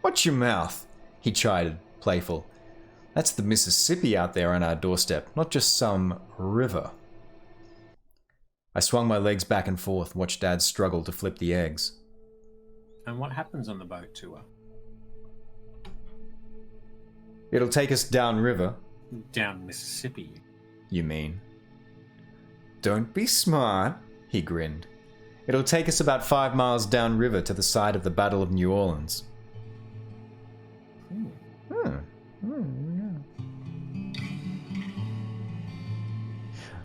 Watch your mouth, he chided, playful. That's the Mississippi out there on our doorstep, not just some river. I swung my legs back and forth, watched Dad struggle to flip the eggs. And what happens on the boat tour? It'll take us downriver. Down Mississippi. You mean? Don't be smart, he grinned. It'll take us about 5 miles downriver to the site of the Battle of New Orleans.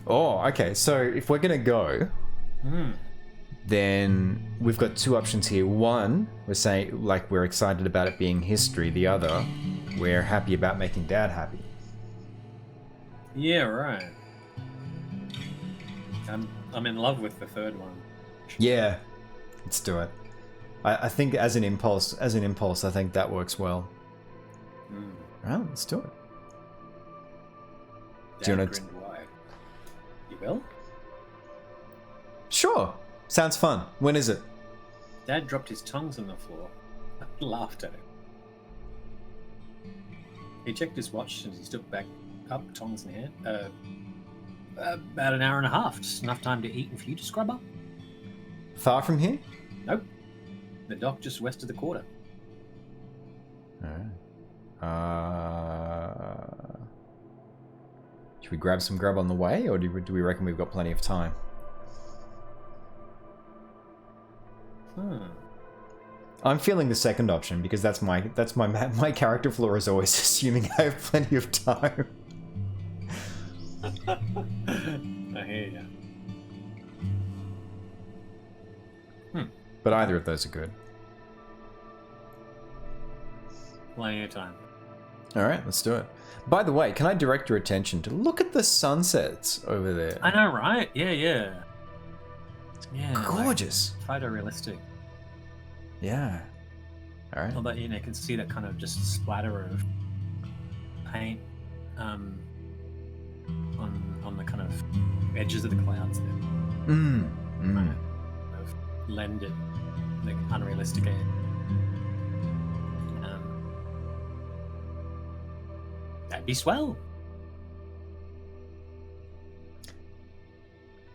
Oh, okay. So if we're gonna go, then we've got two options here. One, we're saying like we're excited about it being history. The other, we're happy about making Dad happy. Yeah, right. I'm in love with the third one. Yeah, let's do it. I think as an impulse, I think that works well. Right, let's do it. Do you want to? You will? Sure. Sounds fun. When is it? Dad dropped his tongs on the floor. I laughed at him. He checked his watch and he stood back up, tongs in hand. About an hour and a half. Just enough time to eat and for you to scrub up. Far from here? Nope. The dock just west of the quarter. Alright. Should we grab some grub on the way, or do we reckon we've got plenty of time? I'm feeling the second option because that's my character flaw is always assuming I have plenty of time. I hear ya. But either of those are good. Plenty of time. Alright, let's do it. By the way, can I direct your attention to look at the sunsets over there? I know, right? Yeah. Yeah, gorgeous. Like, photorealistic. Yeah. Alright. Although, you can see that kind of just splatter of paint on the kind of edges of the clouds there. Kind of lend it the unrealistic air. That'd be swell.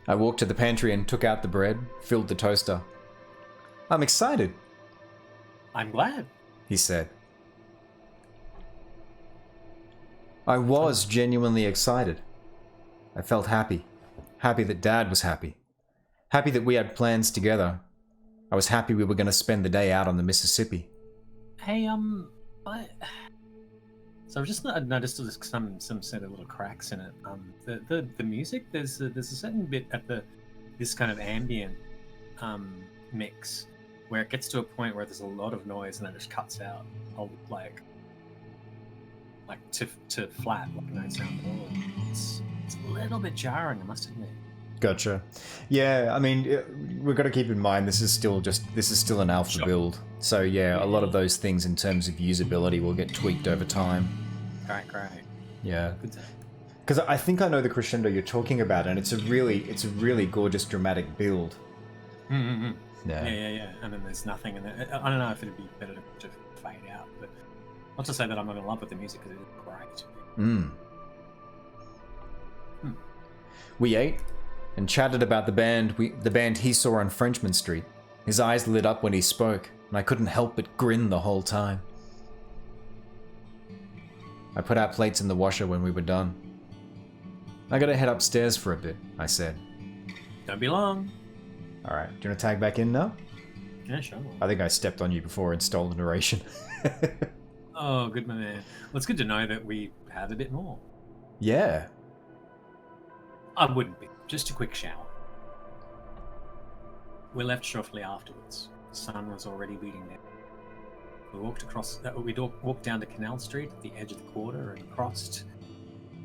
I walked to the pantry and took out the bread, filled the toaster. I'm excited, I'm glad. he said. I was genuinely excited. I felt happy. Happy that Dad was happy. Happy that we had plans together. I was happy we were going to spend the day out on the Mississippi. Hey, so I've just noticed some set of little cracks in it. The music, there's a certain bit at this kind of ambient mix where it gets to a point where there's a lot of noise and then it just cuts out, like to flat, like no sound at all. It's a little bit jarring, I must admit. Gotcha. Yeah, I mean, we've got to keep in mind this is still an alpha build. So yeah, a lot of those things in terms of usability will get tweaked over time. Great. Yeah. Because I think I know the crescendo you're talking about, and it's a really gorgeous dramatic build. Yeah. Yeah. And then there's nothing in it. I don't know if it'd be better to fade out, but not to say that I'm not in love with the music because it is great. We ate and chatted about the band he saw on Frenchman Street. His eyes lit up when he spoke, and I couldn't help but grin the whole time. I put our plates in the washer when we were done. I gotta head upstairs for a bit, I said. Don't be long. Alright, do you want to tag back in now? Yeah, sure. I think I stepped on you before and stole the narration. Oh, good man. Well, it's good to know that we have a bit more. Yeah. I wouldn't be. Just a quick shower. We left shortly afterwards. The sun was already beating down. We walked down to Canal Street at the edge of the quarter and crossed,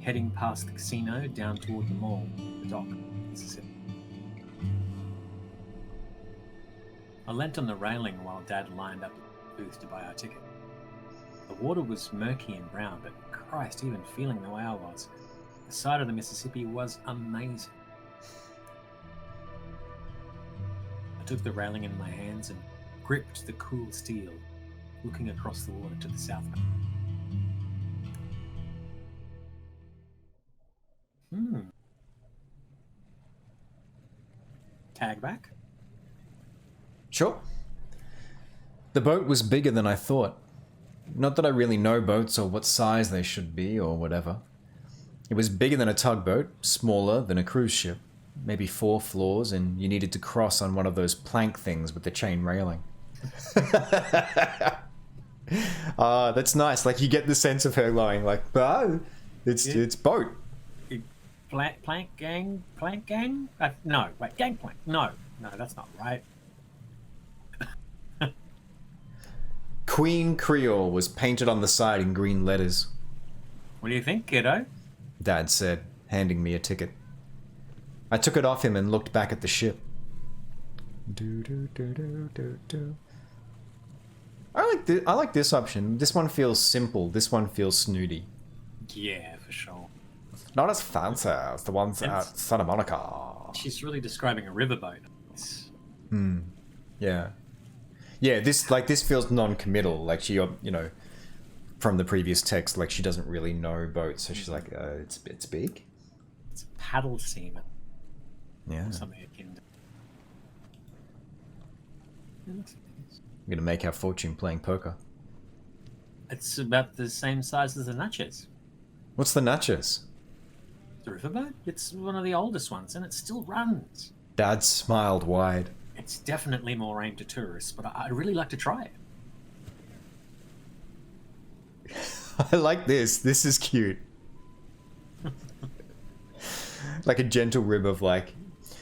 heading past the casino down toward the mall, the dock, Mississippi. I leant on the railing while Dad lined up at the booth to buy our ticket. The water was murky and brown, but Christ, even feeling the way I was, the sight of the Mississippi was amazing. I took the railing in my hands and gripped the cool steel, looking across the water to the south. Tag back? Sure. The boat was bigger than I thought. Not that I really know boats or what size they should be or whatever. It was bigger than a tugboat, smaller than a cruise ship. Maybe 4 floors, and you needed to cross on one of those plank things with the chain railing. That's nice. Like, you get the sense of her going like, it's boat. Plank gang? No, wait, gangplank. No, that's not right. Queen Creole was painted on the side in green letters. What do you think, kiddo? Dad said, handing me a ticket. I took it off him and looked back at the ship. I like this option. This one feels simple. This one feels snooty. Yeah, for sure. Not as fancy as the ones at Santa Monica. She's really describing a riverboat. Yeah. Yeah, this feels non-committal. Like she, from the previous text, like she doesn't really know boats, so she's like, it's big. It's a paddle seaman. Yeah. Something akin to... I'm gonna make our fortune playing poker. It's about the same size as the Natchez. What's the Natchez? The riverboat? It's one of the oldest ones, and it still runs. Dad smiled wide. It's definitely more aimed at tourists, but I'd really like to try it. I like this. This is cute. Like a gentle rib of like,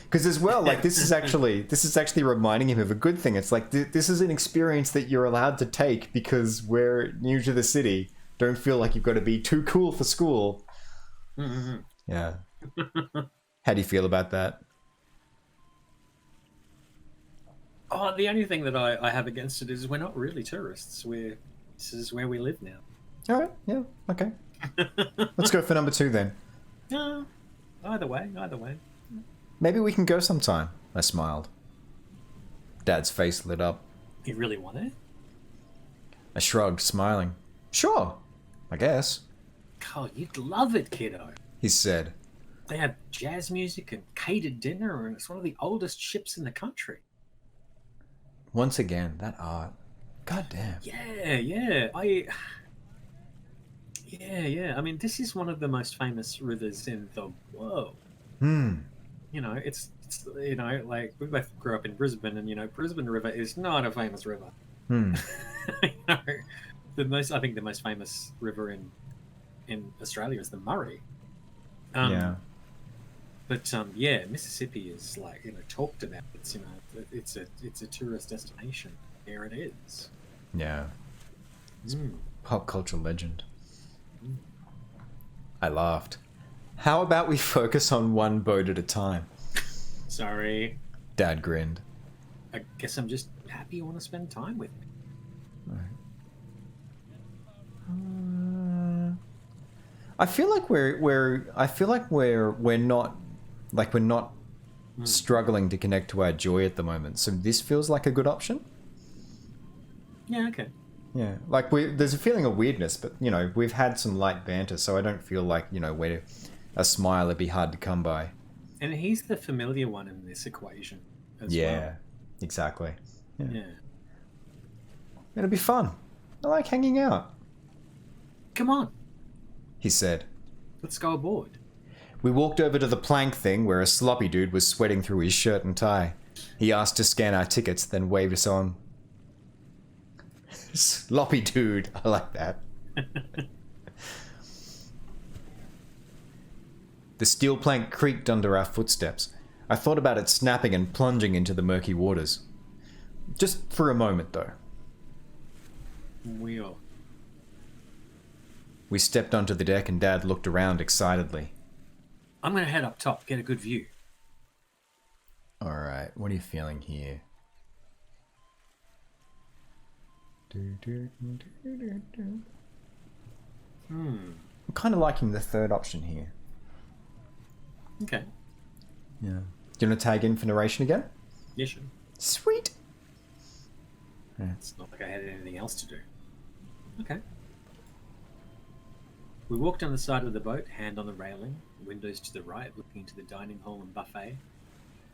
because as well, like this is actually reminding him of a good thing. It's like this is an experience that you're allowed to take because we're new to the city. Don't feel like you've got to be too cool for school. Mm-hmm. Yeah. How do you feel about that? Oh, the only thing that I have against it is we're not really tourists. This is where we live now. All right. Yeah. Okay. Let's go for number 2 then. Either way. Maybe we can go sometime. I smiled. Dad's face lit up. You really want it? I shrugged, smiling. Sure. I guess. Oh, you'd love it, kiddo. He said. They have jazz music and catered dinner, and it's one of the oldest ships in the country. Once again, that art. God damn. Yeah. I mean, this is one of the most famous rivers in the world. You know, it's like we both grew up in Brisbane, and Brisbane River is not a famous river. I think the most famous river in Australia is the Murray. Yeah. But Mississippi is talked about. It's a tourist destination. There it is. Yeah. It's pop culture legend. I laughed. How about we focus on one boat at a time? Sorry. Dad grinned. I guess I'm just happy you want to spend time with me. I feel like we're not struggling to connect to our joy at the moment. So this feels like a good option. Yeah, okay. Yeah, like there's a feeling of weirdness, but we've had some light banter, so I don't feel like we're a smile would be hard to come by. And he's the familiar one in this equation as well. Yeah, exactly. Yeah. It'll be fun. I like hanging out. Come on. He said. Let's go aboard. We walked over to the plank thing where a sloppy dude was sweating through his shirt and tie. He asked to scan our tickets, then waved us on. Sloppy dude. I like that. The steel plank creaked under our footsteps. I thought about it snapping and plunging into the murky waters. Just for a moment, though. We stepped onto the deck and Dad looked around excitedly. I'm going to head up top, get a good view. Alright, what are you feeling here? I'm kind of liking the third option here. Okay. Yeah. Do you want to tag in for narration again? Yeah, sure. Sweet. It's not like I had anything else to do. Okay. We walked down the side of the boat, hand on the railing, windows to the right, looking into the dining hall and buffet.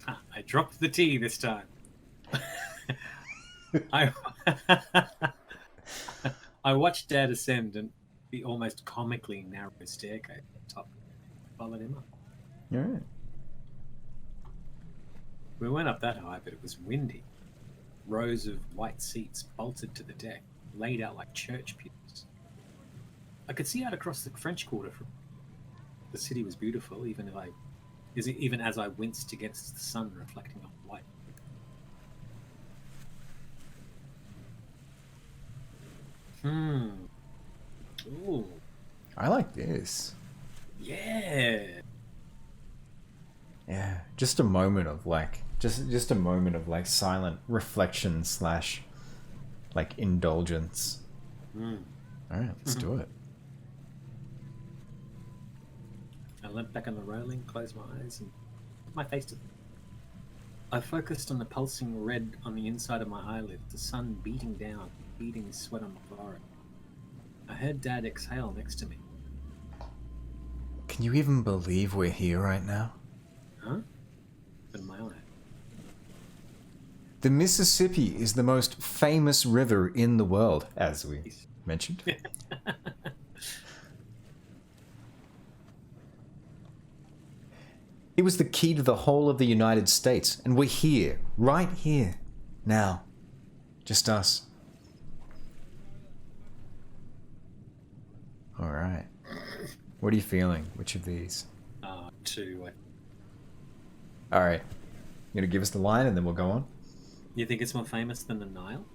I dropped the tea this time. I watched Dad ascend and the almost comically narrow staircase at the top. Followed him up. All right. We went up that high, but it was windy. Rows of white seats bolted to the deck, laid out like church pews. I could see out across the French Quarter. The city was beautiful, even as I winced against the sun reflecting off white. Ooh. I like this. Yeah. Yeah. Just a moment of like, just a moment of like silent reflection / like indulgence. All right, let's do it. I leant back on the railing, closed my eyes, and put my face to them. I focused on the pulsing red on the inside of my eyelid, the sun beating down, beating sweat on my forehead. I heard Dad exhale next to me. Can you even believe we're here right now? Huh? In my eye. The Mississippi is the most famous river in the world, as we mentioned. It was the key to the whole of the United States, and we're here, right here, now. Just us. All right. What are you feeling? Which of these? Two. All right. You gonna give us the line and then we'll go on? You think it's more famous than the Nile?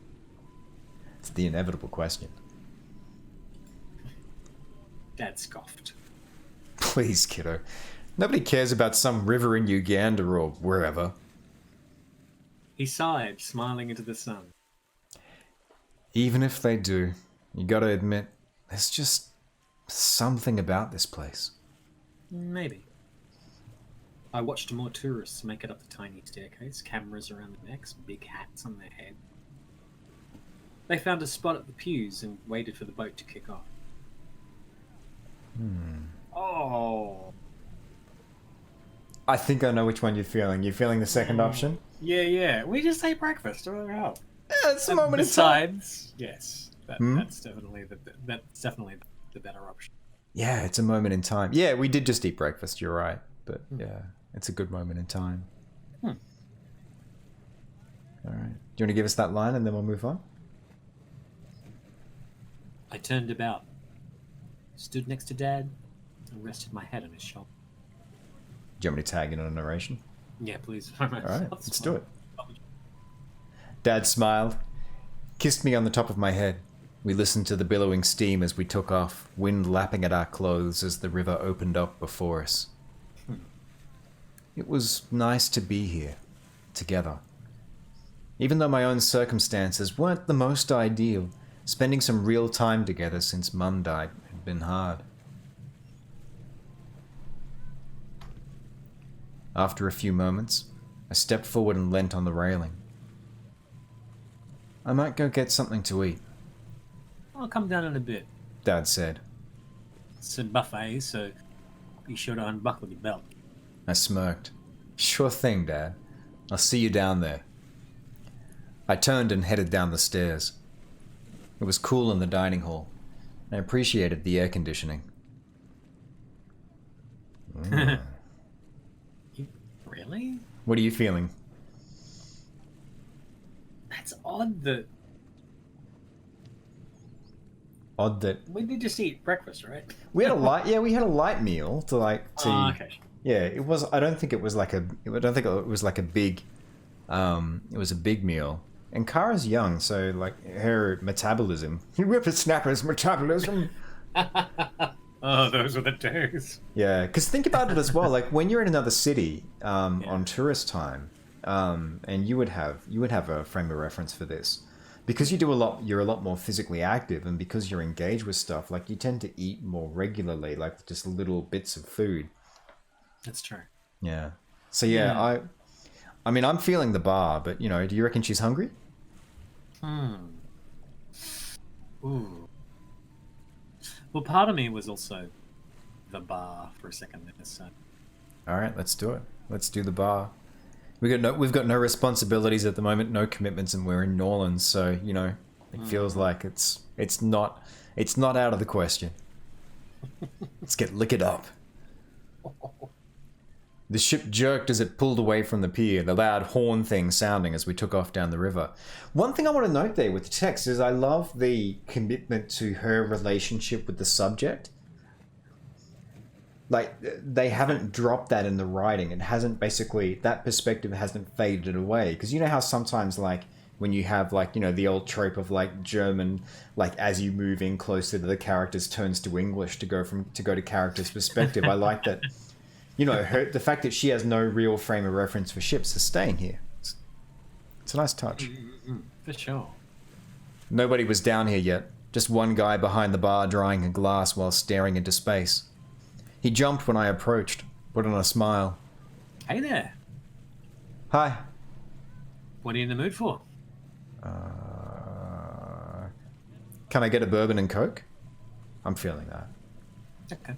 It's the inevitable question. Dad scoffed. Please, kiddo. Nobody cares about some river in Uganda or wherever. He sighed, smiling into the sun. Even if they do, you gotta admit, there's just something about this place. Maybe. I watched more tourists make it up the tiny staircase, cameras around their necks, big hats on their head. They found a spot at the pews and waited for the boat to kick off. Oh. I think I know which one you're feeling. You're feeling the second option? Yeah. We just ate breakfast. What the hell? Yeah, it's a moment in time. Besides, yes, that's definitely the better option. Yeah, it's a moment in time. Yeah, we did just eat breakfast, you're right. But yeah, it's a good moment in time. All right. Do you want to give us that line and then we'll move on? I turned about, stood next to Dad, and rested my head on his shoulder. Do you want me to tag in on a narration? Yeah, please. All right, let's do it. Dad smiled, kissed me on the top of my head. We listened to the billowing steam as we took off, wind lapping at our clothes as the river opened up before us. It was nice to be here, together. Even though my own circumstances weren't the most ideal, spending some real time together since Mum died had been hard. After a few moments, I stepped forward and leant on the railing. I might go get something to eat, I'll come down in a bit. Dad said. It's a buffet, so be sure to unbuckle your belt. I smirked. Sure thing, Dad. I'll see you down there. I turned and headed down the stairs. It was cool in the dining hall. I appreciated the air conditioning. Really? What are you feeling? That's odd that... Odd that We did just eat breakfast, right? we had a light. Yeah, we had a light meal to like. Oh, okay. Yeah, it was. I don't think it was like a. I don't think it was like a big. It was a big meal. And Kara's young, so like her metabolism. You whippersnapper's metabolism. Oh, those were the days. Yeah, because think about it as well. Like when you're in another city on tourist time, and you would have a frame of reference for this. because you're a lot more physically active, and because you're engaged with stuff, like you tend to eat more regularly, like just little bits of food. That's true. Yeah. So yeah, I mean, I'm feeling the bar, but you know, do you reckon she's hungry? Ooh. Well, part of me was also the bar for a second there, so. All right, let's do it. Let's do the bar. We've got no responsibilities at the moment, no commitments, and we're in New Orleans, so you know, it feels like it's not out of the question. Let's get liquored up. The ship jerked as it pulled away from the pier, the loud horn thing sounding as we took off down the river. One thing I want to note there with the text is I love the commitment to her relationship with the subject. Like, they haven't dropped that in the writing. It hasn't basically, that perspective hasn't faded away. Because you know how sometimes, like, when you have, like, you know, the old trope of, like, German, like, as you move in closer to the characters turns to English to go to character's perspective. I like that. You know, the fact that she has no real frame of reference for ships is staying here. It's a nice touch. For sure. Nobody was down here yet. Just one guy behind the bar drying a glass while staring into space. He jumped when I approached, put on a smile. Hey there. Hi. What are you in the mood for? Can I get a bourbon and Coke? I'm feeling that. Okay.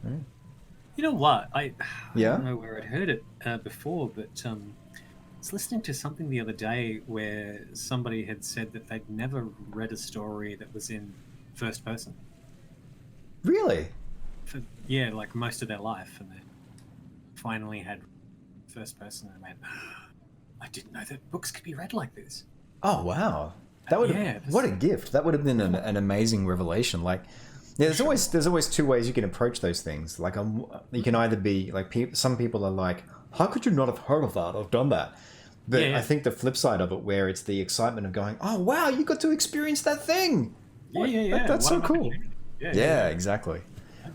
Mm. You know what? I Yeah? don't know where I'd heard it before, but I was listening to something the other day where somebody had said that they'd never read a story that was in first person. Really? Yeah, like most of their life, and they finally had first person and went, I didn't know that books could be read like this. Oh, wow. That would what a gift. That would have been an amazing revelation. Like, yeah, there's always two ways you can approach those things. Like, you can either be like, some people are like, how could you not have heard of that or done that? But I think the flip side of it, where it's the excitement of going, oh wow, you got to experience that thing. Yeah. That's so cool. Yeah, exactly.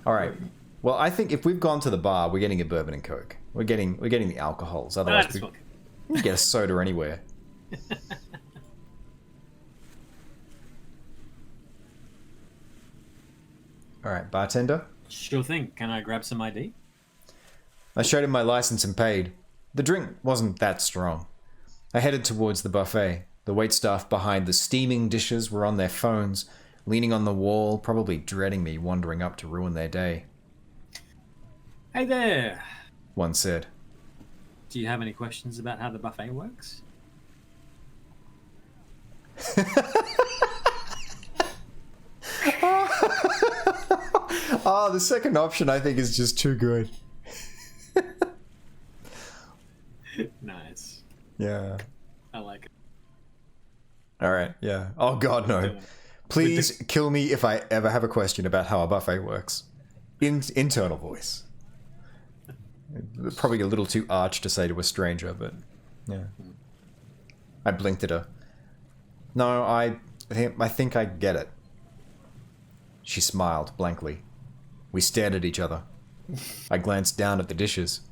All right. Well, I think if we've gone to the bar, we're getting a bourbon and Coke. We're getting the alcohols. Otherwise, we can get a soda anywhere. All right, bartender. Sure thing. Can I grab some ID? I showed him my license and paid. The drink wasn't that strong. I headed towards the buffet. The waitstaff behind the steaming dishes were on their phones, leaning on the wall, probably dreading me wandering up to ruin their day. Hey there. One said. Do you have any questions about how the buffet works? Oh, the second option I think is just too good. Nice. Yeah. I like it. All right, yeah. Oh, God, no. Please kill me if I ever have a question about how a buffet works. Internal voice. Probably a little too arch to say to a stranger, but yeah. I blinked at her. No, I think I get it. She smiled blankly. We stared at each other. I glanced down at the dishes.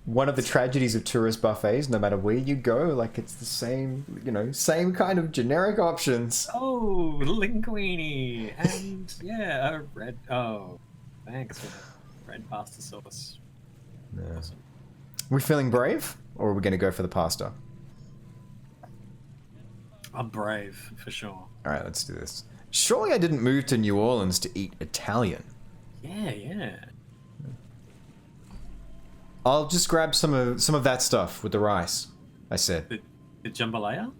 One of the tragedies of tourist buffets, no matter where you go, like it's the same, same kind of generic options. Oh, linguine and yeah, a red. Oh, thanks for that red pasta sauce. Yeah. Awesome. We feeling brave, or are we going to go for the pasta? I'm brave for sure. All right, let's do this. Surely I didn't move to New Orleans to eat Italian. Yeah. I'll just grab some of that stuff with the rice, I said. The jambalaya?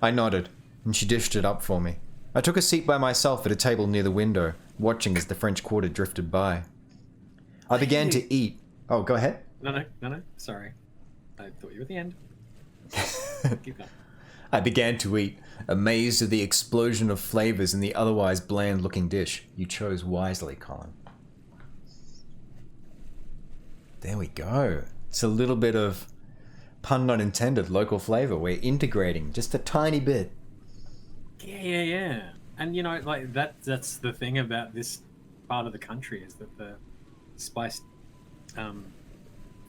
I nodded, and she dished it up for me. I took a seat by myself at a table near the window, watching as the French Quarter drifted by. I began to eat. Oh, go ahead. No. Sorry. I thought you were at the end. Keep going. I began to eat, amazed at the explosion of flavors in the otherwise bland-looking dish. You chose wisely, Colin. There we go. It's a little bit of, pun not intended, local flavor. We're integrating just a tiny bit. Yeah. And that's the thing about this part of the country is that the spice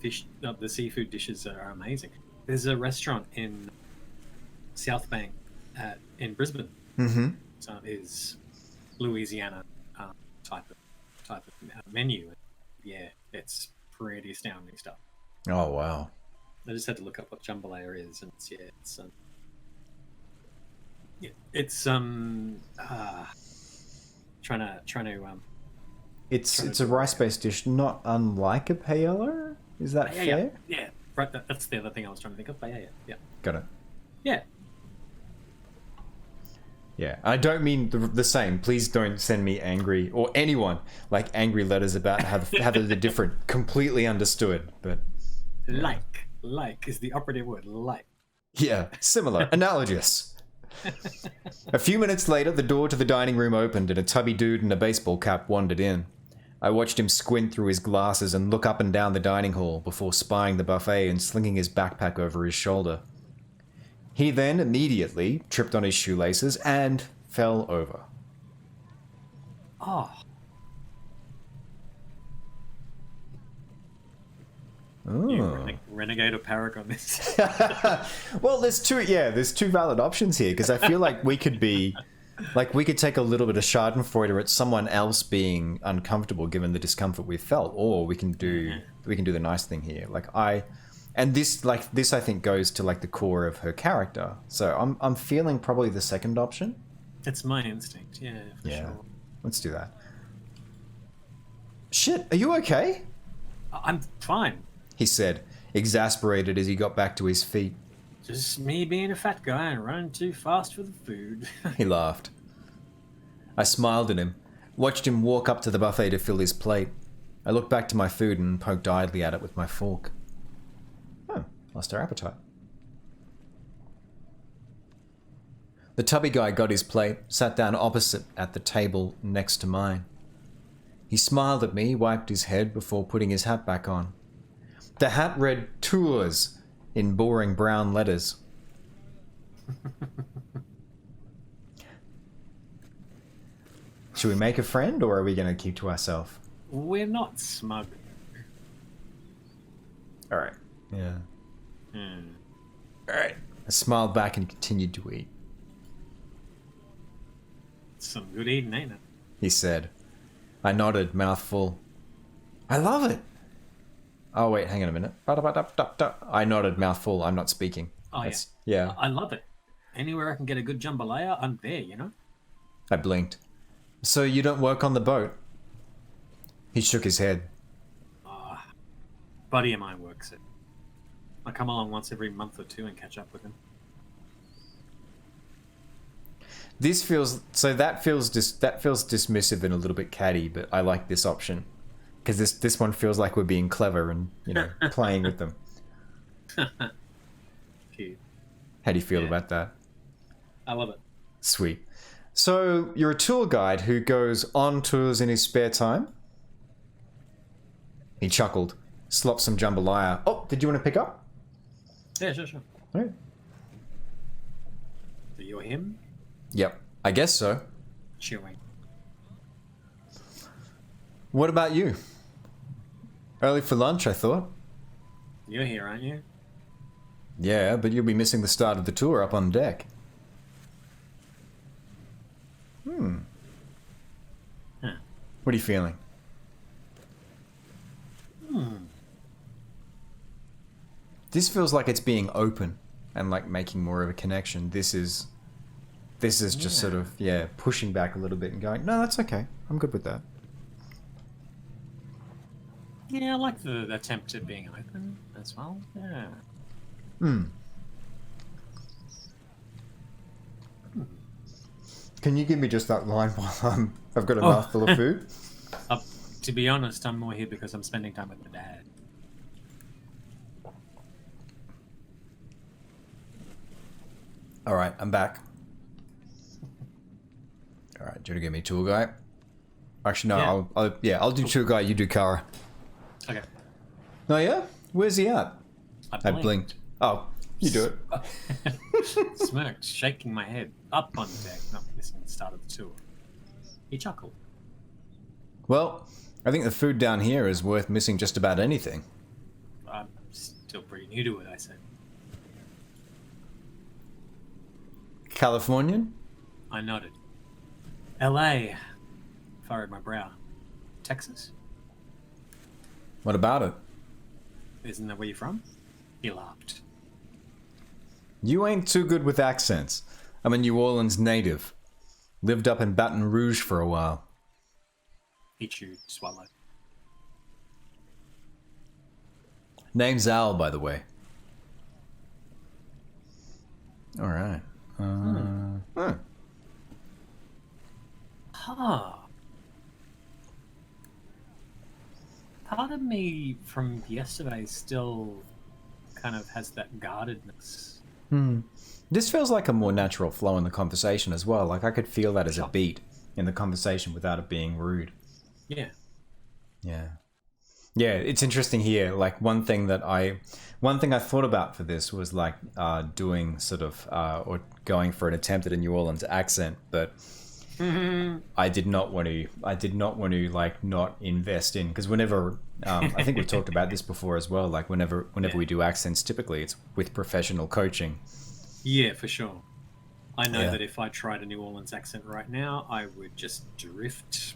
fish. The seafood dishes are amazing. There's a restaurant in South Bank in Brisbane. Mm-hmm. So is Louisiana type of menu. Yeah, it's pretty astounding stuff. Oh wow. I just had to look up what jambalaya is, and it's It's a rice-based dish, not unlike a paella. Is that fair? Yeah. Right. That's the other thing I was trying to think of. Paella. Yeah. Got it. Yeah. Yeah, I don't mean the same. Please don't send me angry, or anyone, like angry letters about how they're different. Completely understood, but Like is the operative word. Like. Yeah, similar, analogous. A few minutes later, the door to the dining room opened and a tubby dude in a baseball cap wandered in. I watched him squint through his glasses and look up and down the dining hall before spying the buffet and slinging his backpack over his shoulder. He then immediately tripped on his shoelaces and fell over. Oh. You renegade or paragon this. Well, there's two valid options here, because I feel like we could take a little bit of schadenfreude at someone else being uncomfortable given the discomfort we felt, or we can do the nice thing here. This I think goes to like the core of her character. So I'm feeling probably the second option. It's my instinct, yeah, for sure. Let's do that. Shit, are you okay? I'm fine. He said, exasperated as he got back to his feet. Just me being a fat guy and running too fast for the food. He laughed. I smiled at him, watched him walk up to the buffet to fill his plate. I looked back to my food and poked idly at it with my fork. Oh, lost our appetite. The tubby guy got his plate, sat down opposite at the table next to mine. He smiled at me, wiped his head before putting his hat back on. The hat read Tours in boring brown letters. Should we make a friend, or are we going to keep to ourselves? We're not smug. All right. Yeah. All right. I smiled back and continued to eat. Some good eating, ain't it? He said. I nodded, mouth full. I love it. Oh, wait, hang on a minute. I nodded, mouth full. I'm not speaking. Oh, yeah. I love it. Anywhere I can get a good jambalaya, I'm there, you know? I blinked. So you don't work on the boat? He shook his head. Buddy of mine works it. I come along once every month or two and catch up with him. That feels dismissive and a little bit catty, but I like this option. Because this one feels like we're being clever and, playing with them. Cute. How do you feel about that? I love it. Sweet. So, you're a tour guide who goes on tours in his spare time? He chuckled, slopped some jambalaya. Oh, did you want to pick up? Yeah, sure. All right. So you're him? Yep, I guess so. Chewing. What about you? Early for lunch, I thought. You're here, aren't you? Yeah, but you'll be missing the start of the tour up on deck. What are you feeling? This feels like it's being open and like making more of a connection. This is just sort of, pushing back a little bit and going, no, that's okay. I'm good with that. Yeah, I like the attempt at being open as well. Yeah. Can you give me just that line while I've got a mouthful of food? To be honest, I'm more here because I'm spending time with my dad. All right, I'm back. All right, do you want to give me tour guy? Actually, no. Yeah. I'll do tour guy. You do Kara. Okay. Oh yeah, where's he at? I blinked. Oh, you do it. Smirked, shaking my head. Up on deck, not missing the start of the tour. He chuckled. Well, I think the food down here is worth missing just about anything. I'm still pretty new to it, I said. Californian? I nodded. L.A. Furrowed my brow. Texas? What about it? Isn't that where you're from? He laughed. You ain't too good with accents. I'm a New Orleans native. Lived up in Baton Rouge for a while. He chewed, swallowed. Name's Al, by the way. All right. Huh. Part of me from yesterday still kind of has that guardedness. This feels like a more natural flow in the conversation as well. Like I could feel that as a beat in the conversation without it being rude. Yeah. Yeah, it's interesting here. Like one thing I thought about for this was like doing sort of or going for an attempt at a New Orleans accent, but I did not want to like not invest in, because whenever I think we've talked about this before as well. Like whenever we do accents, typically it's with professional coaching. Yeah, for sure. I know Yeah. that if I tried a New Orleans accent right now, I would just drift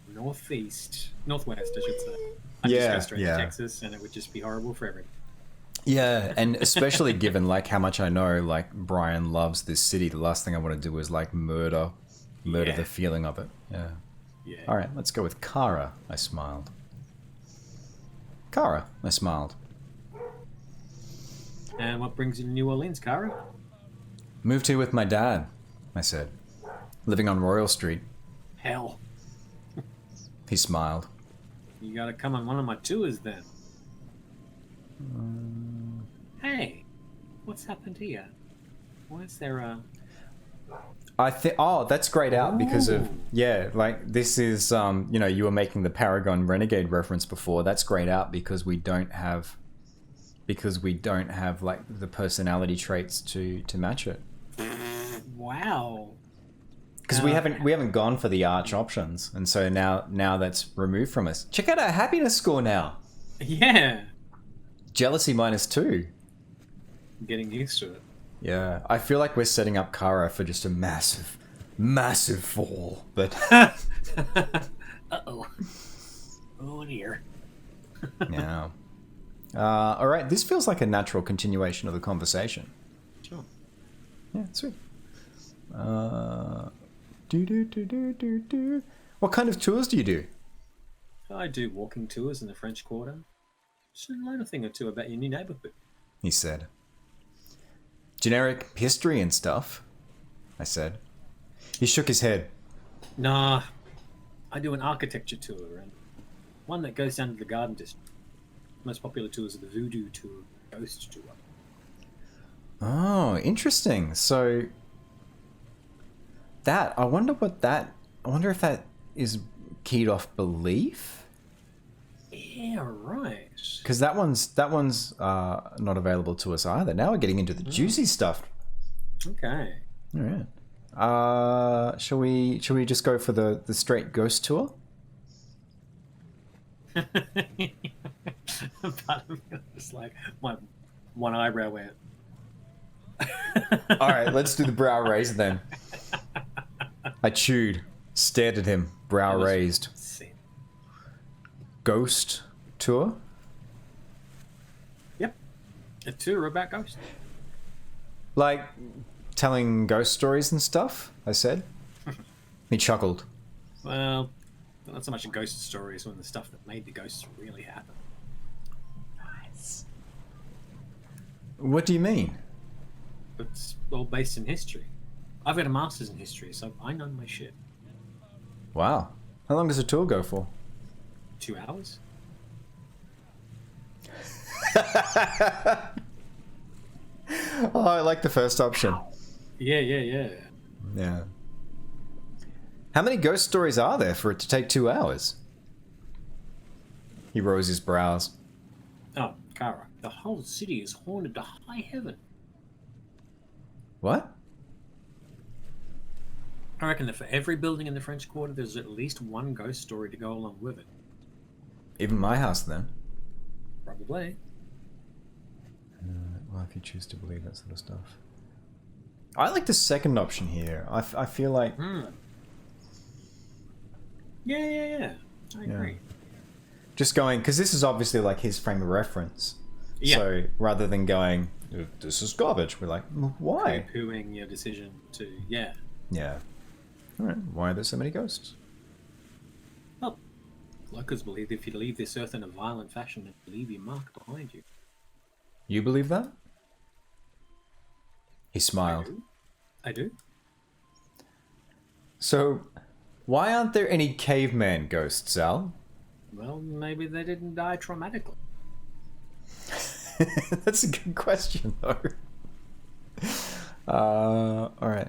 northwest, I should say. I'd just go straight to Texas, and it would just be horrible for everyone. Yeah, and especially given like how much I know, like Brian loves this city. The last thing I want to do is like murder the feeling of it. Yeah. All right, let's go with Kara. I smiled. Kara, I smiled. And what brings you to New Orleans, Cara? Moved here with my dad, I said. Living on Royal Street. Hell, He smiled. you gotta come on one of my tours then. Hey, what's happened here? Why is there a... I think. Oh, that's grayed out because of like this is you were making the Paragon Renegade reference before. That's grayed out because we don't have like the personality traits to match it. Wow. Because we haven't gone for the arch options, and so now that's removed from us. Check out our happiness score now. Yeah. Jealousy -2. I'm getting used to it. Yeah, I feel like we're setting up Kara for just a massive fall. But Uh-oh. Oh dear. yeah. All right, this feels like a natural continuation of the conversation. Sure. Yeah, sweet. What kind of tours do you do? I do walking tours in the French Quarter. Should learn a thing or two about your new neighborhood. He said. Generic history and stuff, I said. He shook his head. Nah, I do an architecture tour and one that goes down to the Garden District. Most popular tours are the Voodoo Tour, Ghost Tour. Oh, interesting. So I wonder if that is keyed off belief. Yeah, right. Because that one's not available to us either. Now we're getting into the juicy stuff. Okay. All right. Shall we just go for the straight ghost tour? Part of me was like, my one eyebrow went. All right, let's do the brow raise then. I chewed, stared at him, brow raised. Ghost tour? Yep. A tour about ghosts. Like telling ghost stories and stuff, I said. He chuckled. Well, not so much a ghost stories when the stuff that made the ghosts really happen. Nice. What do you mean? It's all based in history. I've got a master's in history, so I know my shit. Wow. How long does a tour go for? 2 hours? Oh, I like the first option. Yeah. Yeah. How many ghost stories are there for it to take 2 hours? He rose his brows. Oh, Kara, the whole city is haunted to high heaven. What? I reckon that for every building in the French Quarter, there's at least one ghost story to go along with it. Even my house, then. Probably. Well, if you choose to believe that sort of stuff. I like the second option here. I feel like... Yeah. I agree. Just going... Because this is obviously like his frame of reference. Yeah. So rather than going, this is garbage, we're like, why? Poo-pooing your decision to... Yeah. Yeah. Alright, why are there so many ghosts? Well, locals believe if you leave this earth in a violent fashion, they leave your mark behind you. You believe that? He smiled. I do. So, why aren't there any caveman ghosts, Al? Well, maybe they didn't die traumatically. That's a good question, though. Alright.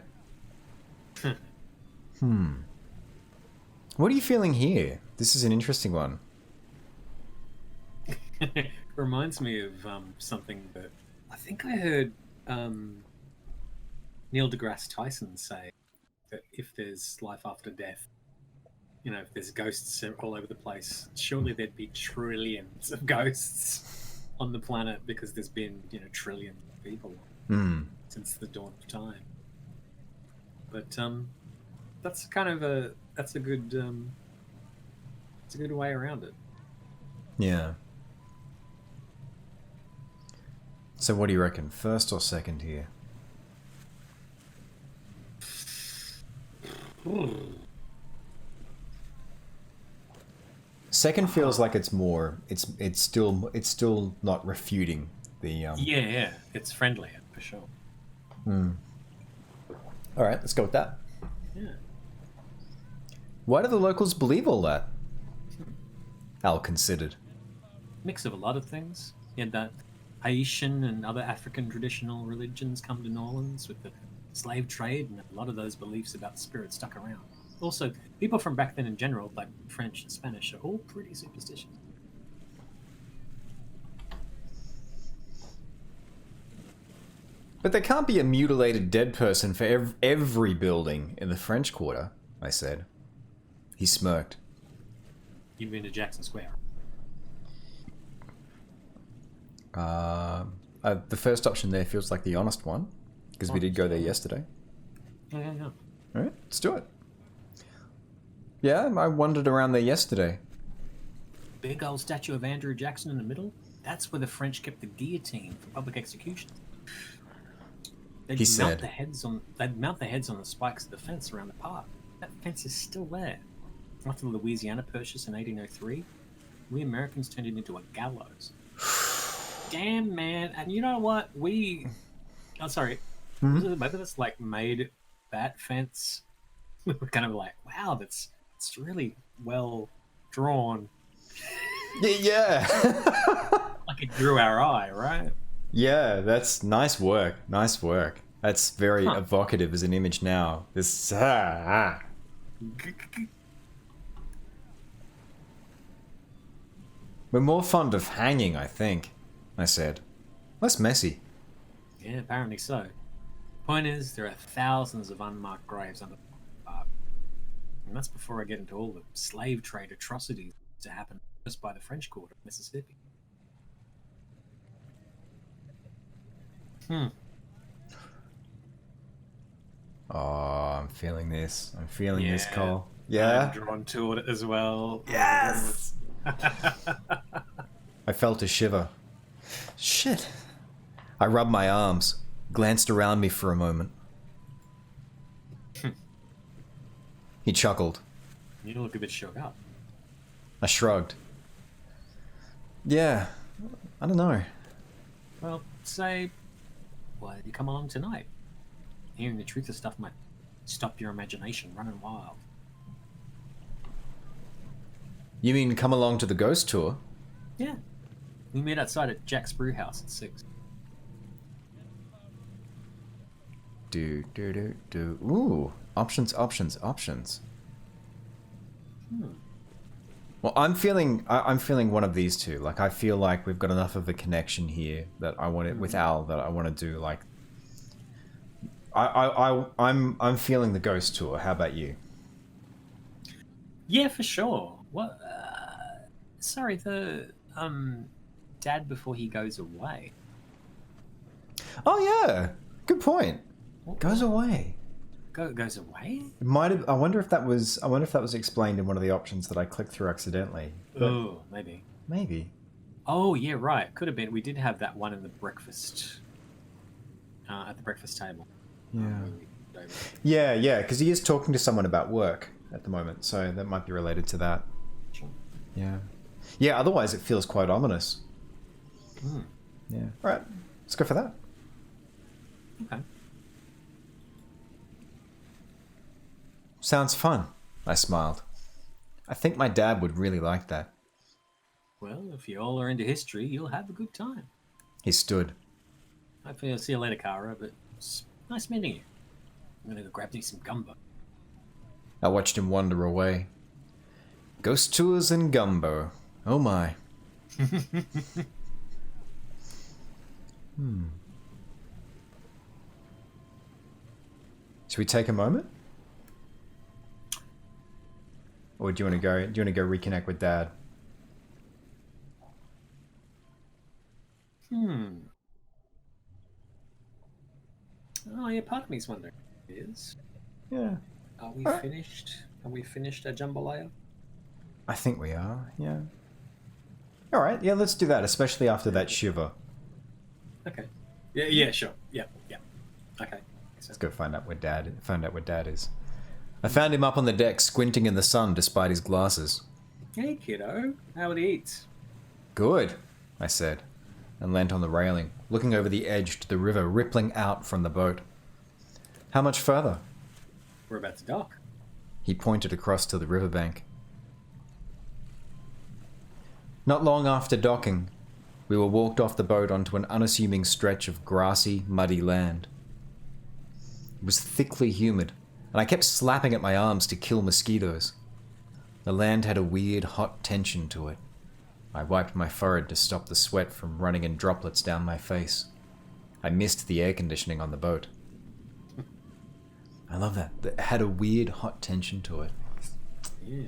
What are you feeling here? This is an interesting one. Reminds me of something that I think I heard Neil deGrasse Tyson say, that if there's life after death, you know, if there's ghosts all over the place, surely there'd be trillions of ghosts on the planet because there's been, you know, trillions of people since the dawn of time. But that's kind of a good it's a good way around it. Yeah. So what do you reckon? First or second here? Second feels like it's more. It's still not refuting the. Yeah, it's friendlier for sure. All right, let's go with that. Yeah. Why do the locals believe all that? Al considered. Mix of a lot of things. You had that Haitian and other African traditional religions come to New Orleans with the slave trade, and a lot of those beliefs about spirits stuck around. Also, people from back then in general, like French and Spanish, are all pretty superstitious. But there can't be a mutilated dead person for every building in the French Quarter, I said. He smirked. You've been to Jackson Square. The first option there feels like the honest one, because we did go there yesterday. Yeah. All right, let's do it. Yeah, I wandered around there yesterday. Big old statue of Andrew Jackson in the middle. That's where the French kept the guillotine for public execution. They'd mount the heads on the spikes of the fence around the park. That fence is still there. After the Louisiana Purchase in 1803, we Americans turned it into a gallows. Damn, man. And you know what? Maybe that's like made that fence. We were kind of like, wow, it's really well drawn. Yeah. Like it drew our eye, right? Yeah, that's nice work. Nice work. That's very evocative as an image now. This. We're more fond of hanging, I think, I said. Less messy. Yeah, apparently so. Point is, there are thousands of unmarked graves under the park. And that's before I get into all the slave trade atrocities to happen just by the French Quarter of Mississippi. Oh, I'm feeling this. I'm feeling this, Cole. Yeah? I'm drawn to it as well. Yes! I felt a shiver. Shit. I rubbed my arms, glanced around me for a moment. He chuckled. You look a bit shook up. I shrugged. Yeah, I don't know. Well, why did you come along tonight? Hearing the truth of stuff might stop your imagination running wild. You mean come along to the ghost tour? Yeah. We meet outside at Jack's Brew House at 6. Ooh, options. Well, I'm feeling one of these two. Like, I feel like we've got enough of a connection here that I want it with Al that I want to do. Like, I'm feeling the ghost tour. How about you? Yeah, for sure. What? Sorry, the dad before he goes away. Oh yeah, good point. Goes away. Goes away? It might have. I wonder if that was explained in one of the options that I clicked through accidentally. Oh, maybe. Maybe. Oh yeah, right. Could have been. We did have that one in the breakfast. At the breakfast table. Yeah. Yeah, because he is talking to someone about work at the moment, so that might be related to that. Sure. Yeah. Yeah. Otherwise, it feels quite ominous. Yeah. All right. Let's go for that. Okay. Sounds fun. I smiled. I think my dad would really like that. Well, if you all are into history, you'll have a good time. He stood. Hopefully I'll see you later, Kara, but it's nice meeting you. I'm gonna go grab me some gumbo. I watched him wander away. Ghost tours and gumbo. Oh my. Should we take a moment? Or do you want to go reconnect with Dad? Oh yeah, part of me's wondering. Is Yeah. Are we finished? Are we finished a jambalaya? I think we are, yeah. Alright, yeah, let's do that, especially after that shiver. Okay. Yeah, sure. Yeah. Okay. Let's go find out where Dad is. I found him up on the deck, squinting in the sun despite his glasses. Hey kiddo, how'd he eat? Good, I said, and leant on the railing, looking over the edge to the river rippling out from the boat. How much further? We're about to dock. He pointed across to the riverbank. Not long after docking, we were walked off the boat onto an unassuming stretch of grassy, muddy land. It was thickly humid, and I kept slapping at my arms to kill mosquitoes. The land had a weird, hot tension to it. I wiped my forehead to stop the sweat from running in droplets down my face. I missed the air conditioning on the boat. I love that. It had a weird, hot tension to it. Yeah.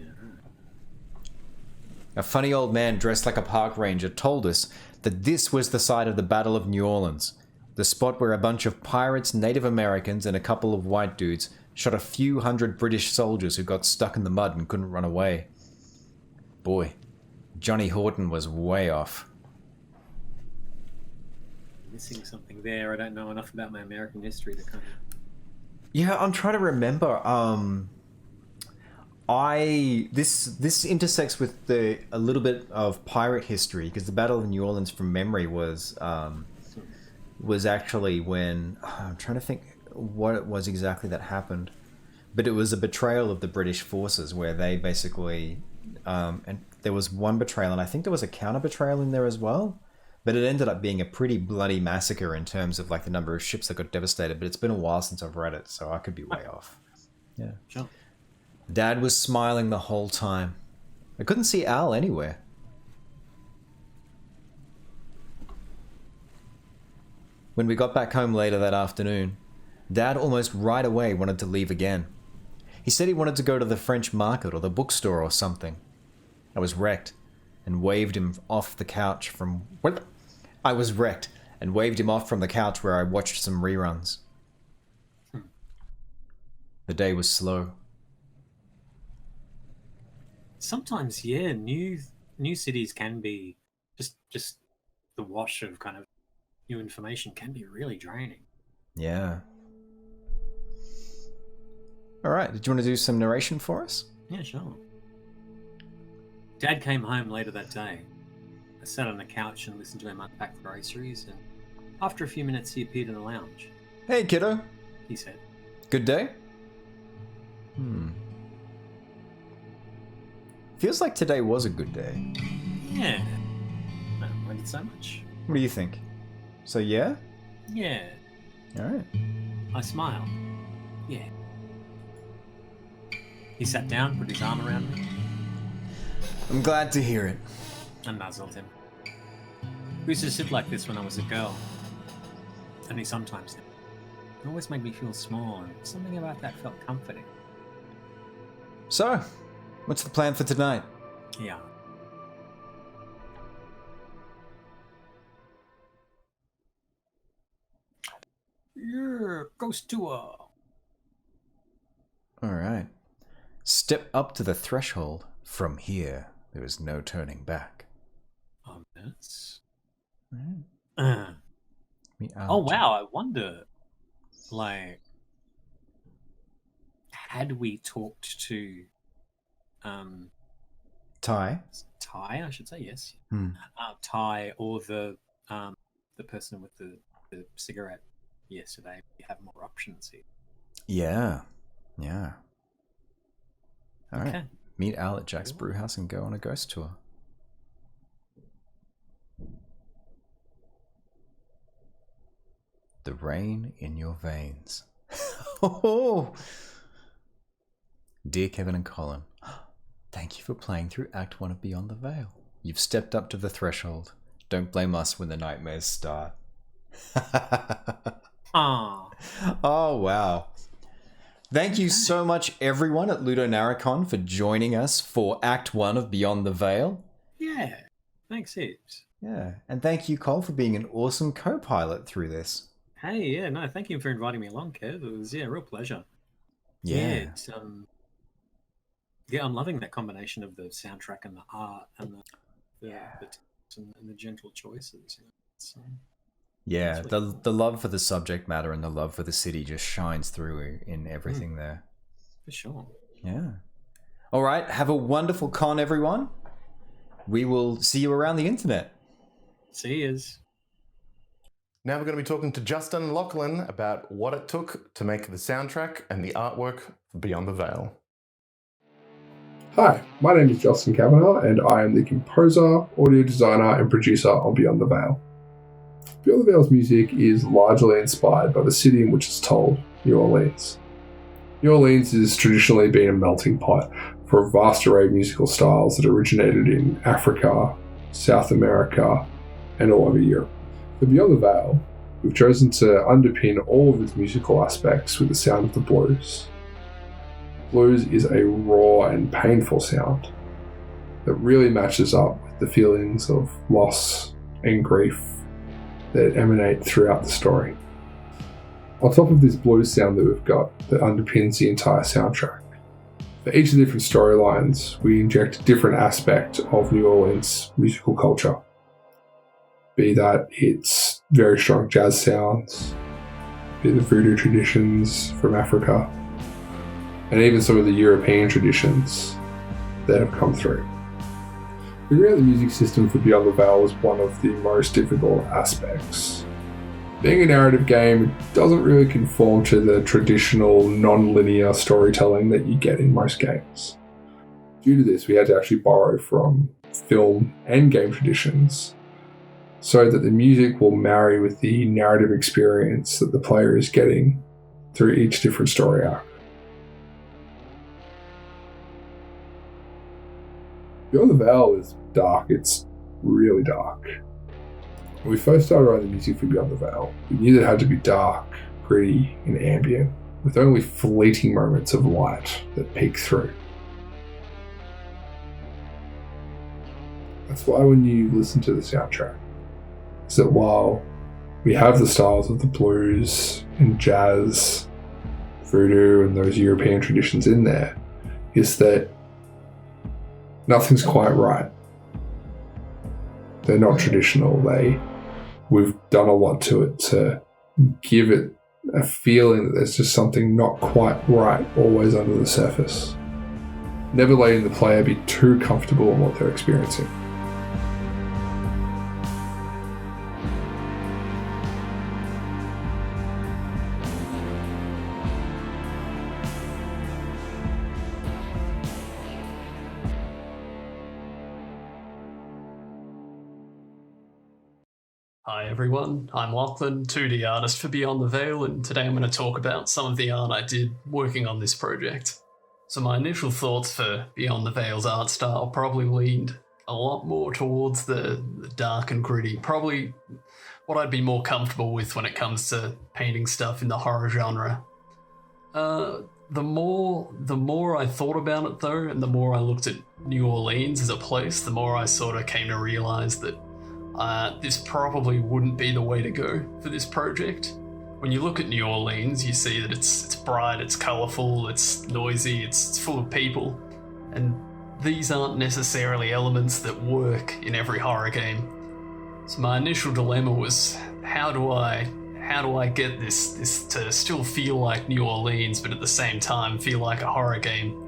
A funny old man dressed like a park ranger told us that this was the site of the Battle of New Orleans, the spot where a bunch of pirates, Native Americans, and a couple of white dudes shot a few hundred British soldiers who got stuck in the mud and couldn't run away. Boy, Johnny Horton was way off. Missing something there. I don't know enough about my American history to kind of... Yeah, I'm trying to remember. This intersects with a little bit of pirate history, because the Battle of New Orleans, from memory, was actually when I'm trying to think what it was exactly that happened, but it was a betrayal of the British forces where they basically and there was one betrayal, and I think there was a counter betrayal in there as well. But it ended up being a pretty bloody massacre in terms of like the number of ships that got devastated. But it's been a while since I've read it, so I could be way off. Yeah. Sure. Dad was smiling the whole time. I couldn't see Al anywhere. When we got back home later that afternoon, Dad almost right away wanted to leave again. He said he wanted to go to the French market or the bookstore or something. I was wrecked and waved him off the couch from... I was wrecked and waved him off from the couch where I watched some reruns. The day was slow. Sometimes, yeah, new cities can be just the wash of kind of new information can be really draining. Yeah. All right, did you want to do some narration for us? Yeah, sure. Dad came home later that day. I sat on the couch and listened to him unpack groceries, and after a few minutes he appeared in the lounge. Hey, kiddo. He said, Good day? Feels like today was a good day. yeah. I don't mind it so much. What do you think? So yeah? Yeah. All right. I smiled. Yeah. He sat down, put his arm around me, I'm glad to hear it. and nuzzled him. We used to sit like this when I was a girl. And he sometimes did. It always made me feel small, and something about that felt comforting. So, what's the plan for tonight? Yeah. Yeah, ghost tour. All right. Step up to the threshold. From here, there is no turning back. That's... Right. Oh wow, I wonder, like, had we talked to Ty? Ty, I should say, yes. Hmm. Ty or the person with the cigarette yesterday, we have more options here. Yeah. All right. Okay. Meet Al at Jack's Brewhouse and go on a ghost tour. The rain in your veins. Oh. Dear Kevin and Colin, thank you for playing through Act 1 of Beyond the Veil. You've stepped up to the threshold. Don't blame us when the nightmares start. Ah. Oh, wow. Thank you so much, everyone at LudoNarraCon, for joining us for Act 1 of Beyond the Veil. Yeah. Thanks, heaps. Yeah, and thank you, Cole, for being an awesome co-pilot through this. Hey, yeah, no, thank you for inviting me along, Kev. It was, a real pleasure. Yeah. It's, I'm loving that combination of the soundtrack and the art and the text and the gentle choices. It's, Yeah, That's really the love for the subject matter and the love for the city just shines through in everything there. for sure. Yeah. All right, have a wonderful con, everyone. We will see you around the internet. See yous. Now we're going to be talking to Justin and Lachlan about what it took to make the soundtrack and the artwork for Beyond the Veil. Hi, my name is Justin Kavanagh, and I am the composer, audio designer, and producer on Beyond the Veil. Beyond the Veil's music is largely inspired by the city in which it's told, New Orleans. New Orleans has traditionally been a melting pot for a vast array of musical styles that originated in Africa, South America, and all over Europe. For Beyond the Veil, we've chosen to underpin all of its musical aspects with the sound of the blues. Blues is a raw and painful sound that really matches up with the feelings of loss and grief that emanate throughout the story. On top of this blues sound that we've got that underpins the entire soundtrack, for each of the different storylines, we inject a different aspect of New Orleans musical culture. Be that its very strong jazz sounds, be the voodoo traditions from Africa, and even some of the European traditions that have come through. Figuring out the music system for Beyond the Veil was one of the most difficult aspects. Being a narrative game, it doesn't really conform to the traditional non-linear storytelling that you get in most games. Due to this, we had to actually borrow from film and game traditions so that the music will marry with the narrative experience that the player is getting through each different story arc. Beyond the Veil is dark, it's really dark. When we first started writing the music for Beyond the Veil, we knew that it had to be dark, gritty, and ambient, with only fleeting moments of light that peek through. That's why when you listen to the soundtrack, is that while we have the styles of the blues and jazz, voodoo, and those European traditions in there, is that nothing's quite right. They're not traditional. We've done a lot to it to give it a feeling that there's just something not quite right always under the surface. Never letting the player be too comfortable in what they're experiencing. Hi everyone, I'm Lachlan, 2D artist for Beyond the Veil, and today I'm going to talk about some of the art I did working on this project. So my initial thoughts for Beyond the Veil's art style probably leaned a lot more towards the dark and gritty, probably what I'd be more comfortable with when it comes to painting stuff in the horror genre. The more I thought about it though, and the more I looked at New Orleans as a place, the more I sort of came to realise that this probably wouldn't be the way to go for this project. when you look at New Orleans, you see that it's bright, it's colourful, it's noisy, it's full of people, and these aren't necessarily elements that work in every horror game. So my initial dilemma was, how do I get this to still feel like New Orleans, but at the same time feel like a horror game?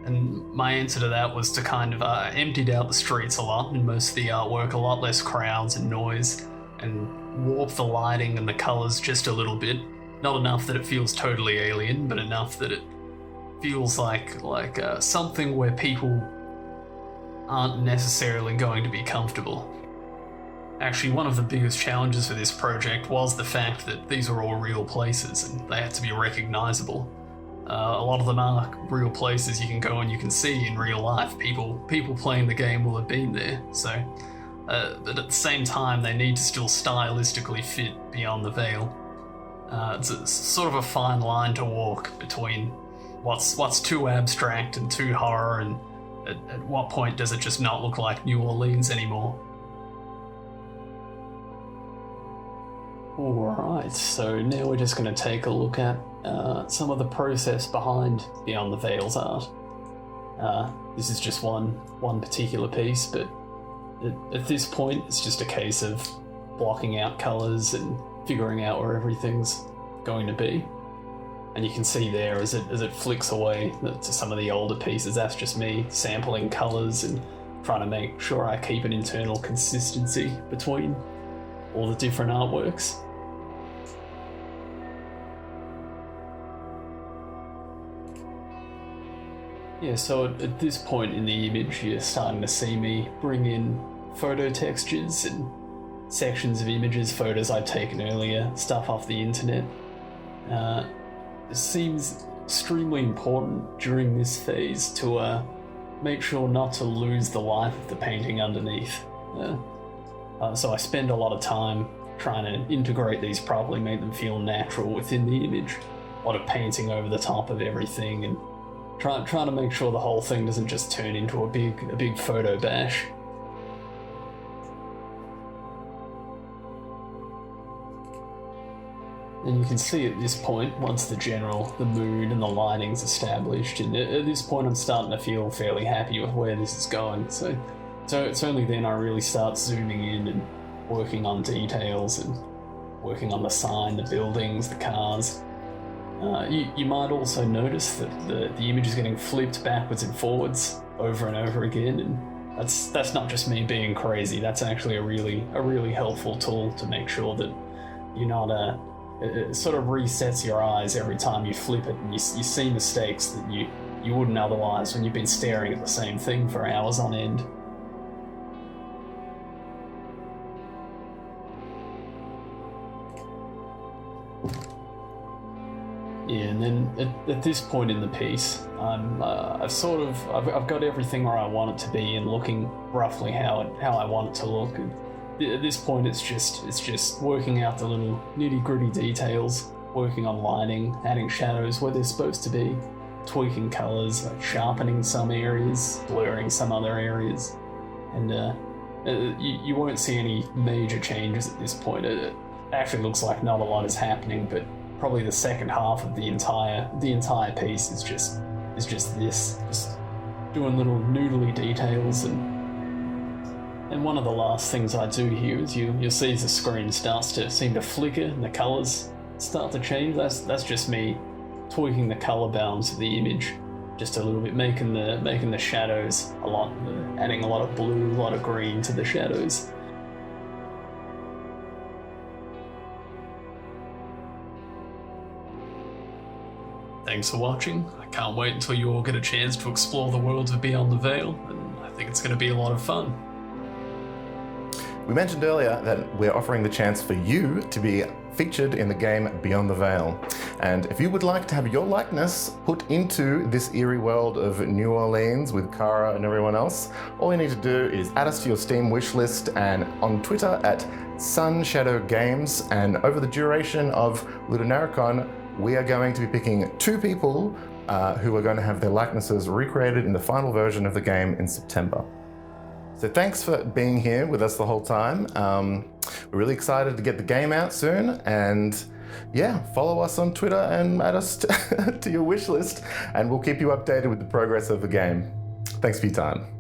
And my answer to that was to kind of emptied out the streets a lot and most of the artwork, a lot less crowds and noise, and warp the lighting and the colours just a little bit. Not enough that it feels totally alien, but enough that it feels like something where people aren't necessarily going to be comfortable. Actually, one of the biggest challenges for this project was the fact that these are all real places and they had to be recognisable. A lot of them are real places you can go and you can see in real life. People playing the game will have been there. So, but at the same time, they need to still stylistically fit Beyond the Veil. It's sort of a fine line to walk between what's too abstract and too horror, and at what point does it just not look like New Orleans anymore? Alright, so now we're just going to take a look at some of the process behind Beyond the Veil's art. This is just one particular piece, but at this point it's just a case of blocking out colours and figuring out where everything's going to be. And you can see there as it flicks away to some of the older pieces, that's just me sampling colours and trying to make sure I keep an internal consistency between all the different artworks. Yeah, so at this point in the image, you're starting to see me bring in photo textures and sections of images, photos I'd taken earlier, stuff off the internet. It seems extremely important during this phase to make sure not to lose the life of the painting underneath. So I spend a lot of time trying to integrate these properly, make them feel natural within the image. A lot of painting over the top of everything and trying to make sure the whole thing doesn't just turn into a big photo bash. And you can see at this point, once the mood and the lighting's established, and at this point I'm starting to feel fairly happy with where this is going. So it's only then I really start zooming in and working on details and working on the sign, the buildings, the cars. You might also notice that the image is getting flipped backwards and forwards over and over again, and that's not just me being crazy. That's actually a really helpful tool to make sure that you're not it sort of resets your eyes every time you flip it, and you see mistakes that you wouldn't otherwise when you've been staring at the same thing for hours on end. Yeah, and then at this point in the piece, I've got everything where I want it to be and looking roughly how I want it to look. And at this point, it's just working out the little nitty-gritty details, working on lighting, adding shadows where they're supposed to be, tweaking colors, like sharpening some areas, blurring some other areas, and you won't see any major changes at this point. It actually looks like not a lot is happening, but probably the second half of the entire piece is just doing little noodly details, and one of the last things I do here is you'll see as the screen starts to seem to flicker and the colours start to change. That's just me tweaking the colour balance of the image just a little bit, making the shadows adding a lot of blue, a lot of green to the shadows. Thanks for watching. I can't wait until you all get a chance to explore the worlds of Beyond the Veil, and I think it's going to be a lot of fun. We mentioned earlier that we're offering the chance for you to be featured in the game Beyond the Veil. And if you would like to have your likeness put into this eerie world of New Orleans with Kara and everyone else, all you need to do is add us to your Steam Wishlist and on Twitter at SunShadowGames. And over the duration of LudoNarraCon, we are going to be picking 2 people who are going to have their likenesses recreated in the final version of the game in September. So thanks for being here with us the whole time. We're really excited to get the game out soon, and yeah, follow us on Twitter and add us to your wish list, and we'll keep you updated with the progress of the game. Thanks for your time.